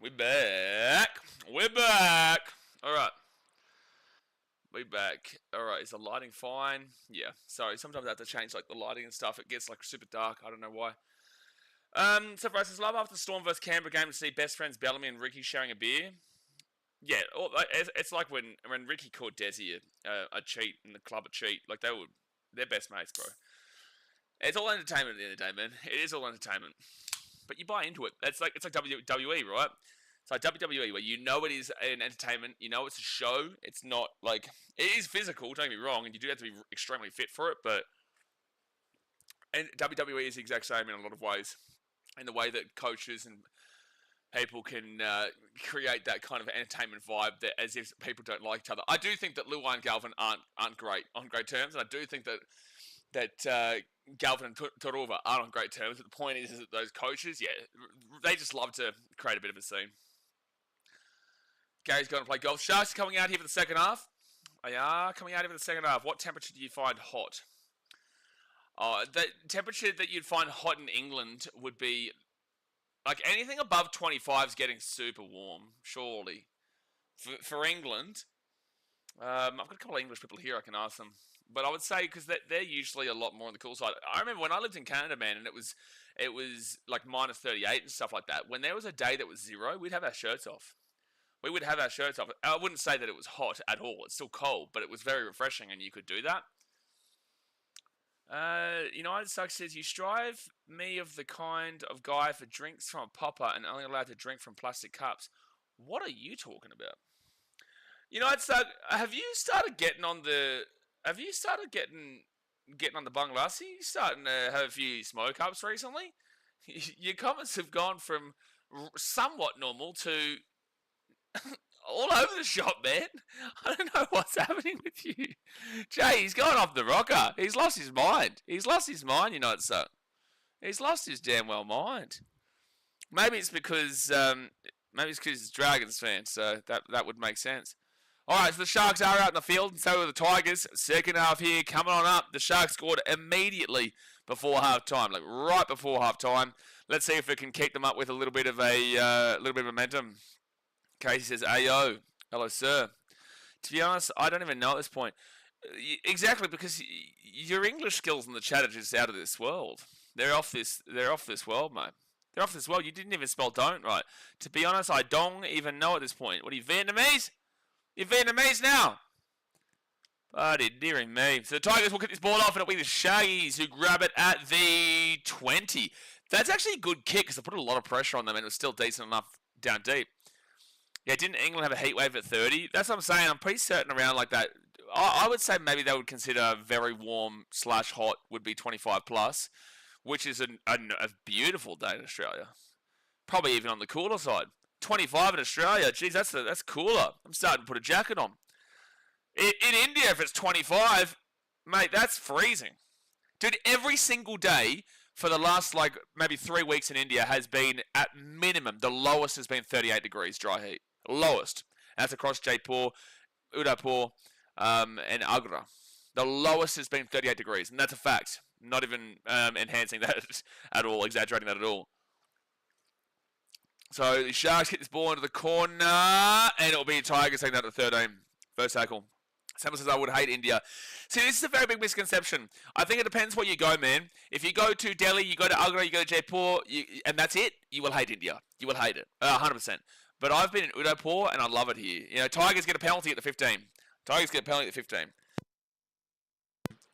We're back. We're back. All right. We're back. All right. Is the lighting fine? Yeah. Sorry. Sometimes I have to change like the lighting and stuff. It gets like super dark. I don't know why. So for us, it's love after the Storm vs Canberra game to see best friends Bellamy and Ricky sharing a beer. Yeah, it's like when Ricky called Desi a cheat and the club a cheat. Like they're best mates, bro. It's all entertainment at the end of the day, man. It is all entertainment. But you buy into it. It's like WWE, right? It's like WWE, where you know it is an entertainment, you know it's a show. It's not like it is physical. Don't get me wrong, and you do have to be extremely fit for it. But and WWE is the exact same in a lot of ways, in the way that coaches and people can create that kind of entertainment vibe that as if people don't like each other. I do think that Luai and Galvin aren't great on great terms, and I do think that Galvin and Torova aren't on great terms. But the point is that those coaches, yeah, they just love to create a bit of a scene. Gary's going to play golf. Sharks coming out here for the second half. They are coming out here for the second half. What temperature do you find hot? The temperature that you'd find hot in England would be like anything above 25 is getting super warm, surely. For England, I've got a couple of English people here. I can ask them But I would say because they're usually a lot more on the cool side. I remember when I lived in Canada, man, and it was like minus 38 and stuff like that. When there was a day that was 0, we'd have our shirts off. We would have our shirts off. I wouldn't say that it was hot at all. It's still cold, but it was very refreshing, and you could do that. United Sucks says, you strive me of the kind of guy for drinks from a popper and only allowed to drink from plastic cups. What are you talking about? United Suck, have you started getting on the bung lassie? You starting to have a few smoke ups recently? Your comments have gone from somewhat normal to all over the shop, man. I don't know what's happening with you. Jay, he's gone off the rocker. He's lost his mind. He's lost his mind, United Suck. He's lost his damn well mind. Maybe it's because he's a Dragons fan, so that would make sense. Alright, so the Sharks are out in the field, and so are the Tigers. Second half here, coming on up. The Sharks scored immediately before half-time, like right before half-time. Let's see if we can keep them up with a little bit of momentum. Casey says, Ayo. Hello, sir. To be honest, I don't even know at this point. Exactly, because your English skills in the chat are just out of this world. They're off this world, mate. They're off this world. You didn't even spell don't right. To be honest, I don't even know at this point. What are you, Vietnamese? You're Vietnamese now. Bloody dearie me. So the Tigers will get this ball off, and it'll be the Shaggies who grab it at the 20. That's actually a good kick because they put a lot of pressure on them, and it was still decent enough down deep. Yeah, didn't England have a heat wave at 30? That's what I'm saying. I'm pretty certain around like that. I would say maybe they would consider very warm / hot would be 25 plus, which is a beautiful day in Australia. Probably even on the cooler side. 25 in Australia, geez, that's cooler. I'm starting to put a jacket on. In India, if it's 25, mate, that's freezing. Dude, every single day for the last, like, maybe 3 weeks in India has been, at minimum, the lowest has been 38 degrees dry heat. Lowest. That's across Jaipur, Udaipur, and Agra. The lowest has been 38 degrees, and that's a fact. Not even enhancing that at all, exaggerating that at all. So the Sharks hit this ball into the corner, and it'll be Tigers taking that to 13. First tackle. Samuel says, I would hate India. See, this is a very big misconception. I think it depends where you go, man. If you go to Delhi, you go to Agra, you go to Jaipur, and that's it, you will hate India. You will hate it. 100%. But I've been in Udaipur, and I love it here. You know, Tigers get a penalty at the 15. Tigers get a penalty at the 15.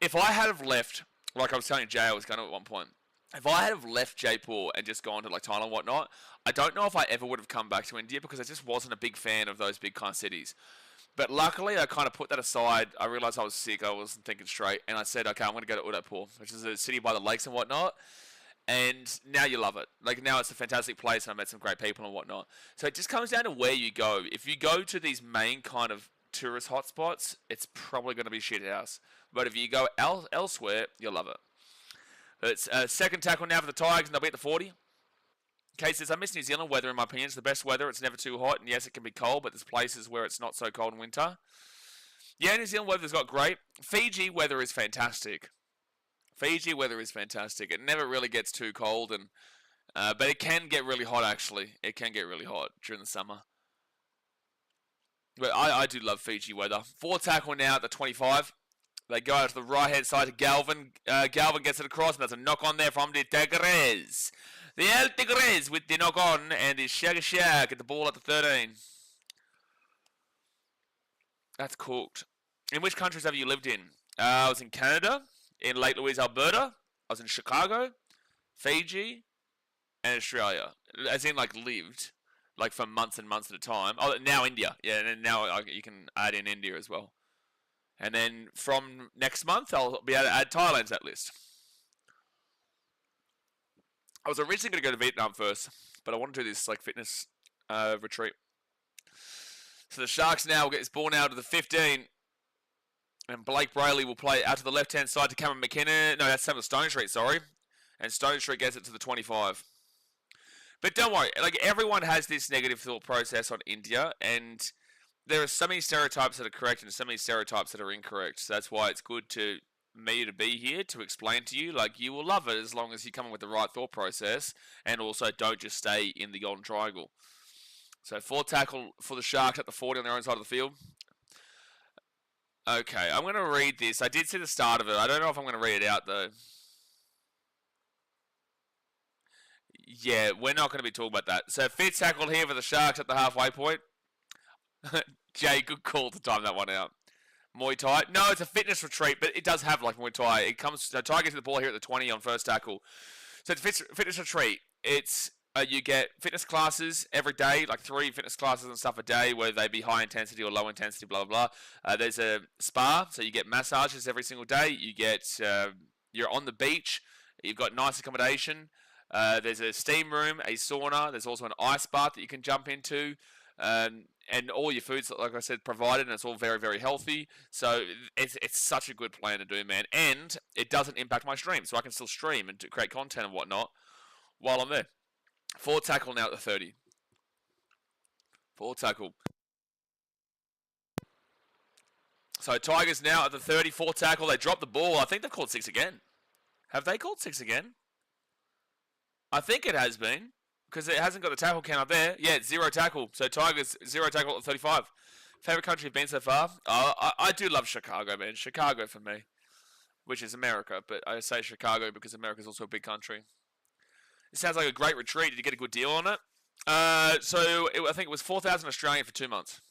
If I had have left, like I was telling Jay I was going to at one point, if I had have left Jaipur and just gone to like Thailand and whatnot, I don't know if I ever would have come back to India because I just wasn't a big fan of those big kind of cities. But luckily, I kind of put that aside. I realized I was sick. I wasn't thinking straight. And I said, okay, I'm going to go to Udaipur, which is a city by the lakes and whatnot. And now you love it. Like, now it's a fantastic place, and I met some great people and whatnot. So it just comes down to where you go. If you go to these main kind of tourist hotspots, it's probably going to be shit house. But if you go elsewhere, you'll love it. It's second tackle now for the Tigers, and they'll be at the 40. Kate says, I miss New Zealand weather, in my opinion. It's the best weather. It's never too hot. And yes, it can be cold, but there's places where it's not so cold in winter. Yeah, New Zealand weather's got great. Fiji weather is fantastic. Fiji weather is fantastic. It never really gets too cold, and but it can get really hot, actually. It can get really hot during the summer. But I do love Fiji weather. Fourth tackle now at the 25. They go out to the right-hand side to Galvin. Galvin gets it across, and there's a knock on there from the Tigres. The El Tigres with the knock on, and the Shaggy Shag at the ball at the 13. That's cooked. In which countries have you lived in? I was in Canada, in Lake Louise, Alberta. I was in Chicago, Fiji, and Australia. As in, like, lived, like, for months and months at a time. Oh, now India. Yeah, and now you can add in India as well. And then from next month, I'll be able to add Thailand to that list. I was originally going to go to Vietnam first, but I want to do this like fitness retreat. So the Sharks now will get this ball now to the 15. And Blake Brayley will play out to the left-hand side to Cameron McKenna. No, that's Samuel Stone Street, sorry. And Stone Street gets it to the 25. But don't worry, like everyone has this negative thought process on India, and there are so many stereotypes that are correct and so many stereotypes that are incorrect. So that's why it's good to me to be here to explain to you. Like, you will love it as long as you come up with the right thought process and also don't just stay in the Golden Triangle. So fourth tackle for the Sharks at the 40 on their own side of the field. Okay, I'm going to read this. I did see the start of it. I don't know if I'm going to read it out, though. Yeah, we're not going to be talking about that. So, Fitz tackled here for the Sharks at the halfway point. Jay, good call to time that one out. Muay Thai. No, it's a fitness retreat, but it does have like Muay Thai. It comes. So Thai gets the ball here at the 20 on first tackle. So it's a fitness retreat. It's you get fitness classes every day, like 3 fitness classes and stuff a day, whether they be high intensity or low intensity, blah blah blah. There's a spa, so you get massages every single day. You get you're on the beach. You've got nice accommodation. There's a steam room, a sauna. There's also an ice bath that you can jump into. And all your food's, like I said, provided, and it's all very, very healthy. So it's such a good plan to do, man. And it doesn't impact my stream, so I can still stream and create content and whatnot while I'm there. 4 tackle now at the 30. 4 tackle. So Tigers now at the 34 tackle. They dropped the ball. I think they've called 6 again. Have they called 6 again? I think it has been. Because it hasn't got the tackle count up there. Yeah, it's 0 tackle. So Tigers, 0 tackle at 35. Favorite country you've been so far? I do love Chicago, man. Chicago for me. Which is America. But I say Chicago because America's also a big country. It sounds like a great retreat. Did you get a good deal on it? I think it was 4,000 Australian for 2 months.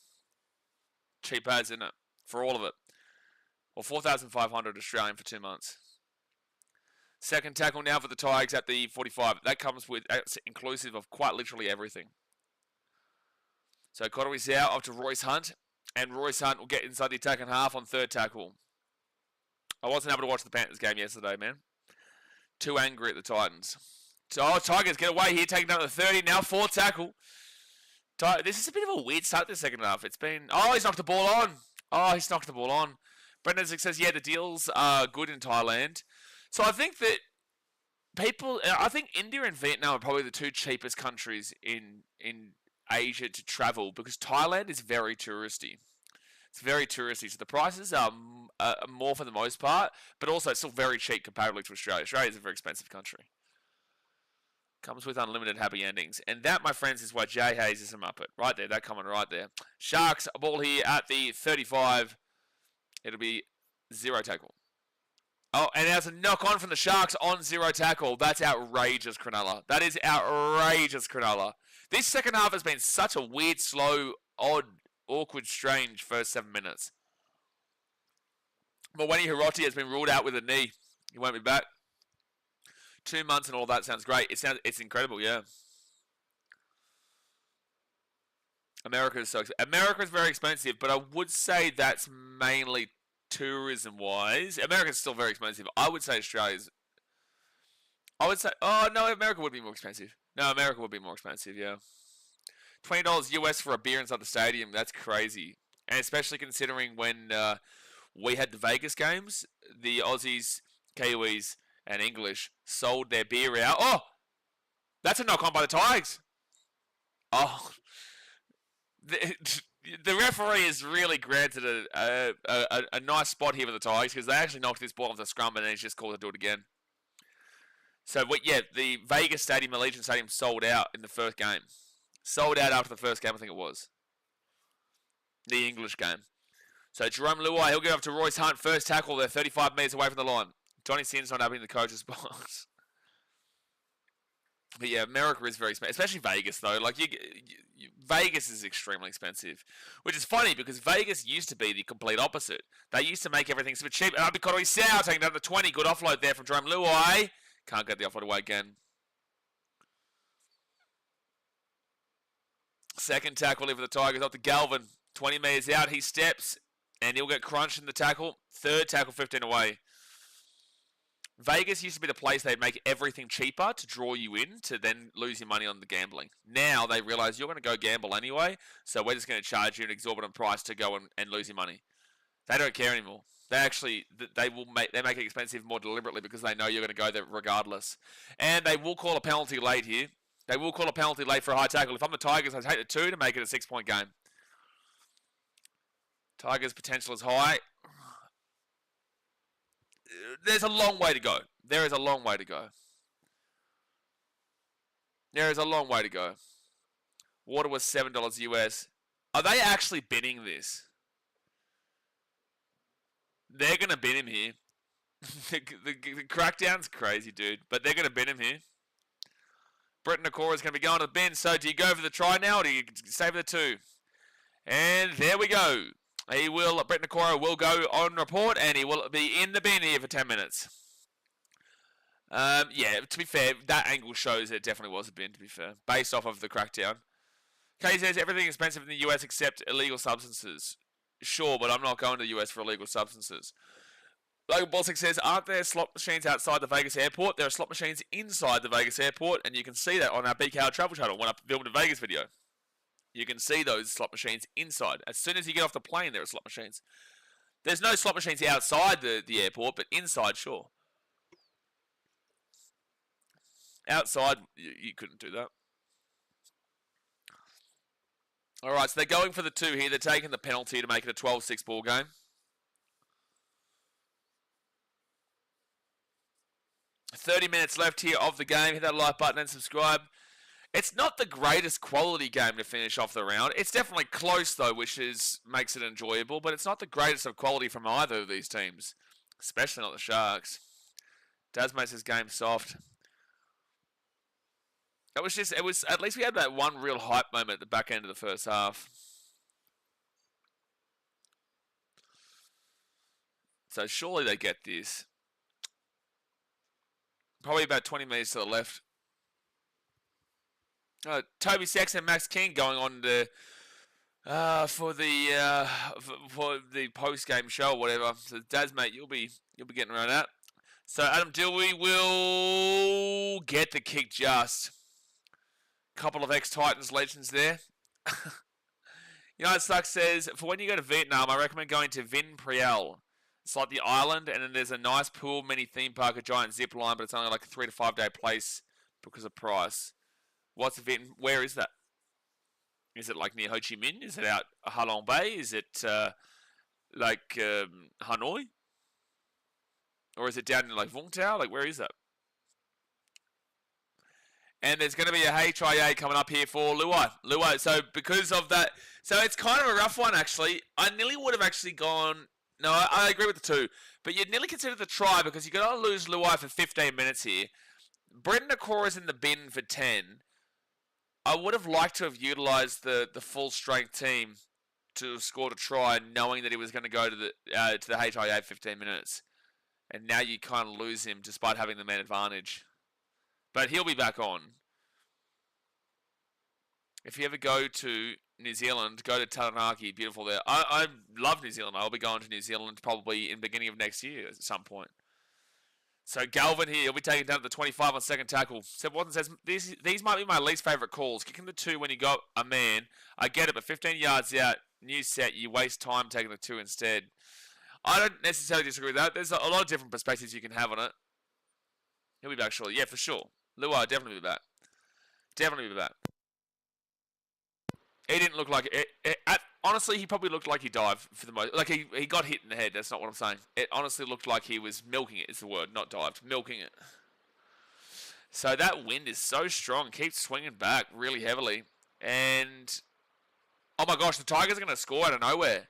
Cheap as, isn't it? For all of it. Or 4,500 Australian for 2 months. Second tackle now for the Tigers at the 45. That comes with, that's inclusive of quite literally everything. So Cottery's out off to Royce Hunt. And Royce Hunt will get inside the attacking half on third tackle. I wasn't able to watch the Panthers game yesterday, man. Too angry at the Titans. So Tigers get away here, taking down the 30. Now fourth tackle. This is a bit of a weird start this second half. It's been... Oh, he's knocked the ball on. Oh, he's knocked the ball on. Brendan says, yeah, the deals are good in Thailand. So I think that I think India and Vietnam are probably the 2 cheapest countries in Asia to travel because Thailand is very touristy. It's very touristy, so the prices are more for the most part, but also it's still very cheap comparatively to Australia. Australia is a very expensive country. Comes with unlimited happy endings. And that, my friends, is why Jay Hayes is a Muppet. Right there, that comment right there. Sharks, a ball here at the 35. It'll be 0 tackle. Oh, and there's a knock-on from the Sharks on 0 tackle. That's outrageous, Cronulla. That is outrageous, Cronulla. This second half has been such a weird, slow, odd, awkward, strange first 7 minutes. Mawene Hiroti has been ruled out with a knee. He won't be back. 2 months and all that sounds great. It's incredible, yeah. America is very expensive, but I would say that's mainly tourism-wise. America's still very expensive. I would say Australia's... Oh, no, America would be more expensive. No, America would be more expensive, yeah. $20 US for a beer inside the stadium. That's crazy. And especially considering when we had the Vegas games, the Aussies, Kiwis, and English sold their beer out. Oh! That's a knock-on by the Tigers. Oh... The referee has really granted a nice spot here for the Tigers because they actually knocked this ball off the scrum and then he's just called to do it again. So, yeah, the Vegas Stadium, Allegiant Stadium, sold out in the first game. Sold out after the first game, I think it was. The English game. So, Jerome Luai, he'll get up to Royce Hunt. First tackle, they're 35 metres away from the line. Johnny Sin's not having the coach's box. But yeah, America is very expensive, especially Vegas though. Like Vegas is extremely expensive, which is funny because Vegas used to be the complete opposite. They used to make everything super cheap. And I'll be Cottery Sow taking down the 20. Good offload there from Jerome Luai. Can't get the offload away again. Second tackle for the Tigers up to Galvin. 20 metres out, he steps and he'll get crunched in the tackle. Third tackle, 15 away. Vegas used to be the place they'd make everything cheaper to draw you in to then lose your money on the gambling. Now they realize you're going to go gamble anyway, so we're just going to charge you an exorbitant price to go and lose your money. They don't care anymore. They make it expensive more deliberately because they know you're going to go there regardless. And they will call a penalty late here. They will call a penalty late for a high tackle. If I'm the Tigers, I'd take the 2 to make it a 6-point game. Tigers' potential is high. There's a long way to go. There is a long way to go. There is a long way to go. Water was $7 US. Are they actually bidding this? They're going to bin him here. the crackdown's crazy, dude. But they're going to bin him here. Britton Nakora is going to be going to the bin. So do you go for the try now or do you save the 2? And there we go. Britton Nakora will go on report and he will be in the bin here for 10 minutes. Yeah, to be fair, that angle shows it definitely was a bin, to be fair, based off of the crackdown. Kay says everything expensive in the US except illegal substances. Sure, but I'm not going to the US for illegal substances. Logan Bolsick says, aren't there slot machines outside the Vegas airport? There are slot machines inside the Vegas airport, and you can see that on our BKRtravel channel when I filmed a Vegas video. You can see those slot machines inside. As soon as you get off the plane, there are slot machines. There's no slot machines outside the airport, but inside, sure. Outside, you couldn't do that. All right, so they're going for the 2 here. They're taking the penalty to make it a 12-6 ball game. $30 minutes left here of the game. Hit that like button and subscribe. It's not the greatest quality game to finish off the round. It's definitely close, though, which makes it enjoyable. But it's not the greatest of quality from either of these teams, especially not the Sharks. Daz makes his game soft. At least we had that one real hype moment at the back end of the first half. So surely they get this. Probably about 20 metres to the left. Toby Sex and Max King going on to for the post-game show or whatever. So Daz, mate, you'll be getting around that. So Adam Dilwey will get the kick just. Couple of ex-Titans legends there. United Sucks says, for when you go to Vietnam, I recommend going to Vin Priel. It's like the island, and then there's a nice pool, mini theme park, a giant zip line, but it's only like a 3 to 5 day place because of price. What's Vietnam? Where is that? Is it like near Ho Chi Minh? Is it out Halong Bay? Is it like Hanoi? Or is it down in like Vung Tau? Like where is that? And there's going to be a HIA coming up here for Luai. So because of that, so it's kind of a rough one actually. I nearly would have actually gone. No, I agree with the 2, but you'd nearly consider the try because you're going to lose Luai for 15 minutes here. Britton Nakora's in the bin for 10. I would have liked to have utilised the full strength team to have scored a try, knowing that he was going to go to the HIA 15 minutes, and now you kind of lose him despite having the man advantage. But he'll be back on. If you ever go to New Zealand, go to Taranaki. Beautiful there. I love New Zealand. I'll be going to New Zealand probably in the beginning of next year at some point. So Galvin here, he'll be taken down to the 25 on second tackle. Seb Watson says, these might be my least favourite calls. Kicking the 2 when you got a man. I get it, but 15 yards out, new set, you waste time taking the 2 instead. I don't necessarily disagree with that. There's a lot of different perspectives you can have on it. He'll be back shortly. Yeah, for sure. Luai definitely be back. Definitely be back. He didn't look like it. Honestly, he probably looked like he dived for the most. Like he got hit in the head. That's not what I'm saying. It honestly looked like he was milking it. Is the word, not dived. Milking it. So that wind is so strong. Keeps swinging back really heavily. And oh my gosh, the Tigers are going to score out of nowhere.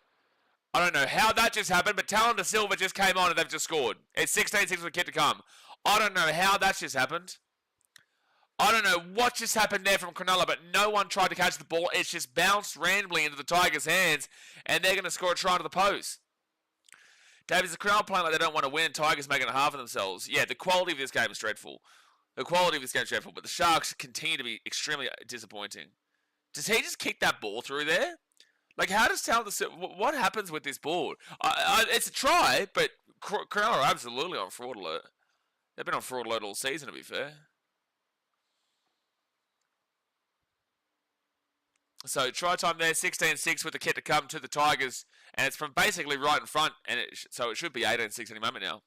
I don't know how that just happened, but Talon De Silva just came on and they've just scored. It's 16-6 with a kid to come. I don't know how that just happened. I don't know what just happened there from Cronulla, but no one tried to catch the ball. It's just bounced randomly into the Tigers' hands, and they're going to score a try to the post. David, the Cronulla playing like they don't want to win, Tigers making a half of themselves. Yeah, the quality of this game is dreadful. The quality of this game is dreadful, but the Sharks continue to be extremely disappointing. Does he just kick that ball through there? Like, how does Talon De Silva... What happens with this ball? It's a try, but Cronulla are absolutely on fraud alert. They've been on fraud alert all season, to be fair. So try time there, 16-6 with the kit to come to the Tigers, and it's from basically right in front, and so it should be 18-6 any moment now.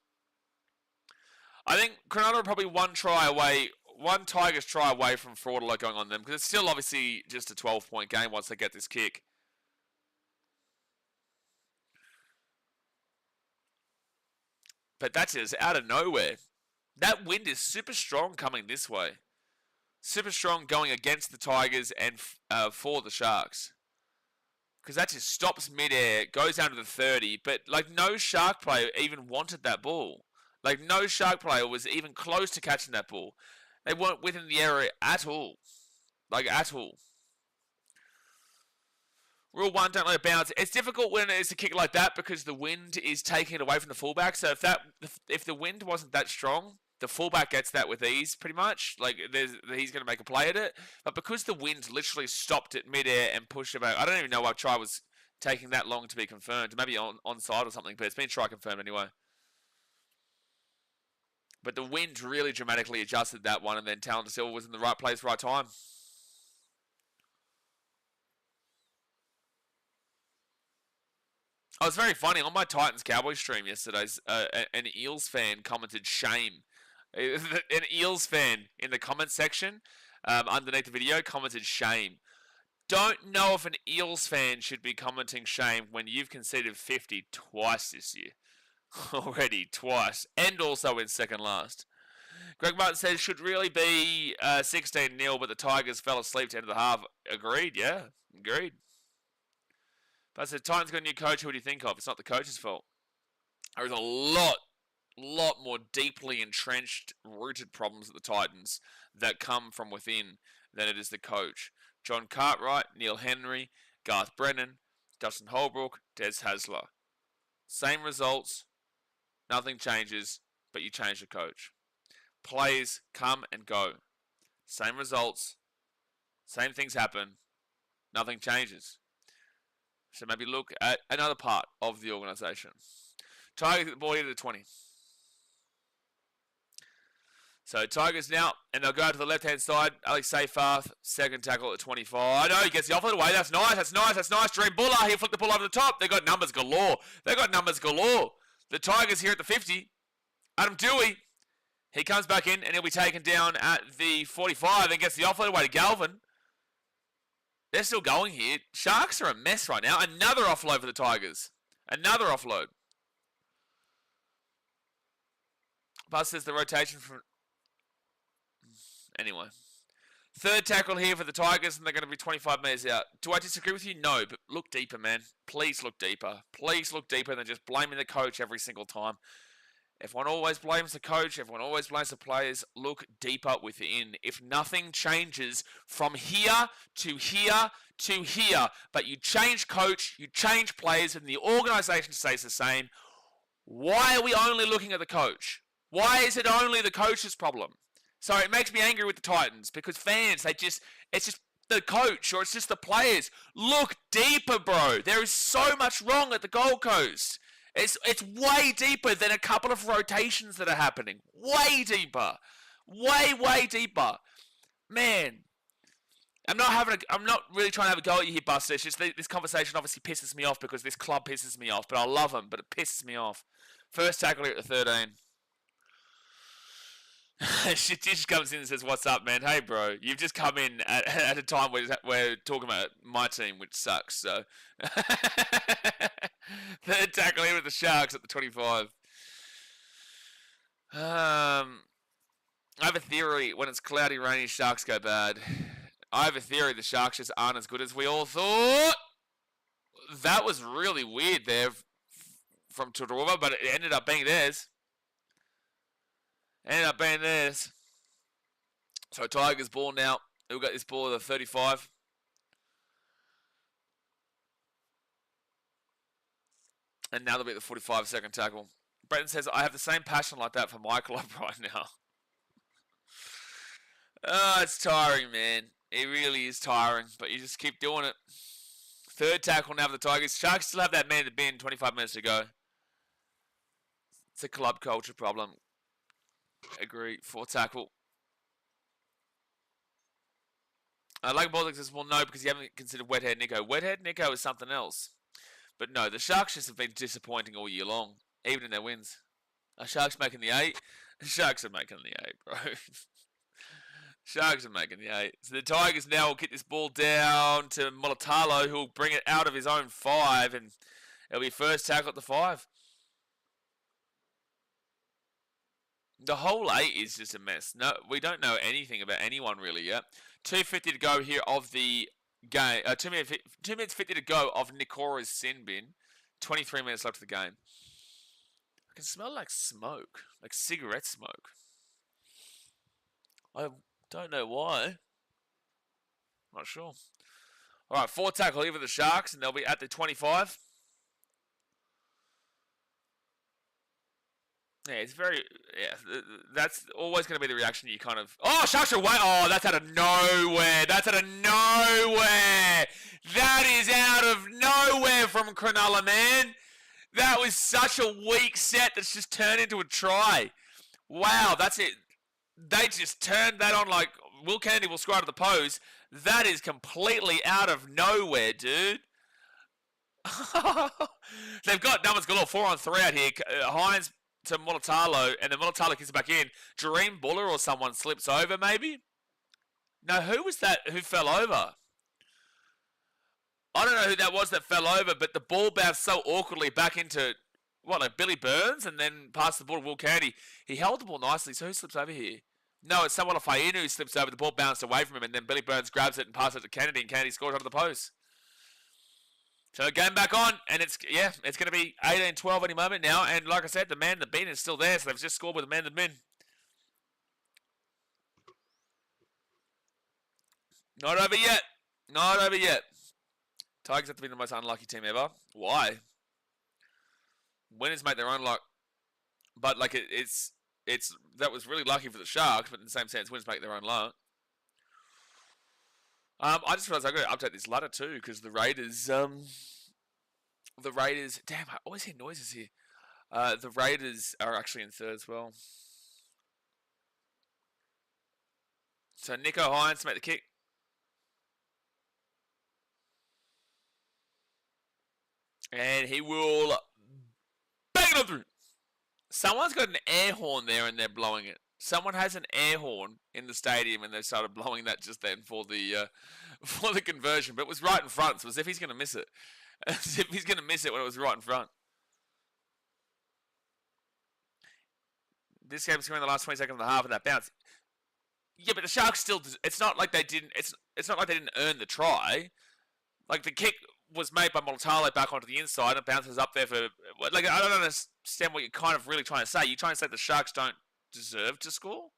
I think Cronulla are probably one Tigers try away from fraud alert going on them, because it's still obviously just a 12-point game once they get this kick. But that's just out of nowhere. That wind is super strong coming this way. Super strong going against the Tigers and for the Sharks. Because that just stops midair, goes down to the 30, but like no Shark player even wanted that ball. Like no Shark player was even close to catching that ball. They weren't within the area at all. Like at all. Rule 1, don't let it bounce. It's difficult when it's a kick like that because the wind is taking it away from the fullback. So if the wind wasn't that strong, the fullback gets that with ease, pretty much. Like he's going to make a play at it. But because the wind literally stopped it midair and pushed it back, I don't even know why try was taking that long to be confirmed. Maybe onside or something, but it's been try confirmed anyway. But the wind really dramatically adjusted that one, and then Talon Silva was in the right place, right time. Oh, it's very funny. On my Titans-Cowboys stream yesterday, an Eels fan commented shame. An Eels fan in the comment section underneath the video commented shame. Don't know if an Eels fan should be commenting shame when you've conceded 50 twice this year. Already, twice. And also in second last. Greg Martin says, should really be 16-0, but the Tigers fell asleep to the end of the half. Agreed, yeah. Agreed. But I said, Titans got a new coach, who do you think of? It's not the coach's fault. There is a lot more deeply entrenched, rooted problems at the Titans that come from within than it is the coach. John Cartwright, Neil Henry, Garth Brennan, Dustin Holbrook, Des Hasler. Same results, nothing changes, but you change the coach. Players come and go. Same results, same things happen, nothing changes. So maybe look at another part of the organisation. Tigers get the ball into the 20. So Tigers now, and they'll go to the left-hand side. Alex Seyfarth, second tackle at 25. Oh, no, he gets the offload away. That's nice. Dream Buller, he'll flick the ball over the top. They've got numbers galore. The Tigers here at the 50. Adam Dewey, he comes back in, and he'll be taken down at the 45 and gets the offload away to Galvin. They're still going here. Sharks are a mess right now. Another offload for the Tigers. Another offload. Buzz says the rotation from... Anyway. Third tackle here for the Tigers, and they're going to be 25 metres out. Do I disagree with you? No, but look deeper, man. Please look deeper. Please look deeper than just blaming the coach every single time. Everyone always blames the coach. Everyone always blames the players. Look deeper within. If nothing changes from here to here to here, but you change coach, you change players, and the organisation stays the same, why are we only looking at the coach? Why is it only the coach's problem? So it makes me angry with the Titans because fans, it's just the coach or it's just the players. Look deeper, bro. There is so much wrong at the Gold Coast. It's way deeper than a couple of rotations that are happening. Way deeper. Way deeper. Man. I'm not really trying to have a go at you here, Buster. It's just this conversation obviously pisses me off because this club pisses me off. But I love them, but it pisses me off. First tackle here at the 13. Shit just comes in and says, what's up, man? Hey, bro. You've just come in at a time where we're talking about my team, which sucks. So, third tackle here with the Sharks at the 25. I have a theory. When it's cloudy, rainy, Sharks go bad. I have a theory the Sharks just aren't as good as we all thought. That was really weird there from Tudorova, but it ended up being theirs. So Tigers ball now. We've got this ball at the 35. And now they'll be at the 45 second tackle. Bretton says, I have the same passion like that for my club right now. Oh, it's tiring, man. It really is tiring, but you just keep doing it. Third tackle now for the Tigers. Sharks still have that man in the bin, 25 minutes to go. It's a club culture problem. Agree. Fourth tackle. Like Baltic says, well, no, because you haven't considered Wethead Nico. Wethead Nico is something else. But no, the Sharks just have been disappointing all year long, even in their wins. Are Sharks making the 8? Sharks are making the 8, bro. Sharks are making the 8. So the Tigers now will get this ball down to Molitalo, who will bring it out of his own 5, and it'll be first tackle at the 5. The whole 8 is just a mess. No, we don't know anything about anyone really yet. 2:50 to go here of the game. 2 minutes 50 to go of Nikora's sin bin. 23 minutes left of the game. I can smell like smoke, like cigarette smoke. I don't know why. Not sure. All right, 4 tackle here for the Sharks, and they'll be at the 25. Yeah, it's very, that's always going to be the reaction you kind of, oh, Sharks are away. Oh, that's out of nowhere. That's out of nowhere. That is out of nowhere from Cronulla, man. That was such a weak set that's just turned into a try. Wow, that's it. They just turned that on like Will Kennedy will score out of the pose. That is completely out of nowhere, dude. They've got numbers galore. 4-on-3 out here. Hines to Mulatalo, and then Mulatalo kicks it back in. Dream Buller or someone slips over, maybe? No, who was that who fell over? I don't know who that was that fell over, but the ball bounced so awkwardly back into, what, like Billy Burns, and then passed the ball to Will Kennedy. He held the ball nicely, so who slips over here? No, it's someone Fainu who slips over. The ball bounced away from him, and then Billy Burns grabs it and passes it to Kennedy, and Kennedy scores out of the post. So game back on, and it's going to be 18-12 any moment now. And like I said, the man in the bin is still there, so they've just scored with the man in the bin. Not over yet. Not over yet. Tigers have to be the most unlucky team ever. Why? Winners make their own luck. But like it's that was really lucky for the Sharks, but in the same sense, winners make their own luck. I just realised I've got to update this ladder too, because the Raiders, damn, I always hear noises here. The Raiders are actually in third as well. So Nico Hines to make the kick. And he will bang it on through. Someone's got an air horn there and they're blowing it. Someone has an air horn in the stadium and they started blowing that just then for the conversion. But it was right in front, so as if he's going to miss it. As if he's going to miss it when it was right in front. This game's going in the last 20 seconds of the half of that bounce. Yeah, but the Sharks still, it's not like they didn't, it's not like they didn't earn the try. Like the kick was made by Mulatalo back onto the inside and bounces up there for, like, I don't understand what you're kind of really trying to say. You're trying to say the Sharks don't deserve to score?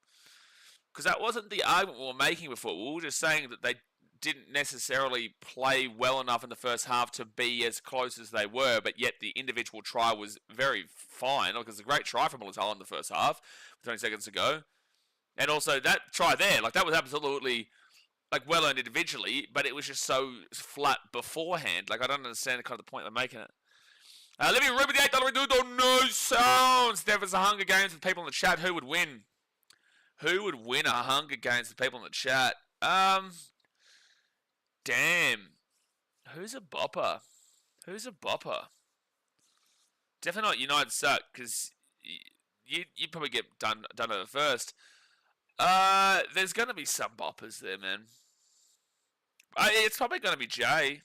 Because that wasn't the argument we were making before. We were just saying that they didn't necessarily play well enough in the first half to be as close as they were, but yet the individual try was very fine. Like, it was a great try from Mulatalo in the first half, 20 seconds ago. And also that try there, like, that was absolutely, like, well earned individually, but it was just so flat beforehand. Like, I don't understand kind of the point they're making it. Living Ruby, the $8 do no sounds. There was a Hunger Games with people in the chat. Who would win? Who would win a Hunger Games with people in the chat? Damn. Who's a bopper? Who's a bopper? Definitely not United Suck, because you'd probably get done at it first. There's going to be some boppers there, man. It's probably going to be Jay.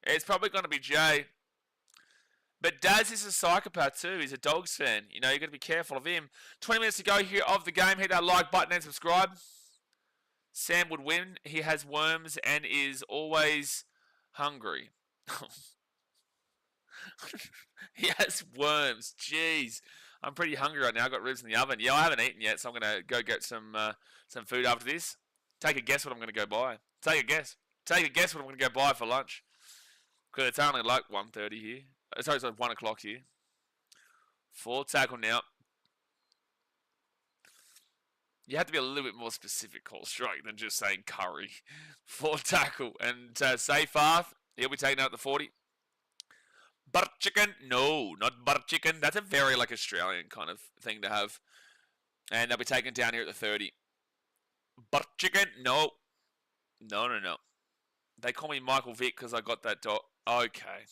It's probably going to be Jay. But Daz is a psychopath too. He's a Dogs fan. You know, you've got to be careful of him. 20 minutes to go here of the game. Hit that like button and subscribe. Sam would win. He has worms and is always hungry. He has worms. Jeez. I'm pretty hungry right now. I've got ribs in the oven. Yeah, I haven't eaten yet, so I'm going to go get some food after this. Take a guess what I'm going to go buy. Take a guess. Take a guess what I'm going to go buy for lunch. Because it's only like 1:30 here. Sorry, it's like 1 o'clock here. 4 tackle now. You have to be a little bit more specific, Call Strike, than just saying curry. 4 tackle. And Seyfarth, he'll be taken out at the 40. Butter chicken? No, not butter chicken. That's a very like Australian kind of thing to have. And they'll be taken down here at the 30. Butter chicken? No. No. They call me Michael Vick because I got that dog. Okay.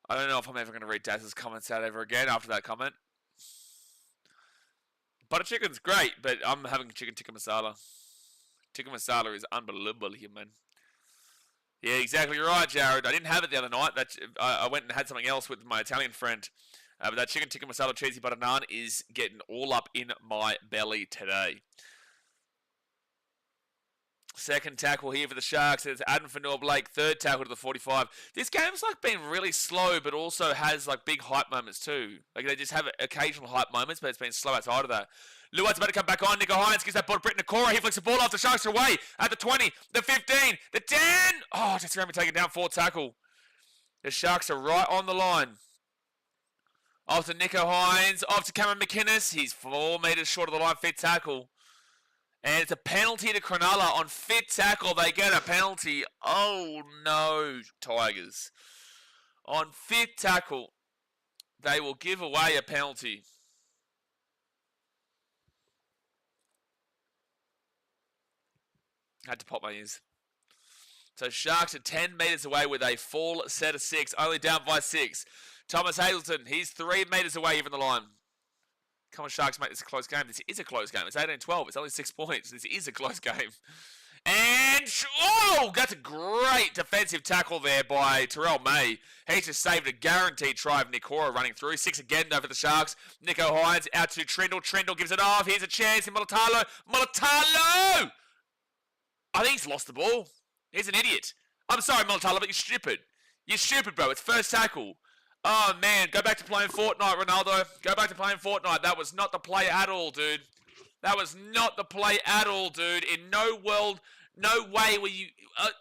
I don't know if I'm ever going to read Daz's comments out ever again after that comment. Butter chicken's great, but I'm having chicken tikka masala. Tikka masala is unbelievable here, man. Yeah, exactly right, Jared. I didn't have it the other night. I went and had something else with my Italian friend. But that chicken tikka masala cheesy butter naan is getting all up in my belly today. Second tackle here for the Sharks. It's Adam Fanua-Blake. Third tackle to the 45. This game's like been really slow, but also has like big hype moments too. Like they just have occasional hype moments, but it's been slow outside of that. Luai's about to come back on. Nico Hines gives that ball to Britton Nakora. He flicks the ball off. The Sharks are away at the 20, the 15, the 10. Oh, just around me taking down. Fourth tackle. The Sharks are right on the line. Off to Nico Hines. Off to Cameron McInnes. He's 4 metres short of the line. Fifth tackle. And it's a penalty to Cronulla on fifth tackle. They get a penalty. Oh no, Tigers. On fifth tackle, they will give away a penalty. Had to pop my ears. So Sharks are 10 metres away with a full set of 6. Only down by 6. Thomas Hazelton, he's 3 metres away even the line. Come on, Sharks, mate, this is a close game. This is a close game. It's 18-12. It's only 6 points. This is a close game. And, oh, that's a great defensive tackle there by Terrell May. He's just saved a guaranteed try of Nick Hora running through. 6 again, though, for the Sharks. Nico Hines out to Trindle. Trindle gives it off. Here's a chance in Mulatalo. Mulatalo! I think he's lost the ball. He's an idiot. I'm sorry, Mulatalo, but you're stupid. You're stupid, bro. It's first tackle. Oh, man. Go back to playing Fortnite, Ronaldo. Go back to playing Fortnite. That was not the play at all, dude. That was not the play at all, dude. In no world, no way will you...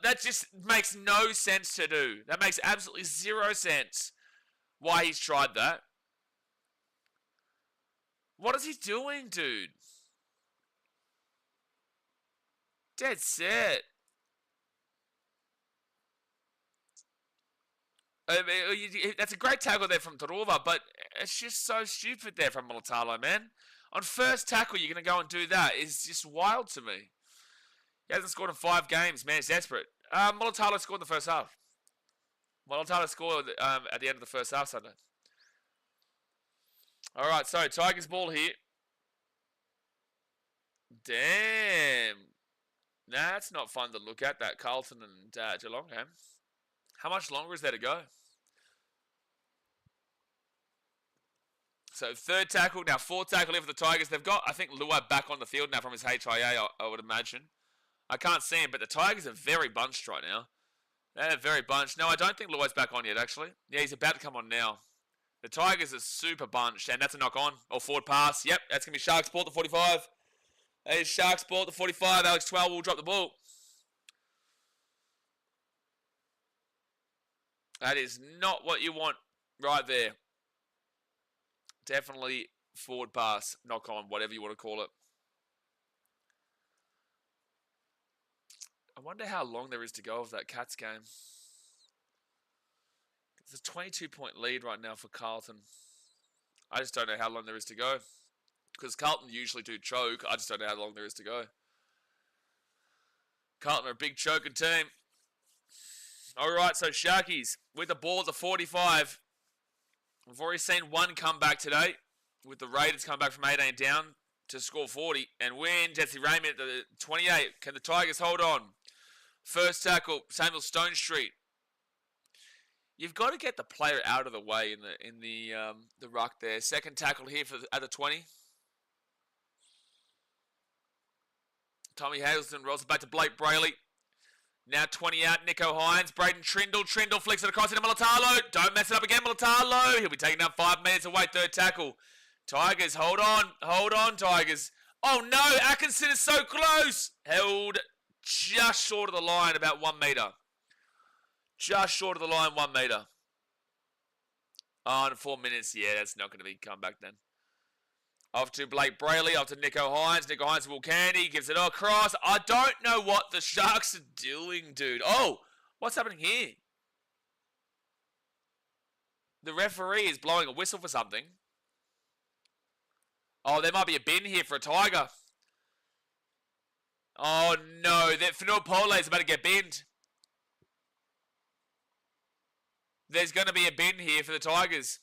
that just makes no sense to do. That makes absolutely 0 sense why he's tried that. What is he doing, dude? Dead set. That's a great tackle there from Taruva, but it's just so stupid there from Mulatalo, man. On first tackle, you're going to go and do that. It's just wild to me. He hasn't scored in 5 games, man. It's desperate. Mulatalo scored in the first half. Mulatalo scored at the end of the first half Sunday. All right, so Tigers ball here. Damn. That's not fun to look at, that Carlton and Geelong game. How much longer is there to go? So third tackle, now fourth tackle here for the Tigers. They've got, I think, Luai back on the field now from his HIA, I would imagine. I can't see him, but the Tigers are very bunched right now. They're very bunched. No, I don't think Luai's back on yet, actually. Yeah, he's about to come on now. The Tigers are super bunched, and that's a knock on, or forward pass. Yep, that's going to be Sharks ball at the 45. That is Sharks ball at the 45. Alex 12 will drop the ball. That is not what you want right there. Definitely forward pass, knock on, whatever you want to call it. I wonder how long there is to go of that Cats game. It's a 22-point lead right now for Carlton. I just don't know how long there is to go. Because Carlton usually do choke. I just don't know how long there is to go. Carlton are a big choking team. Alright, so Sharkies with the ball at the 45. We've already seen one comeback today. With the Raiders come back from 18 down to score 40 and win. Jesse Raymond at the 28. Can the Tigers hold on? First tackle, Samuel Stone Street. You've got to get the player out of the way in the ruck there. Second tackle here at the 20. Tommy Hazelton rolls it back to Blake Brayley. Now 20 out, Nico Hines. Braden Trindle. Trindle flicks it across into Mulatalo. Don't mess it up again, Mulatalo. He'll be taken down 5 minutes away. Third tackle. Tigers, hold on. Hold on, Tigers. Oh, no. Atkinson is so close. Held just short of the line, about 1 metre. Just short of the line, 1 metre. Oh, in 4 minutes. Yeah, that's not going to be come back then. Off to Blake Brayley, off to Nico Hines. Nico Hines will candy, gives it across. I don't know what the Sharks are doing, dude. Oh, what's happening here? The referee is blowing a whistle for something. Oh, there might be a bin here for a Tiger. Oh, no. Fanua Pole is about to get binned. There's going to be a bin here for the Tigers.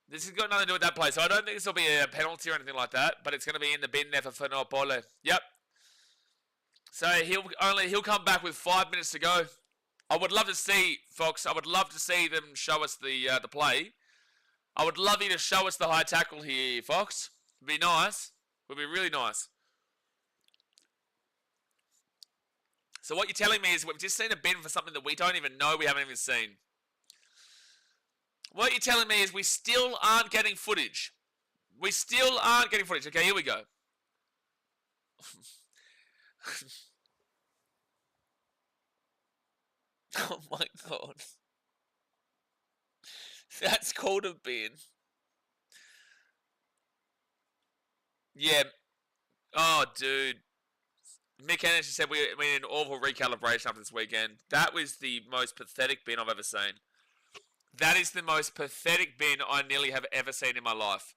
This has got nothing to do with that play, so I don't think this will be a penalty or anything like that, but it's going to be in the bin there for Fanua Pole. Yep. So he'll come back with 5 minutes to go. I would love to see, Fox, I would love to see them show us the play. I would love you to show us the high tackle here, Fox. Would be nice. Would be really nice. So what you're telling me is we've just seen a bin for something that we don't even know, we haven't even seen. What you're telling me is we still aren't getting footage. We still aren't getting footage. Okay, here we go. Oh my god. That's called a bin. Yeah. Oh, dude. Mick Anderson said we need an awful recalibration after this weekend. That was the most pathetic bin I've ever seen. That is the most pathetic bin I nearly have ever seen in my life.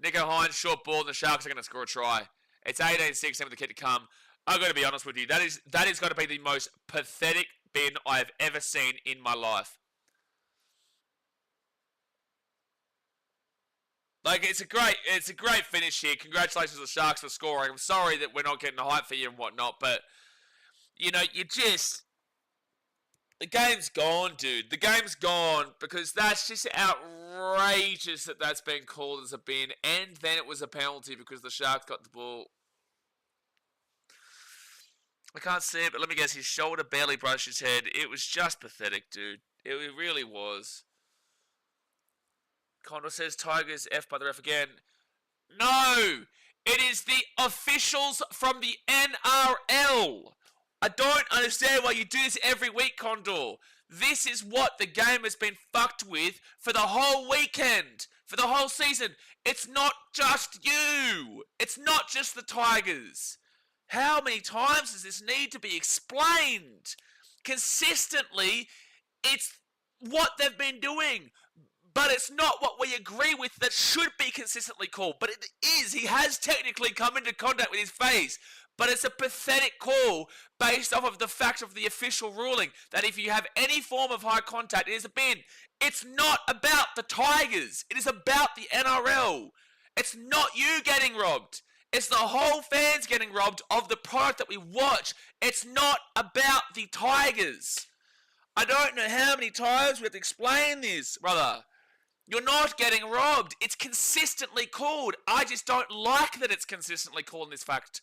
Nico Hines, short ball, and the Sharks are going to score a try. It's 18-16 with the kid to come. I've got to be honest with you. That is got to be the most pathetic bin I have ever seen in my life. Like, it's a great finish here. Congratulations to the Sharks for scoring. I'm sorry that we're not getting the hype for you and whatnot, but, you know, the game's gone, dude. The game's gone because that's just outrageous that that's been called as a bin, and then it was a penalty because the Sharks got the ball. I can't see it, but let me guess. His shoulder barely brushed his head. It was just pathetic, dude. It really was. Condor says Tigers F by the ref again. No! It is the officials from the NRL. I don't understand why you do this every week, Condor. This is what the game has been fucked with for the whole weekend, for the whole season. It's not just you. It's not just the Tigers. How many times does this need to be explained? Consistently, it's what they've been doing. But it's not what we agree with that should be consistently called. But it is. He has technically come into contact with his face. But it's a pathetic call based off of the fact of the official ruling that if you have any form of high contact, it is a bin. It's not about the Tigers. It is about the NRL. It's not you getting robbed. It's the whole fans getting robbed of the product that we watch. It's not about the Tigers. I don't know how many times we have to explain this, brother. You're not getting robbed. It's consistently called. I just don't like that it's consistently called in this fact.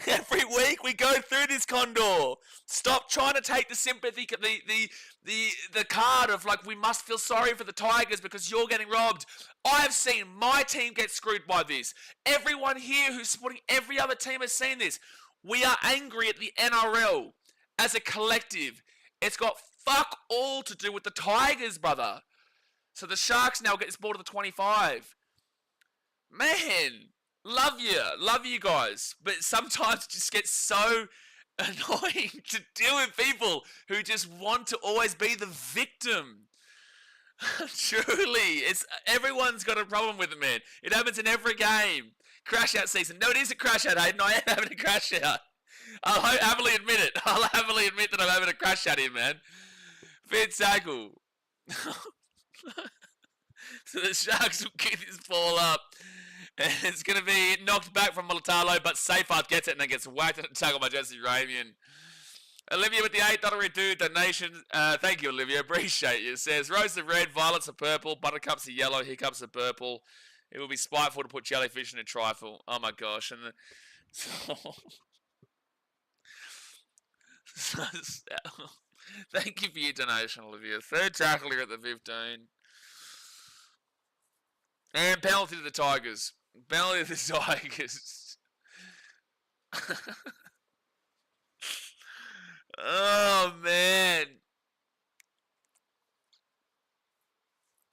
Every week we go through this, Condor. Stop trying to take the sympathy, the card of like we must feel sorry for the Tigers because you're getting robbed. I've seen my team get screwed by this. Everyone here who's supporting every other team has seen this. We are angry at the NRL as a collective. It's got fuck all to do with the Tigers, brother. So the Sharks now get this ball to the 25. Man, love you guys. But sometimes it just gets so annoying to deal with people who just want to always be the victim. Truly, everyone's got a problem with it, man. It happens in every game. Crash out season. No, it is a crash out, Hayden. I am having a crash out. I'll happily admit it. I'll happily admit that I'm having a crash out here, man. Fit tackle. So the Sharks will kick this ball up. And it's going to be knocked back from Mulatalo, but Seyfarth gets it and then gets whacked and tackled by Jesse Ramian. Olivia with the $8 dude donation. Thank you, Olivia. Appreciate you. It says, roses are red, violets are purple, buttercups are yellow, hiccups are purple. It will be spiteful to put jellyfish in a trifle. Oh my gosh. And thank you for your donation, Olivia. Third tackle here at the 15. And penalty to the Tigers. Penalty to the Tigers. Oh, man.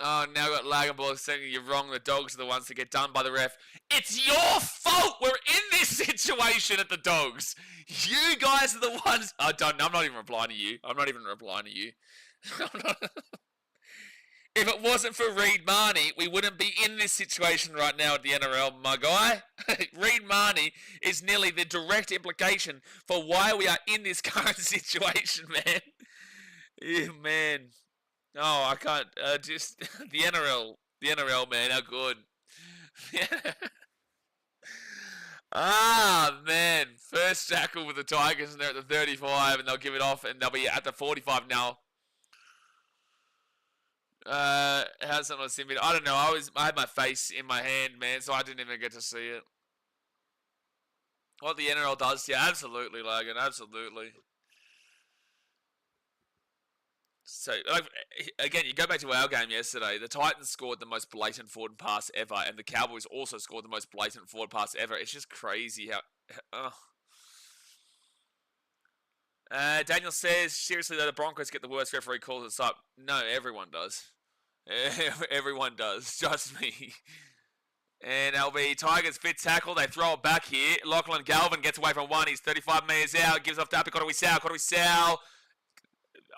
Oh, now I've got Lagenball saying you're wrong. The Dogs are the ones that get done by the ref. It's your fault we're in this situation at the Dogs. You guys are the ones... I'm not even replying to you. I'm not even replying to you. If it wasn't for Reed Marnie, we wouldn't be in this situation right now at the NRL, my guy. Reed Marnie is nearly the direct implication for why we are in this current situation, man. Yeah, man. Oh, I can't. Just the NRL, man. How good. Man. First tackle with the Tigers, and they're at the 35, and they'll give it off, and they'll be at the 45 now. How's that not Sin Bin? I don't know. I had my face in my hand, man, so I didn't even get to see it. What the NRL does, yeah, absolutely, Logan, absolutely. So, like, again, you go back to our game yesterday. The Titans scored the most blatant forward pass ever, and the Cowboys also scored the most blatant forward pass ever. It's just crazy how. Daniel says, seriously though, the Broncos get the worst referee calls us up. No, everyone does. Everyone does. Trust me. And LB Tigers fit tackle. They throw it back here. Lachlan Galvin gets away from one. He's 35 metres out. Gives off to Kotowi Sal.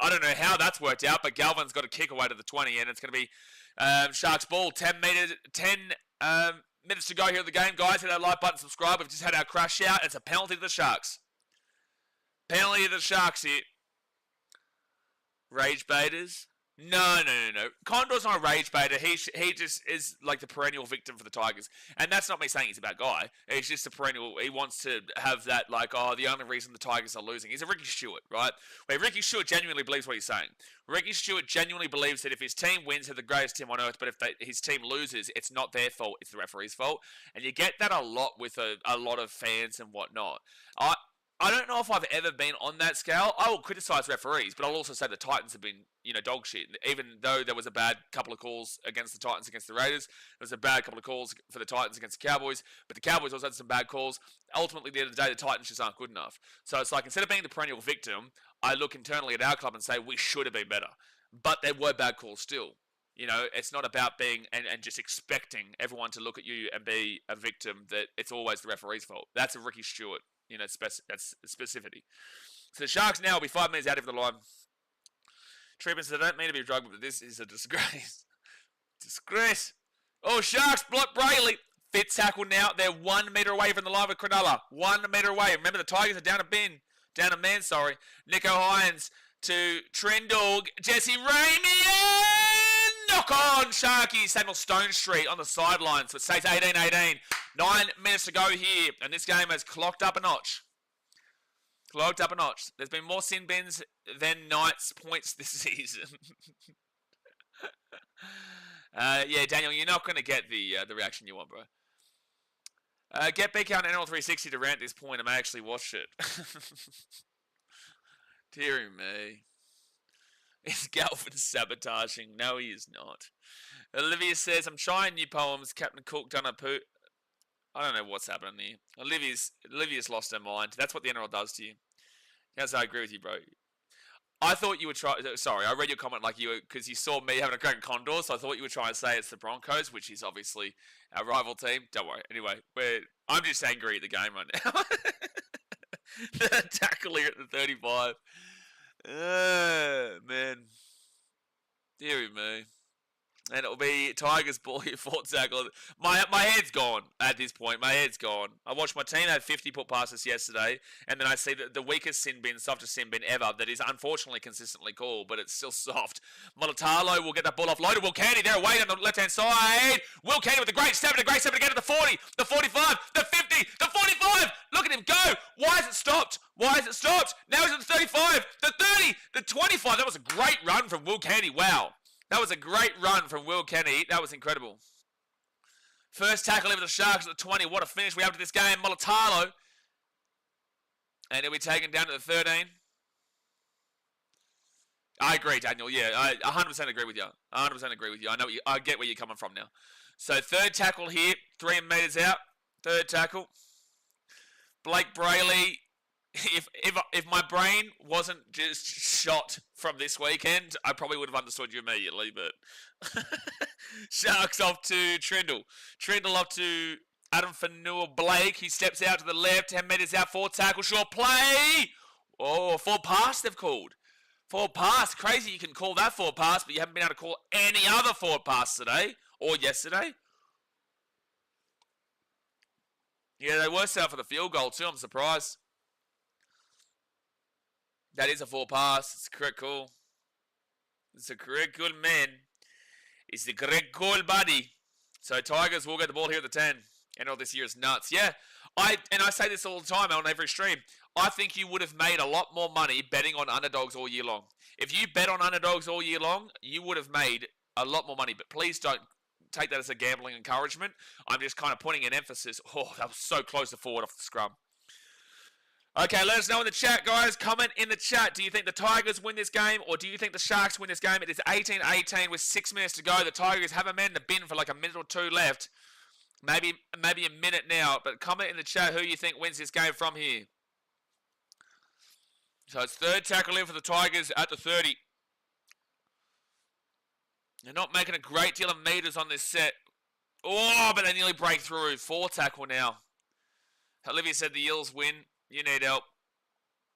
I don't know how that's worked out, but Galvin's got a kick away to the 20, and it's going to be Sharks ball. 10 minutes to go here in the game, guys. Hit that like button, subscribe. We've just had our crash out. It's a penalty to the Sharks. Penalty to the Sharks here. Rage baiters. No. Condor's not a rage baiter. He just is like the perennial victim for the Tigers. And that's not me saying he's a bad guy. He's just a perennial. He wants to have that, like, the only reason the Tigers are losing. He's a Ricky Stewart, right? Where Ricky Stewart genuinely believes what he's saying. Ricky Stewart genuinely believes that if his team wins, they're the greatest team on earth. But if his team loses, it's not their fault. It's the referee's fault. And you get that a lot with a lot of fans and whatnot. I don't know if I've ever been on that scale. I will criticise referees, but I'll also say the Titans have been, dog shit. Even though there was a bad couple of calls against the Titans against the Raiders, there was a bad couple of calls for the Titans against the Cowboys, but the Cowboys also had some bad calls. Ultimately, at the end of the day, the Titans just aren't good enough. So it's like, instead of being the perennial victim, I look internally at our club and say, we should have been better. But there were bad calls still. It's not about being and just expecting everyone to look at you and be a victim, that it's always the referee's fault. That's a Ricky Stewart. That's specificity. So the Sharks now will be 5 minutes out of the line. Treatments, they don't mean to be drugged, but this is a disgrace. Disgrace. Oh, Sharks block Brayley. Fit tackle now. They're 1 metre away from the line with Cronulla. 1 metre away. Remember, the Tigers are down a man, sorry. Nico Hines to Trindle. Jesse Ramey. Knock on, Sharkies. Samuel Stone Street on the sideline. So it stays 18-18. 9 minutes to go here. And this game has clocked up a notch. There's been more sin bins than Knights points this season. Yeah, Daniel, you're not going to get the reaction you want, bro. Get BK on NRL 360 to rant this point. I may actually watch it. Deary me. Is Galvin sabotaging? No, he is not. Olivia says, I'm trying new poems. Captain Cook done a poo. I don't know what's happening here. Olivia's lost her mind. That's what the NRL does to you. Yes, I agree with you, bro. I thought you would try... Sorry, I read your comment like because you saw me having a great Condor, so I thought you would try and say it's the Broncos, which is obviously our rival team. Don't worry. Anyway, I'm just angry at the game right now. The tackle here at the 35. Man. Deary me. And it'll be Tigers ball here, fourth tackle. My head's gone at this point. My head's gone. I watched my team have 50 put passes yesterday, and then I see the weakest sin bin, softest sin bin ever that is unfortunately consistently called, but it's still soft. Mulatalo will get that ball offloaded. Will Candy there away on the left-hand side. Will Candy with a great step again to the 40, the 45, the 50, the 45. Look at him go. Why is it stopped? Now he's at the 35, the 30, the 25. That was a great run from Will Candy. Wow. That was a great run from Will Kenny. That was incredible. First tackle over the Sharks at the 20. What a finish we have to this game. Mulatalo. And he'll be taken down to the 13. I agree, Daniel. Yeah, I 100% agree with you. I get where you're coming from now. So third tackle here. 3 meters out. Third tackle. Blake Brayley. If my brain wasn't just shot from this weekend, I probably would have understood you immediately, but... Sharks off to Trindle. Trindle off to Adam Fanua Blake. He steps out to the left, 10 metres out, fourth tackle, short play! Oh, forward pass they've called. Forward pass. Crazy you can call that forward pass, but you haven't been able to call any other forward pass today, or yesterday. Yeah, they were set up for the field goal too, I'm surprised. That is a full pass. It's a correct call. It's a correct call, man. It's the correct call, buddy. So Tigers will get the ball here at the 10. NRL this year is nuts. Yeah, I say this all the time on every stream. I think you would have made a lot more money betting on underdogs all year long. If you bet on underdogs all year long, you would have made a lot more money, but please don't take that as a gambling encouragement. I'm just kind of putting an emphasis. Oh, that was so close to forward off the scrum. Okay, let us know in the chat, guys. Comment in the chat. Do you think the Tigers win this game, or do you think the Sharks win this game? It is 18-18 with 6 minutes to go. The Tigers have a man in the bin for like a minute or two left. Maybe a minute now, but comment in the chat who you think wins this game from here. So it's third tackle in for the Tigers at the 30. They're not making a great deal of meters on this set. Oh, but they nearly break through. 4 tackle now. Olivia said the Eels win. You need help.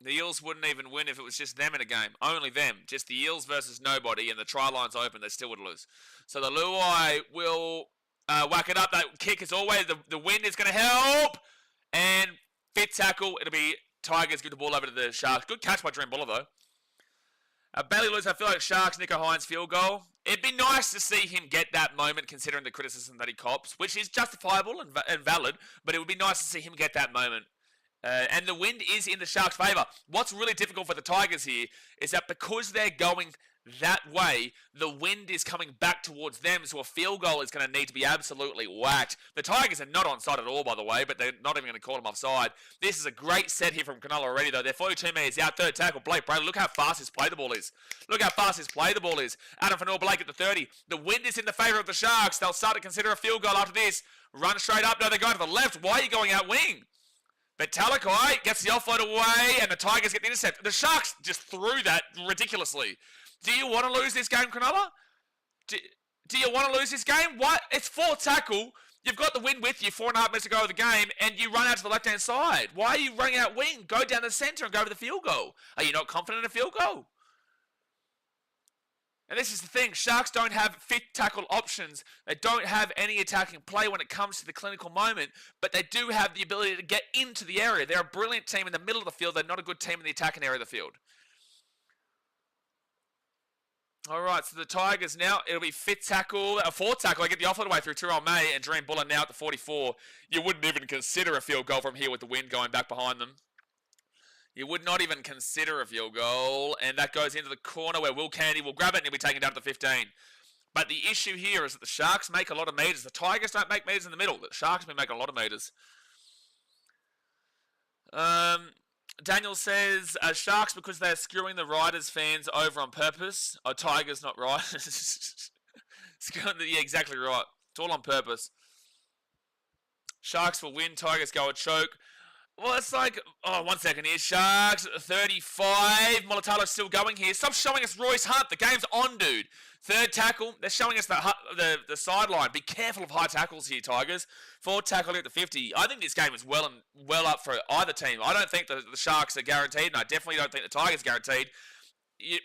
The Eels wouldn't even win if it was just them in a game. Only them. Just the Eels versus nobody, and the try line's open. They still would lose. So the Luai will whack it up. That kick is always, the wind is going to help. And 5th tackle, it'll be Tigers give the ball over to the Sharks. Good catch by Dream Buller, though. Bailey Lewis, I feel like Sharks, Nico Hines field goal. It'd be nice to see him get that moment considering the criticism that he cops, which is justifiable and valid, but it would be nice to see him get that moment. And the wind is in the Sharks' favour. What's really difficult for the Tigers here is that because they're going that way, the wind is coming back towards them, so a field goal is going to need to be absolutely whacked. The Tigers are not onside at all, by the way, but they're not even going to call them offside. This is a great set here from Cronulla already, though. They're 42 metres out, third tackle. Blake Bradley, look how fast his play the ball is. Look how fast his play the ball is. Adam Fanua-Blake at the 30. The wind is in the favour of the Sharks. They'll start to consider a field goal after this. Run straight up. No, they're going to the left. Why are you going out wing? But Talakai gets the offload away, and the Tigers get the intercept. The Sharks just threw that ridiculously. Do you want to lose this game, Cronulla? Do you want to lose this game? What? It's 4th tackle. You've got the wind with you, 4.5 minutes to go of the game, and you run out to the left-hand side. Why are you running out wing? Go down the centre and go for the field goal. Are you not confident in a field goal? And this is the thing. Sharks don't have 5th tackle options. They don't have any attacking play when it comes to the clinical moment, but they do have the ability to get into the area. They're a brilliant team in the middle of the field. They're not a good team in the attacking area of the field. All right, so the Tigers now, it'll be 5th tackle, 4th tackle. I get the offload away through Tyrell May and Dream Buller now at the 44. You wouldn't even consider a field goal from here with the wind going back behind them. You would not even consider a field goal, and that goes into the corner where Will Candy will grab it and he'll be taken down to the 15. But the issue here is that the Sharks make a lot of meters. The Tigers don't make meters in the middle. The Sharks have been making a lot of meters. Daniel says, Sharks because they're screwing the Riders fans over on purpose. Oh, Tigers, not Riders. Yeah, exactly right. It's all on purpose. Sharks will win. Tigers go a choke. Well, it's like, oh, 1 second here. Sharks, 35. Molitalo's still going here. Stop showing us Royce Hunt. The game's on, dude. 3rd tackle. They're showing us the sideline. Be careful of high tackles here, Tigers. 4th tackle at the 50. I think this game is well up for either team. I don't think the Sharks are guaranteed, and I definitely don't think the Tigers are guaranteed.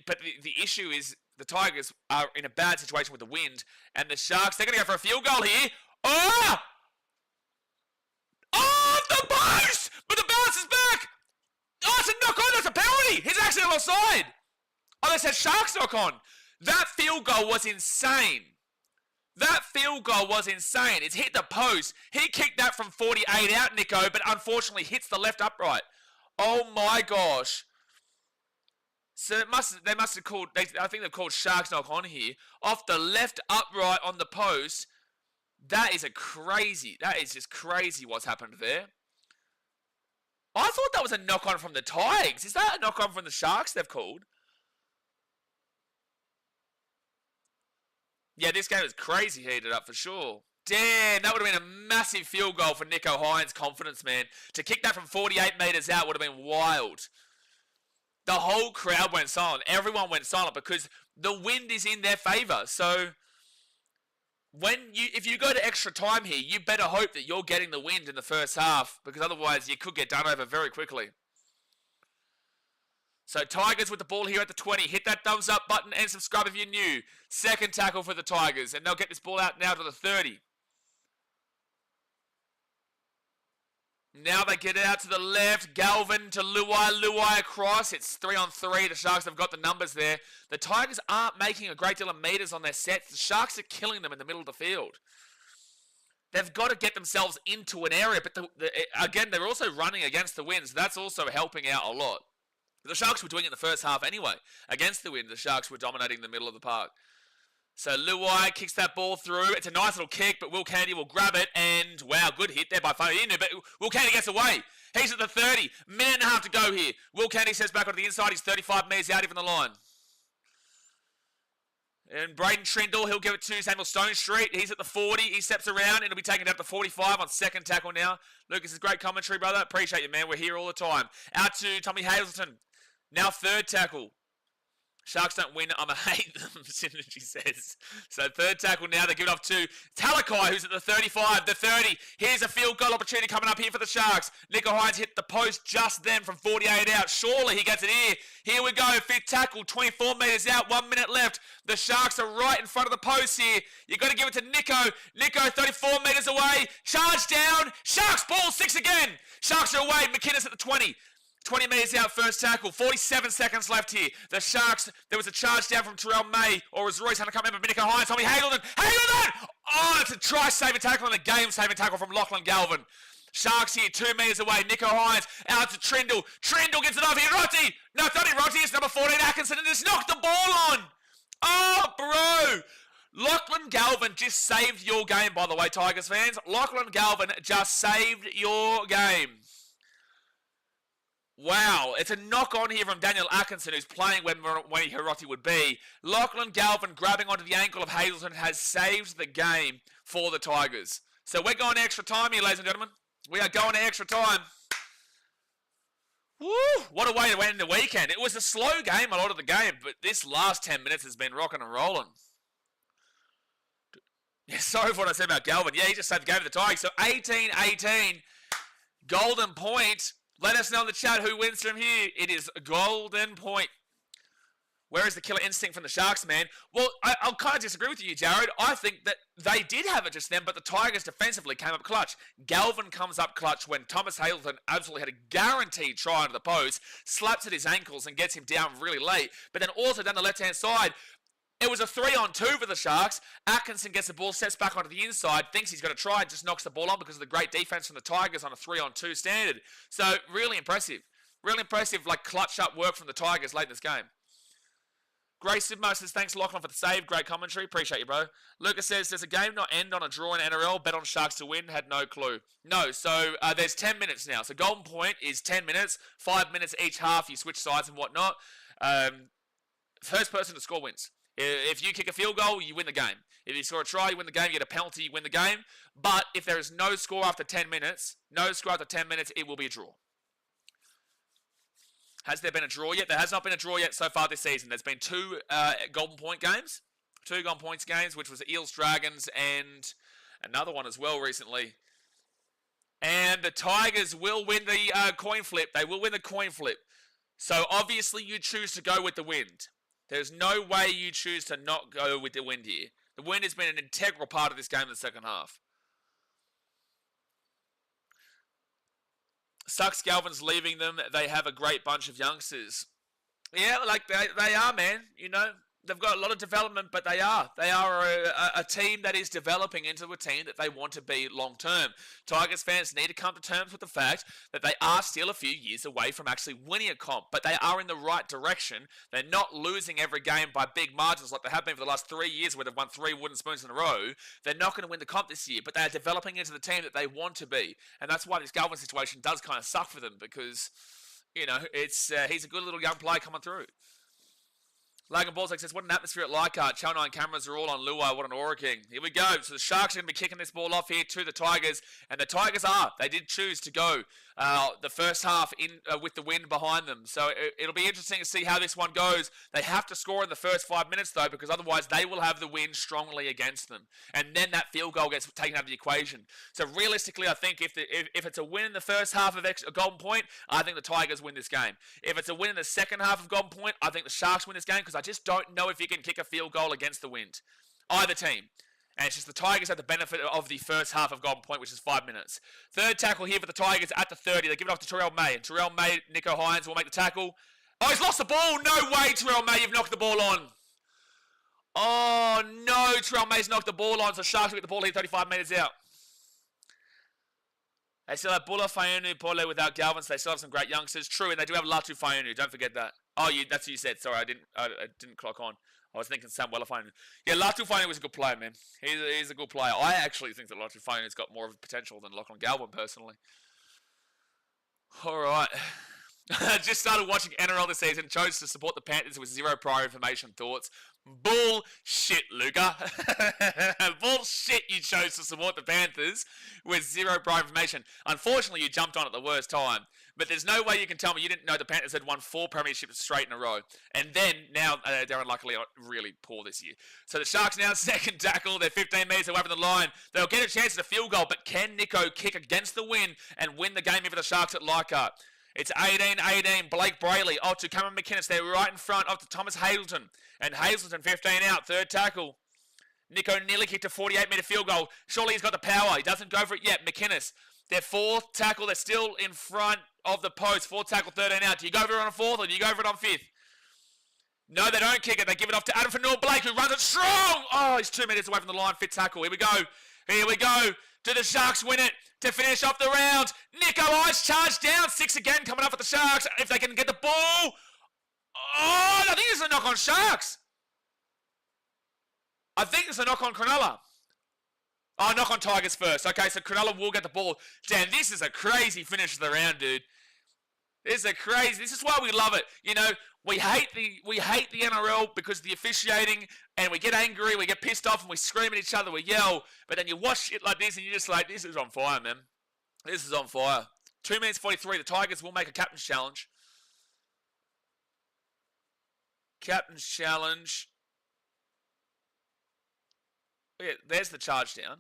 But the issue is the Tigers are in a bad situation with the wind, and the Sharks, they're going to go for a field goal here. Oh! Oh, the post! But the bounce is back! Oh, it's a knock on. That's a penalty! He's actually offside. Oh, they said Sharks knock on. That field goal was insane. That field goal was insane. It's hit the post. He kicked that from 48 out, Nico, but unfortunately hits the left upright. Oh my gosh. So they must have called, I think they've called Sharks knock on here. Off the left upright on the post. That is just crazy what's happened there. I thought that was a knock on from the Tigers. Is that a knock on from the Sharks they've called? Yeah, this game is crazy heated up for sure. Damn, that would have been a massive field goal for Nico Hines' confidence, man. To kick that from 48 metres out would have been wild. The whole crowd went silent. Everyone went silent because the wind is in their favour. So if you go to extra time here, you better hope that you're getting the wind in the first half, because otherwise you could get done over very quickly. So Tigers with the ball here at the 20. Hit that thumbs up button and subscribe if you're new. 2nd tackle for the Tigers, and they'll get this ball out now to the 30. Now they get it out to the left. Galvin to Luai across. It's 3-on-3. The Sharks have got the numbers there. The Tigers aren't making a great deal of meters on their sets. The Sharks are killing them in the middle of the field. They've got to get themselves into an area, but again, they're also running against the wind, so that's also helping out a lot. The Sharks were doing it in the first half anyway. Against the wind, the Sharks were dominating the middle of the park. So Luai kicks that ball through. It's a nice little kick, but Will Kennedy will grab it. And, wow, good hit there by Fanu. But Will Kennedy gets away. He's at the 30. Minute and a half to go here. Will Kennedy steps back onto the inside. He's 35 metres out even the line. And Braden Trindle, he'll give it to Samuel Stone Street. He's at the 40. He steps around and he'll be taken out to 45 on second tackle now. Lucas, is great commentary, brother. Appreciate you, man. We're here all the time. Out to Tommy Hazleton. Now third tackle. Sharks don't win, I'ma hate them, Synergy says. So third tackle now, they give it off to Talakai, who's at the 35, the 30. Here's a field goal opportunity coming up here for the Sharks. Nico Hines hit the post just then from 48 out. Surely he gets it here. Here we go, fifth tackle, 24 metres out, 1 minute left. The Sharks are right in front of the post here. You've got to give it to Nico. Nico, 34 metres away. Charge down. Sharks ball, 6 again. Sharks are away. McInnes at the 20. 20 metres out, first tackle. 47 seconds left here. The Sharks, there was a charge down from Terrell May, or was Royce Hunter coming in, but Nico Hines, Tommy Hagelden. Hagelden! Oh, it's a try-saving tackle and a game-saving tackle from Lachlan Galvin. Sharks here, 2 metres away. Nico Hines out to Trindle. Trindle gets it off here. Rotti! No, it's not him, Rotti. It's number 14, Atkinson, and just knocked the ball on. Oh, bro! Lachlan Galvin just saved your game, by the way, Tigers fans. Lachlan Galvin just saved your game. Wow, it's a knock on here from Daniel Atkinson, who's playing when Hiroti would be. Lachlan Galvin grabbing onto the ankle of Hazelton has saved the game for the Tigers. So we're going to extra time here, ladies and gentlemen. We are going to extra time. Woo! What a way to end the weekend. It was a slow game a lot of the game, but this last 10 minutes has been rocking and rolling. Yeah, sorry for what I said about Galvin. Yeah, he just saved the game for the Tigers. So 18-18, Golden Point. Let us know in the chat who wins from here. It is Golden Point. Where is the killer instinct from the Sharks, man? Well, I'll kind of disagree with you, Jared. I think that they did have it just then, but the Tigers defensively came up clutch. Galvin comes up clutch when Thomas Hazelton absolutely had a guaranteed try onto the post, slaps at his ankles and gets him down really late. But then also down the left-hand side, it was a 3-on-2 for the Sharks. Atkinson gets the ball, steps back onto the inside, thinks he's going to try, just knocks the ball on because of the great defense from the Tigers on a 3-on-2 standard. So, really impressive. Really impressive, like, clutch-up work from the Tigers late in this game. Grace Sidmo says, thanks, Lachlan, for the save. Great commentary. Appreciate you, bro. Lucas says, does a game not end on a draw in NRL? Bet on Sharks to win? Had no clue. No, so there's 10 minutes now. So, Golden Point is 10 minutes, 5 minutes each half. You switch sides and whatnot. First person to score wins. If you kick a field goal, you win the game. If you score a try, you win the game. You get a penalty, you win the game. But if there is no score after 10 minutes, it will be a draw. Has there been a draw yet? There has not been a draw yet so far this season. There's been 2 Golden Point games. 2 Golden Points games, which was Eels Dragons and another one as well recently. And the Tigers will win the coin flip. They will win the coin flip. So obviously you choose to go with the wind. There's no way you choose to not go with the wind here. The wind has been an integral part of this game in the second half. Sucks Galvin's leaving them. They have a great bunch of youngsters. Yeah, like they are, man. You know, they've got a lot of development, but they are. They are a team that is developing into a team that they want to be long-term. Tigers fans need to come to terms with the fact that they are still a few years away from actually winning a comp, but they are in the right direction. They're not losing every game by big margins like they have been for the last 3 years where they've won 3 wooden spoons in a row. They're not going to win the comp this year, but they are developing into the team that they want to be. And that's why this Galvin situation does kind of suck for them because, you know, it's he's a good little young player coming through. Logan Balzac says, what an atmosphere at Leichhardt. Channel 9 cameras are all on Luai. What an Aura King. Here we go. So the Sharks are going to be kicking this ball off here to the Tigers. And the Tigers they did choose to go the first half in with the wind behind them. So it'll be interesting to see how this one goes. They have to score in the first 5 minutes, though, because otherwise they will have the wind strongly against them. And then that field goal gets taken out of the equation. So realistically, I think if it's a win in the first half of Golden Point, I think the Tigers win this game. If it's a win in the second half of Golden Point, I think the Sharks win this game because I just don't know if you can kick a field goal against the wind. Either team. And it's just the Tigers have the benefit of the first half of Golden Point, which is 5 minutes. Third tackle here for the Tigers at the 30. They give it off to Terrell May. And Terrell May, Nico Hines will make the tackle. Oh, he's lost the ball. No way, Terrell May. You've knocked the ball on. Oh, no. Terrell May's knocked the ball on. So Sharks will get the ball here 35 metres out. They still have Buller, Fayunu, Pole without Galvin, so they still have some great youngsters. True, and they do have Latu Fayunu. Don't forget that. Oh, that's what you said. Sorry, I didn't clock on. I was thinking Sam Wellaphone. Yeah, Latufone was a good player, man. He's a good player. I actually think that Latufone has got more of a potential than Lachlan Galvin, personally. All right. Just started watching NRL this season. Chose to support the Panthers with zero prior information. Thoughts? Bullshit, Luca. Bullshit. You chose to support the Panthers with zero prior information. Unfortunately, you jumped on at the worst time. But there's no way you can tell me you didn't know the Panthers had won 4 premierships straight in a row. And then, now, they're unluckily really poor this year. So the Sharks now second tackle. They're 15 metres away from the line. They'll get a chance at a field goal, but can Nico kick against the wind and win the game for the Sharks at Leichhardt? It's 18-18, Blake Brayley. Oh, to Cameron McInnes. They're right in front of Thomas Hazelton. And Hazelton, 15 out, third tackle. Nico nearly kicked a 48-metre field goal. Surely he's got the power. He doesn't go for it yet. McInnes, their fourth tackle. They're still in front of the post. Fourth tackle, 13 out. Do you go for it on a fourth or do you go for it on fifth? No, they don't kick it. They give it off to Adam Fanua-Blake, who runs it strong. Oh, he's 2 metres away from the line. Fifth tackle. Here we go. Here we go. Do the Sharks win it to finish off the round? Nico Ice charged down. 6 again coming up for the Sharks. If they can get the ball. Oh, I think it's a knock on Sharks. I think it's a knock on Cronulla. Oh, knock on Tigers first. Okay, so Cronulla will get the ball. Damn, this is a crazy finish of the round, dude. This is why we love it. You know, we hate the NRL because of the officiating, and we get angry, we get pissed off, and we scream at each other, we yell. But then you watch shit like this, and you're just like, this is on fire, man. This is on fire. 2 minutes 43. The Tigers will make a captain's challenge. Captain's challenge. Yeah, there's the charge down.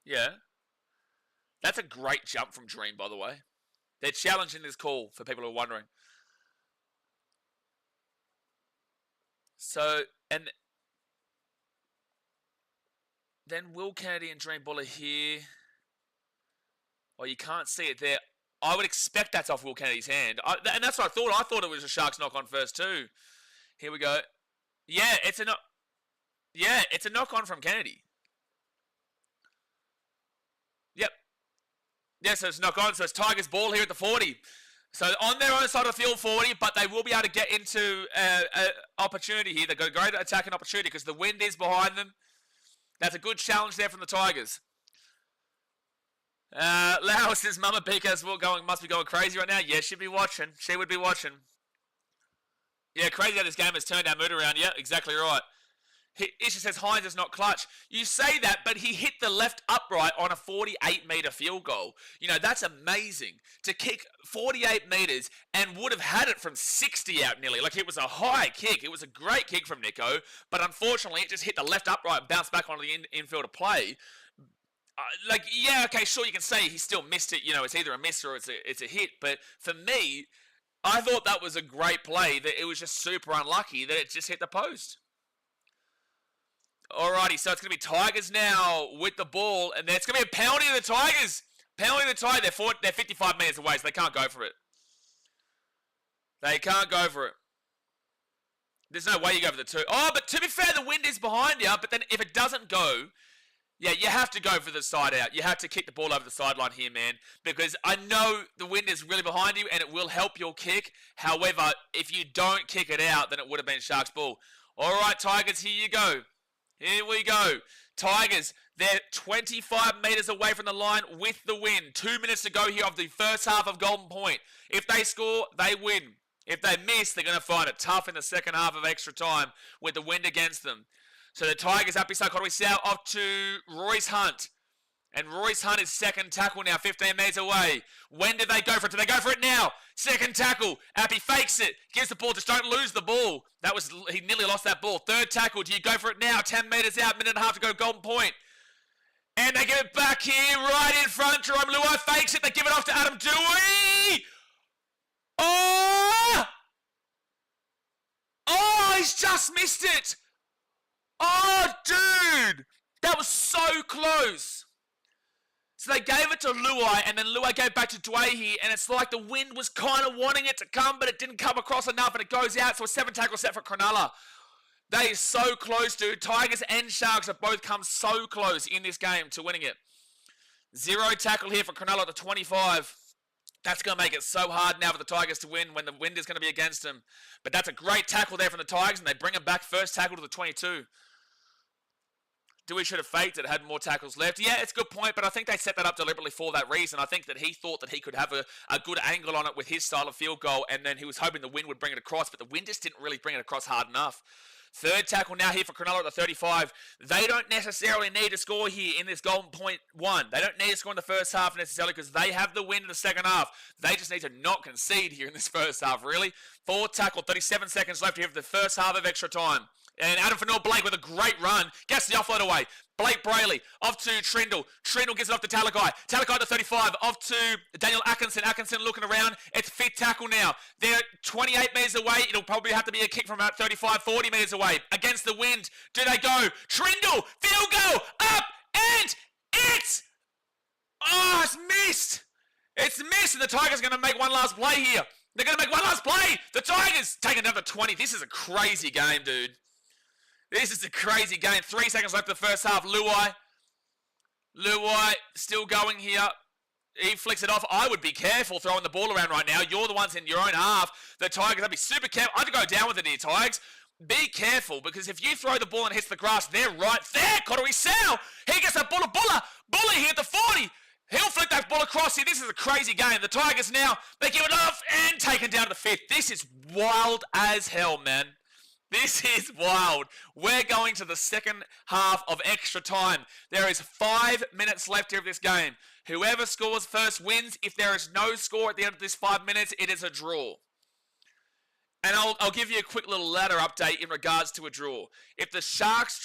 Yeah. That's a great jump from Dream, by the way. They're challenging this call, for people who are wondering. So, and then Will Kennedy and Dream Buller here. Oh, you can't see it there. I would expect that's off Will Kennedy's hand. And that's what I thought. I thought it was a Sharks knock on first too. Here we go. Yeah, it's a knock. Yeah, it's a knock on from Kennedy. Yep. Yeah, so it's knock on. So it's Tigers ball here at the 40. So on their own side of the field, 40, but they will be able to get into an opportunity here. They've got a great attacking opportunity because the wind is behind them. That's a good challenge there from the Tigers. Lau says, Mama Pika's must be going crazy right now. Yeah, she'd be watching. She would be watching. Yeah, crazy how this game has turned our mood around. Yeah, exactly right. Isha says Hines is not clutch. You say that, but he hit the left upright on a 48-metre field goal. You know, that's amazing. To kick 48 metres and would have had it from 60 out nearly. Like, it was a high kick. It was a great kick from Nico, but unfortunately, it just hit the left upright and bounced back onto the infield of play. Like, yeah, okay, sure, you can say he still missed it. You know, it's either a miss or it's a hit. But for me, I thought that was a great play. That it was just super unlucky that it just hit the post. Alrighty, so it's going to be Tigers now with the ball, and it's going to be a penalty to the Tigers. Penalty to the Tigers. They're 55 metres away, so they can't go for it. They can't go for it. There's no way you go for the two. Oh, but to be fair, the wind is behind you, but then if it doesn't go, yeah, you have to go for the side out. You have to kick the ball over the sideline here, man, because I know the wind is really behind you, and it will help your kick. However, if you don't kick it out, then it would have been Sharks' ball. All right, Tigers, here you go. Here we go. Tigers, they're 25 metres away from the line with the win. 2 minutes to go here of the first half of Golden Point. If they score, they win. If they miss, they're going to find it tough in the second half of extra time with the wind against them. So the Tigers up beside Conway South off to Royce Hunt. And Royce Hunt is second tackle now, 15 metres away. When did they go for it? Do they go for it now? Second tackle. Appy fakes it. Gives the ball. Just don't lose the ball. He nearly lost that ball. Third tackle. Do you go for it now? 10 metres out. Minute and a half to go. Golden Point. And they give it back here. Right in front. Jerome Luai fakes it. They give it off to Adam Dewey. Oh! Oh, he's just missed it. Oh, dude. That was so close. So they gave it to Luai, and then Luai gave back to Dway here, and it's like the wind was kind of wanting it to come, but it didn't come across enough, and it goes out, so a 7 tackle set for Cronulla. They are so close, dude. Tigers and Sharks have both come so close in this game to winning it. 0 tackle here for Cronulla at the 25. That's going to make it so hard now for the Tigers to win when the wind is going to be against them. But that's a great tackle there from the Tigers, and they bring him back first tackle to the 22. Dewey should have faked it, had more tackles left. Yeah, it's a good point, but I think they set that up deliberately for that reason. I think that he thought that he could have a good angle on it with his style of field goal, and then he was hoping the wind would bring it across, but the wind just didn't really bring it across hard enough. Third tackle now here for Cronulla at the 35. They don't necessarily need to score here in this golden point one. They don't need to score in the first half necessarily because they have the win in the second half. They just need to not concede here in this first half, really. Fourth tackle, 37 seconds left here for the first half of extra time. And Adam Fanor-Blake with a great run. Gets the offload away. Blake Brayley off to Trindle. Trindle gives it off to Talakai. Talakai to 35. Off to Daniel Atkinson. Atkinson looking around. It's fifth tackle now. They're 28 metres away. It'll probably have to be a kick from about 35, 40 metres away. Against the wind. Do they go? Trindle. Field goal. Up. And it's... Oh, it's missed. It's missed. And the Tigers are going to make one last play here. They're going to make one last play. The Tigers take another 20. This is a crazy game, dude. This is a crazy game. 3 seconds left in the first half. Luai still going here. He flicks it off. I would be careful throwing the ball around right now. You're the ones in your own half. The Tigers, I'd be super careful. I'd go down with it here, Tigers. Be careful, because if you throw the ball and it hits the grass, they're right there. Cottery Sal. He gets a Buller here at the 40. He'll flick that ball across here. This is a crazy game. The Tigers now, they give it off and taken down to the 5th. This is wild as hell, man. This is wild. We're going to the second half of extra time. There is 5 minutes left here of this game. Whoever scores first wins. If there is no score at the end of this 5 minutes, it is a draw. And I'll give you a quick little ladder update in regards to a draw. If the Sharks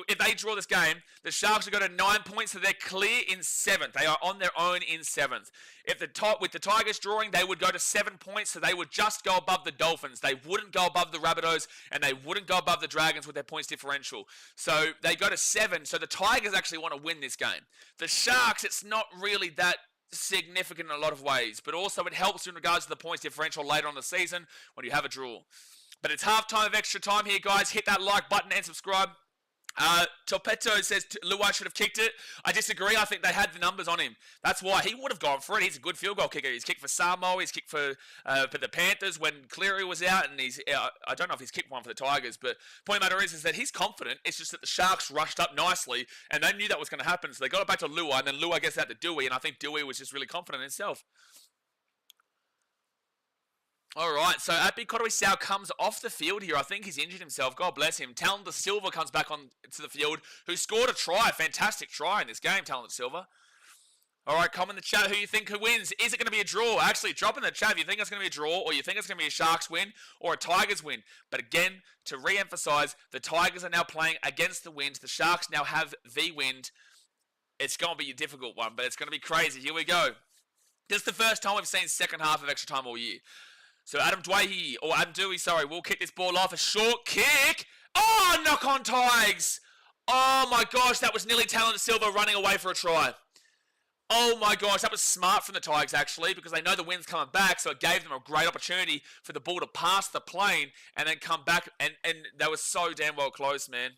if they draw this game, the Sharks will go to 9 points, so they're clear in 7th. They are on their own in 7th. If with the Tigers drawing, they would go to 7 points, so they would just go above the Dolphins. They wouldn't go above the Rabbitohs, and they wouldn't go above the Dragons with their points differential. So they go to 7, so the Tigers actually want to win this game. The Sharks, it's not really that significant in a lot of ways, but also it helps in regards to the points differential later on in the season when you have a draw. But it's halftime of extra time here, guys. Hit that like button and subscribe. Torpeto says Luai should have kicked it. I disagree. I think they had the numbers on him. That's why he would have gone for it. He's a good field goal kicker. He's kicked for Samoa. He's kicked for the Panthers when Cleary was out, and I don't know if he's kicked one for the Tigers. But point of the matter is that he's confident. It's just that the Sharks rushed up nicely, and they knew that was going to happen. So they got it back to Luai, and then Luai gets out to Dewey, and I think Dewey was just really confident in himself. All right, so Abby Kotoi-Sal comes off the field here. I think he's injured himself. God bless him. Talon De Silva comes back on to the field, who scored a try. Fantastic try in this game, Talon De Silva. All right, comment in the chat who you think who wins. Is it going to be a draw? Actually, drop in the chat if you think it's going to be a draw, or you think it's going to be a Sharks win or a Tigers win. But again, to re-emphasize, the Tigers are now playing against the wind. The Sharks now have the wind. It's going to be a difficult one, but it's going to be crazy. Here we go. This is the first time we've seen second half of extra time all year. So Adam Dewey, will kick this ball off. A short kick. Oh, knock on Tigers. Oh my gosh, that was nearly Talon De Silva running away for a try. Oh my gosh, that was smart from the Tigers actually, because they know the wind's coming back, so it gave them a great opportunity for the ball to pass the plane and then come back, and they were so damn well close, man.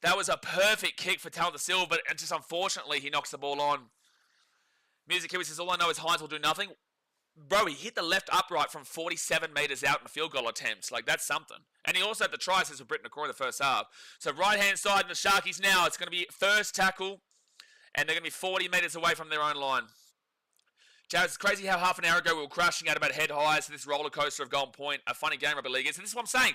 That was a perfect kick for Talon De Silva, but just unfortunately he knocks the ball on. Music Kiwi says, all I know is Hines will do nothing. Bro, he hit the left upright from 47 metres out in the field goal attempts. Like, that's something. And he also had the try assist for Britton Nakora in the first half. So right-hand side in the Sharkies now, it's going to be first tackle, and they're going to be 40 metres away from their own line. Jared, it's crazy how half an hour ago we were crashing out about head highs to this roller coaster of Golden Point. A funny game, rugby league is. And this is what I'm saying.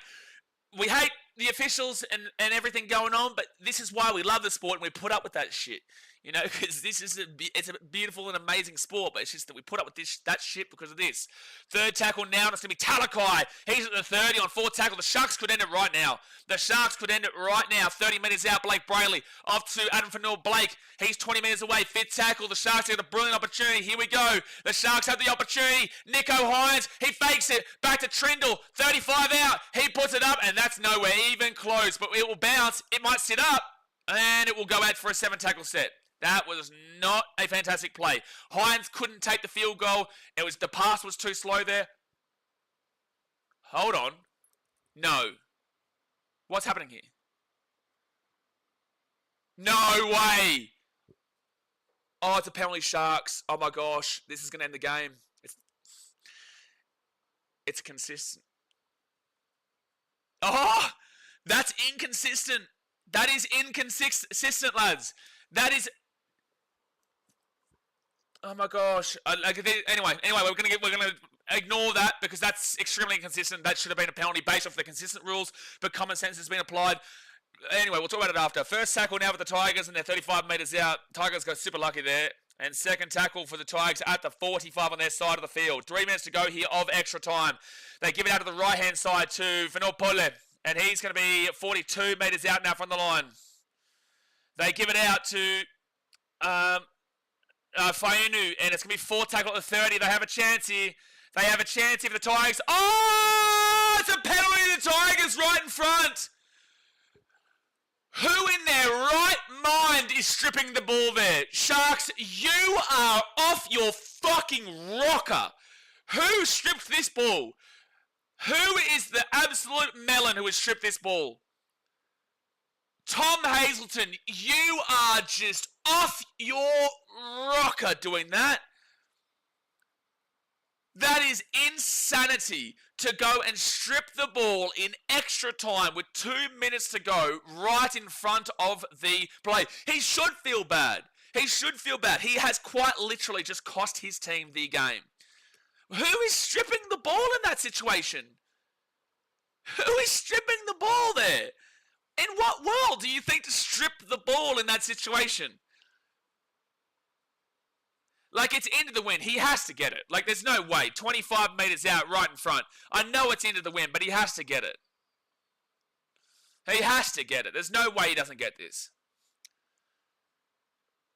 We hate the officials and everything going on, but this is why we love the sport and we put up with that shit. You know, because it's a beautiful and amazing sport, but it's just that we put up with that shit because of this. Third tackle now, and it's going to be Talakai. He's at the 30 on fourth tackle. The Sharks could end it right now. 30 metres out, Blake Brayley. Off to Adam Fanor-Blake. He's 20 metres away. Fifth tackle. The Sharks get a brilliant opportunity. Here we go. The Sharks have the opportunity. Nico Hines, he fakes it. Back to Trindle. 35 out. He puts it up, and that's nowhere even close. But it will bounce. It might sit up, and it will go out for a 7-tackle set. That was not a fantastic play. Hines couldn't take the field goal. The pass was too slow there. Hold on. No. What's happening here? No way. Oh, it's a penalty, Sharks. Oh my gosh, this is going to end the game. It's consistent. Oh, that's inconsistent. That is inconsistent, lads. That is. Oh my gosh. Anyway, we're gonna ignore that because that's extremely inconsistent. That should have been a penalty based off the consistent rules, but common sense has been applied. Anyway, we'll talk about it after. First tackle now with the Tigers, and they're 35 metres out. Tigers go super lucky there. And second tackle for the Tigers at the 45 on their side of the field. 3 minutes to go here of extra time. They give it out to the right-hand side to Pole, and he's going to be 42 metres out now from the line. They give it out to Fainu, and it's going to be 4 tackle at the 30. They have a chance here. They have a chance here for the Tigers. Oh, it's a penalty to the Tigers right in front. Who in their right mind is stripping the ball there? Sharks, you are off your fucking rocker. Who stripped this ball? Who is the absolute melon who has stripped this ball? Tom Hazelton, you are just off your rocker doing that. That is insanity to go and strip the ball in extra time with 2 minutes to go right in front of the play. He should feel bad. He should feel bad. He has quite literally just cost his team the game. Who is stripping the ball in that situation? Who is stripping the ball there? In what world do you think to strip the ball in that situation? Like, it's into the win. He has to get it. Like, there's no way. 25 metres out right in front. I know it's into the win, but he has to get it. He has to get it. There's no way he doesn't get this.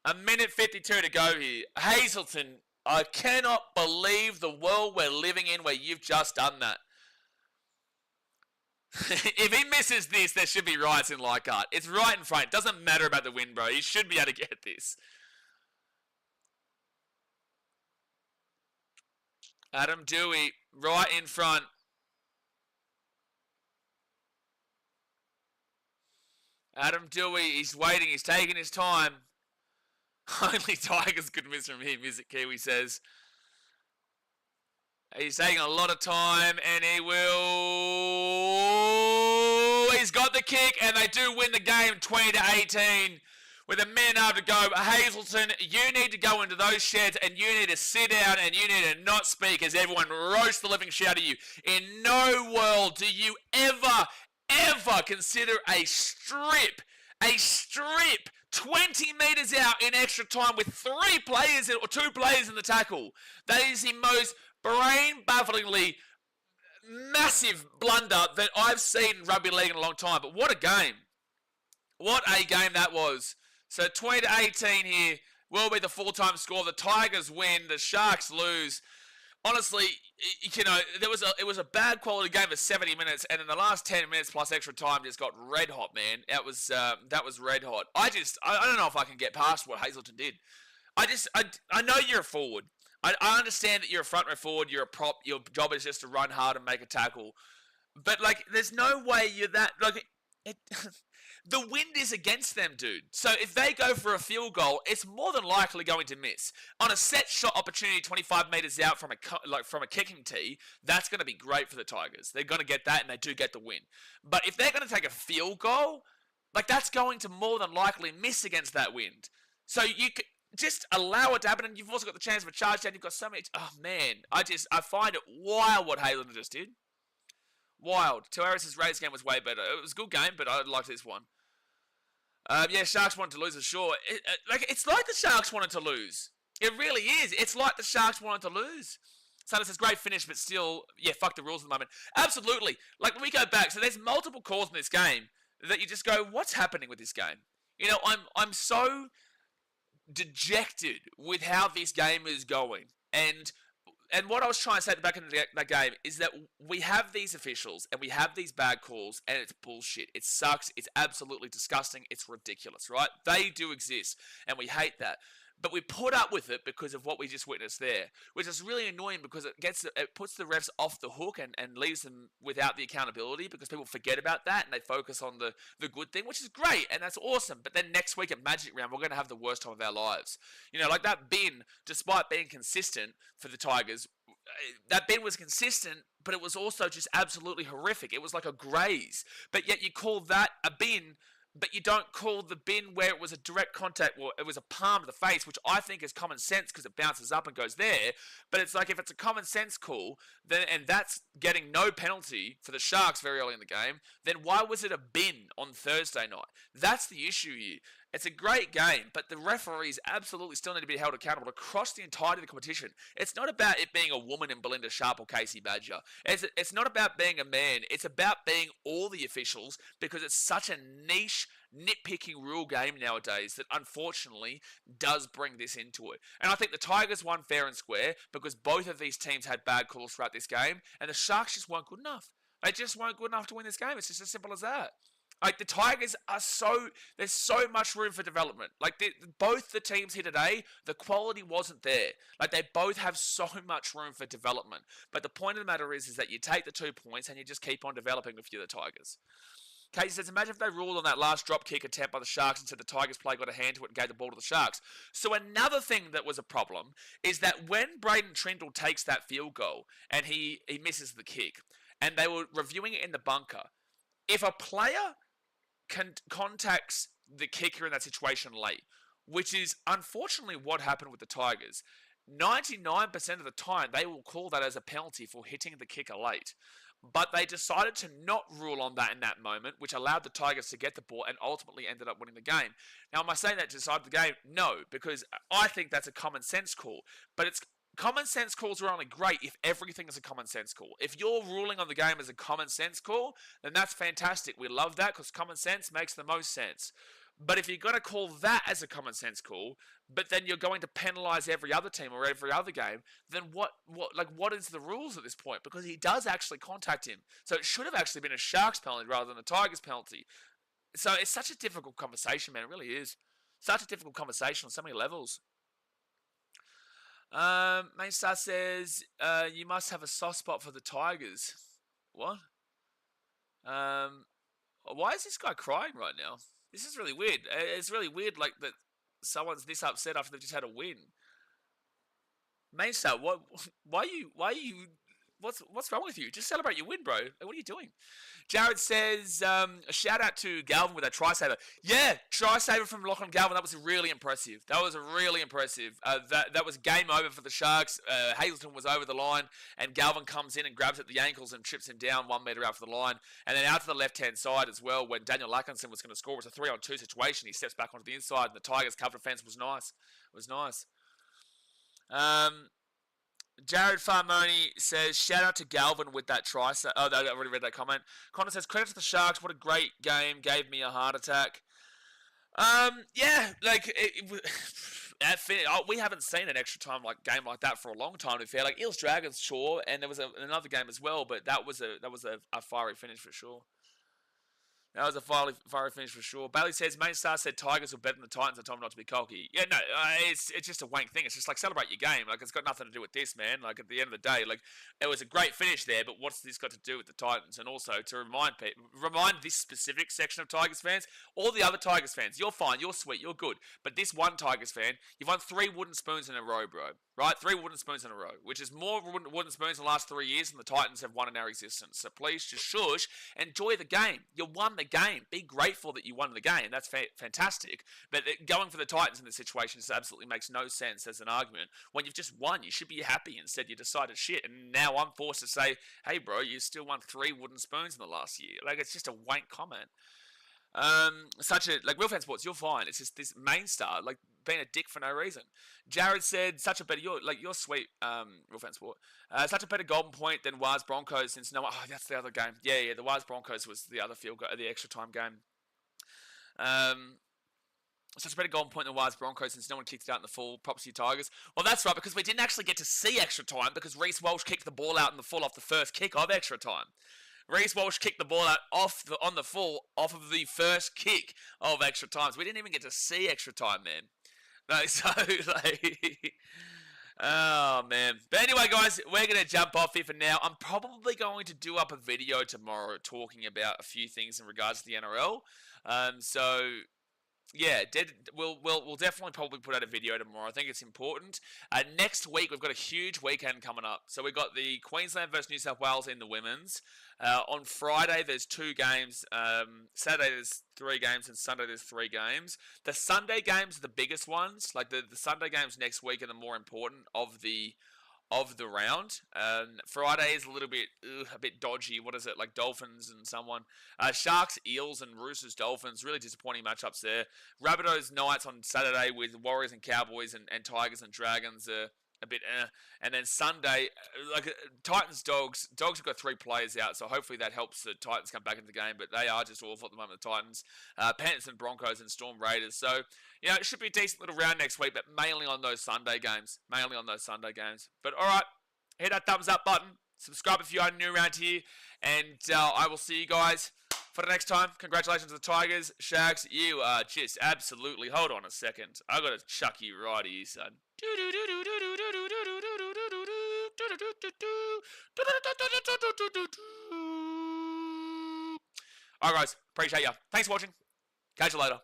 1:52 to go here. Hazelton, I cannot believe the world we're living in where you've just done that. If he misses this, there should be riots in Leichhardt. It's right in front. It doesn't matter about the win, bro. He should be able to get this. Adam Dewey, right in front. Adam Dewey, he's waiting. He's taking his time. Only Tigers could miss from here, Music Kiwi says. He's taking a lot of time, and he will. He's got the kick, and they do win the game 20-18. With a minute and a half to go, Hazelton, you need to go into those sheds and you need to sit down and you need to not speak as everyone roasts the living shit out of you. In no world do you ever consider a strip 20 metres out in extra time with 2 players in the tackle. That is the most brain-bafflingly massive blunder that I've seen in rugby league in a long time. But what a game. What a game that was. So 20-18 here will be the full-time score. The Tigers win. The Sharks lose. Honestly, you know, it was a bad quality game for 70 minutes, and in the last 10 minutes plus extra time just got red hot, man. That was red hot. I don't know if I can get past what Hazelton did. I know you're a forward. I understand that you're a front row forward. You're a prop. Your job is just to run hard and make a tackle. But like, there's no way you're that like. The wind is against them, dude. So if they go for a field goal, it's more than likely going to miss. On a set shot opportunity 25 metres out from a kicking tee, that's going to be great for the Tigers. They're going to get that, and they do get the win. But if they're going to take a field goal, like, that's going to more than likely miss against that wind. So you could just allow it to happen, and you've also got the chance of a charge down. You've got so many. Oh man, I find it wild what Hazelton just did. Wild. Tavares' Raiders game was way better. It was a good game, but I liked this one. Yeah, Sharks wanted to lose for sure. It's like the Sharks wanted to lose. It really is. It's like the Sharks wanted to lose. So this is great finish, but still, yeah, fuck the rules at the moment. Absolutely. Like, when we go back, so there's multiple calls in this game that you just go, what's happening with this game? You know, I'm so dejected with how this game is going. And what I was trying to say at the back of that game is that we have these officials and we have these bad calls, and it's bullshit. It sucks. It's absolutely disgusting. It's ridiculous, right? They do exist, and we hate that. But we put up with it because of what we just witnessed there, which is really annoying because it puts the refs off the hook and leaves them without the accountability because people forget about that and they focus on the good thing, which is great and that's awesome. But then next week at Magic Round, we're going to have the worst time of our lives. You know, like that bin, despite being consistent for the Tigers, that bin was consistent, but it was also just absolutely horrific. It was like a graze. But yet you call that a bin, but you don't call the bin where it was a direct contact, or it was a palm to the face, which I think is common sense because it bounces up and goes there. But it's like if it's a common sense call, then and that's getting no penalty for the Sharks very early in the game, then why was it a bin on Thursday night? That's the issue here. It's a great game, but the referees absolutely still need to be held accountable across the entirety of the competition. It's not about it being a woman in Belinda Sharp or Casey Badger. It's not about being a man. It's about being all the officials because it's such a niche, nitpicking rule game nowadays that unfortunately does bring this into it. And I think the Tigers won fair and square because both of these teams had bad calls throughout this game, and the Sharks just weren't good enough. They just weren't good enough to win this game. It's just as simple as that. Like, the Tigers are there's so much room for development. Like, both the teams here today, the quality wasn't there. Like, they both have so much room for development. But the point of the matter is that you take the 2 points and you just keep on developing with you, the Tigers. Casey says, imagine if they ruled on that last drop kick attempt by the Sharks and said the Tigers play got a hand to it and gave the ball to the Sharks. So another thing that was a problem is that when Braden Trindle takes that field goal and he misses the kick, and they were reviewing it in the bunker, if a player contacts the kicker in that situation late, which is unfortunately what happened with the Tigers, 99% of the time they will call that as a penalty for hitting the kicker late. But they decided to not rule on that in that moment, which allowed the Tigers to get the ball and ultimately ended up winning the game. Now, am I saying that to decide the game? No, because I think that's a common sense call. But it's common sense calls are only great if everything is a common sense call. If you're ruling on the game as a common sense call, then that's fantastic. We love that because common sense makes the most sense. But if you're going to call that as a common sense call, but then you're going to penalise every other team or every other game, then what is the rules at this point? Because he does actually contact him. So it should have actually been a Sharks penalty rather than a Tigers penalty. So it's such a difficult conversation, man. It really is. Such a difficult conversation on so many levels. Mainstar says, you must have a soft spot for the Tigers. What? Why is this guy crying right now? This is really weird. It's really weird, like, that someone's this upset after they've just had a win. Mainstar, why are you, what's wrong with you? Just celebrate your win, bro. Like, what are you doing? Jared says, a shout out to Galvin with a try-saver. Yeah, try-saver from Lachlan Galvin. That was really impressive. That was really impressive. That was game over for the Sharks. Hazleton was over the line, and Galvin comes in and grabs at the ankles and trips him down 1 metre out for the line. And then out to the left-hand side as well, when Daniel Lackinson was going to score. It was a 3-on-2 situation. He steps back onto the inside, and the Tigers' cover defence was nice. It was nice. Jared Farmoni says, shout out to Galvin with that try. Oh, I already read that comment. Connor says, credit to the Sharks. What a great game. Gave me a heart attack. Yeah, like, we haven't seen an extra time game like that for a long time, to be fair. Like, Eels Dragons, sure, and there was another game as well, but that was a fiery finish for sure. That was a fiery finish for sure. Bailey says, Main Star said Tigers were better than the Titans and told him not to be cocky. Yeah, no, it's just a wank thing. It's just like, celebrate your game. Like, it's got nothing to do with this, man. Like, at the end of the day, like, it was a great finish there, but what's this got to do with the Titans? And also, to remind this specific section of Tigers fans, all the other Tigers fans, you're fine, you're sweet, you're good. But this one Tigers fan, you've won 3 wooden spoons in a row, bro. Right? 3 wooden spoons in a row, which is more wooden spoons in the last 3 years than the Titans have won in our existence. So please just shush, enjoy the game. You won the game. Be grateful that you won the game. That's fantastic. But going for the Titans in this situation just absolutely makes no sense as an argument. When you've just won, you should be happy. Instead, you decided shit. And now I'm forced to say, hey, bro, you still won 3 wooden spoons in the last year. Like, it's just a wank comment. Real fan sports, you're fine. It's just this main star, like, being a dick for no reason. Jared said, you're sweet, real fan sport. Such a better golden point than Waz Broncos since no one, that's the other game. Yeah, the Waz Broncos was the other field goal, the extra time game. Such a better golden point than Waz Broncos since no one kicked it out in the full. Props to you, Tigers. Well, that's right, because we didn't actually get to see extra time because Reece Walsh kicked the ball out in the full off the first kick of extra time. Reece Walsh kicked the ball out on the full off of the first kick of extra time. So we didn't even get to see extra time, man. No, so like, oh man. But anyway, guys, we're gonna jump off here for now. I'm probably going to do up a video tomorrow talking about a few things in regards to the NRL. So yeah, we'll definitely probably put out a video tomorrow. I think it's important. Next week we've got a huge weekend coming up. So we've got the Queensland versus New South Wales in the women's. On Friday there's 2 games. Saturday there's 3 games, and Sunday there's 3 games. The Sunday games are the biggest ones. Like the Sunday games next week are the more important of the round. Friday is a bit dodgy. What is it, like Dolphins and someone? Sharks, Eels, and Roosters, Dolphins. Really disappointing matchups there. Rabbitohs, Knights on Saturday with Warriors and Cowboys, and Tigers and Dragons a bit And then Sunday, Titans, Dogs. Dogs have got 3 players out, so hopefully that helps the Titans come back into the game, but they are just awful at the moment, the Titans. Panthers and Broncos and Storm Raiders. So, it should be a decent little round next week, but mainly on those Sunday games. But alright, hit that thumbs up button. Subscribe if you are new around here. And I will see you guys for the next time. Congratulations to the Tigers. Shags, you are just absolutely... Hold on a second. I got to chuck you right here, son. Alright, guys. Appreciate you. Thanks for watching. Catch you later.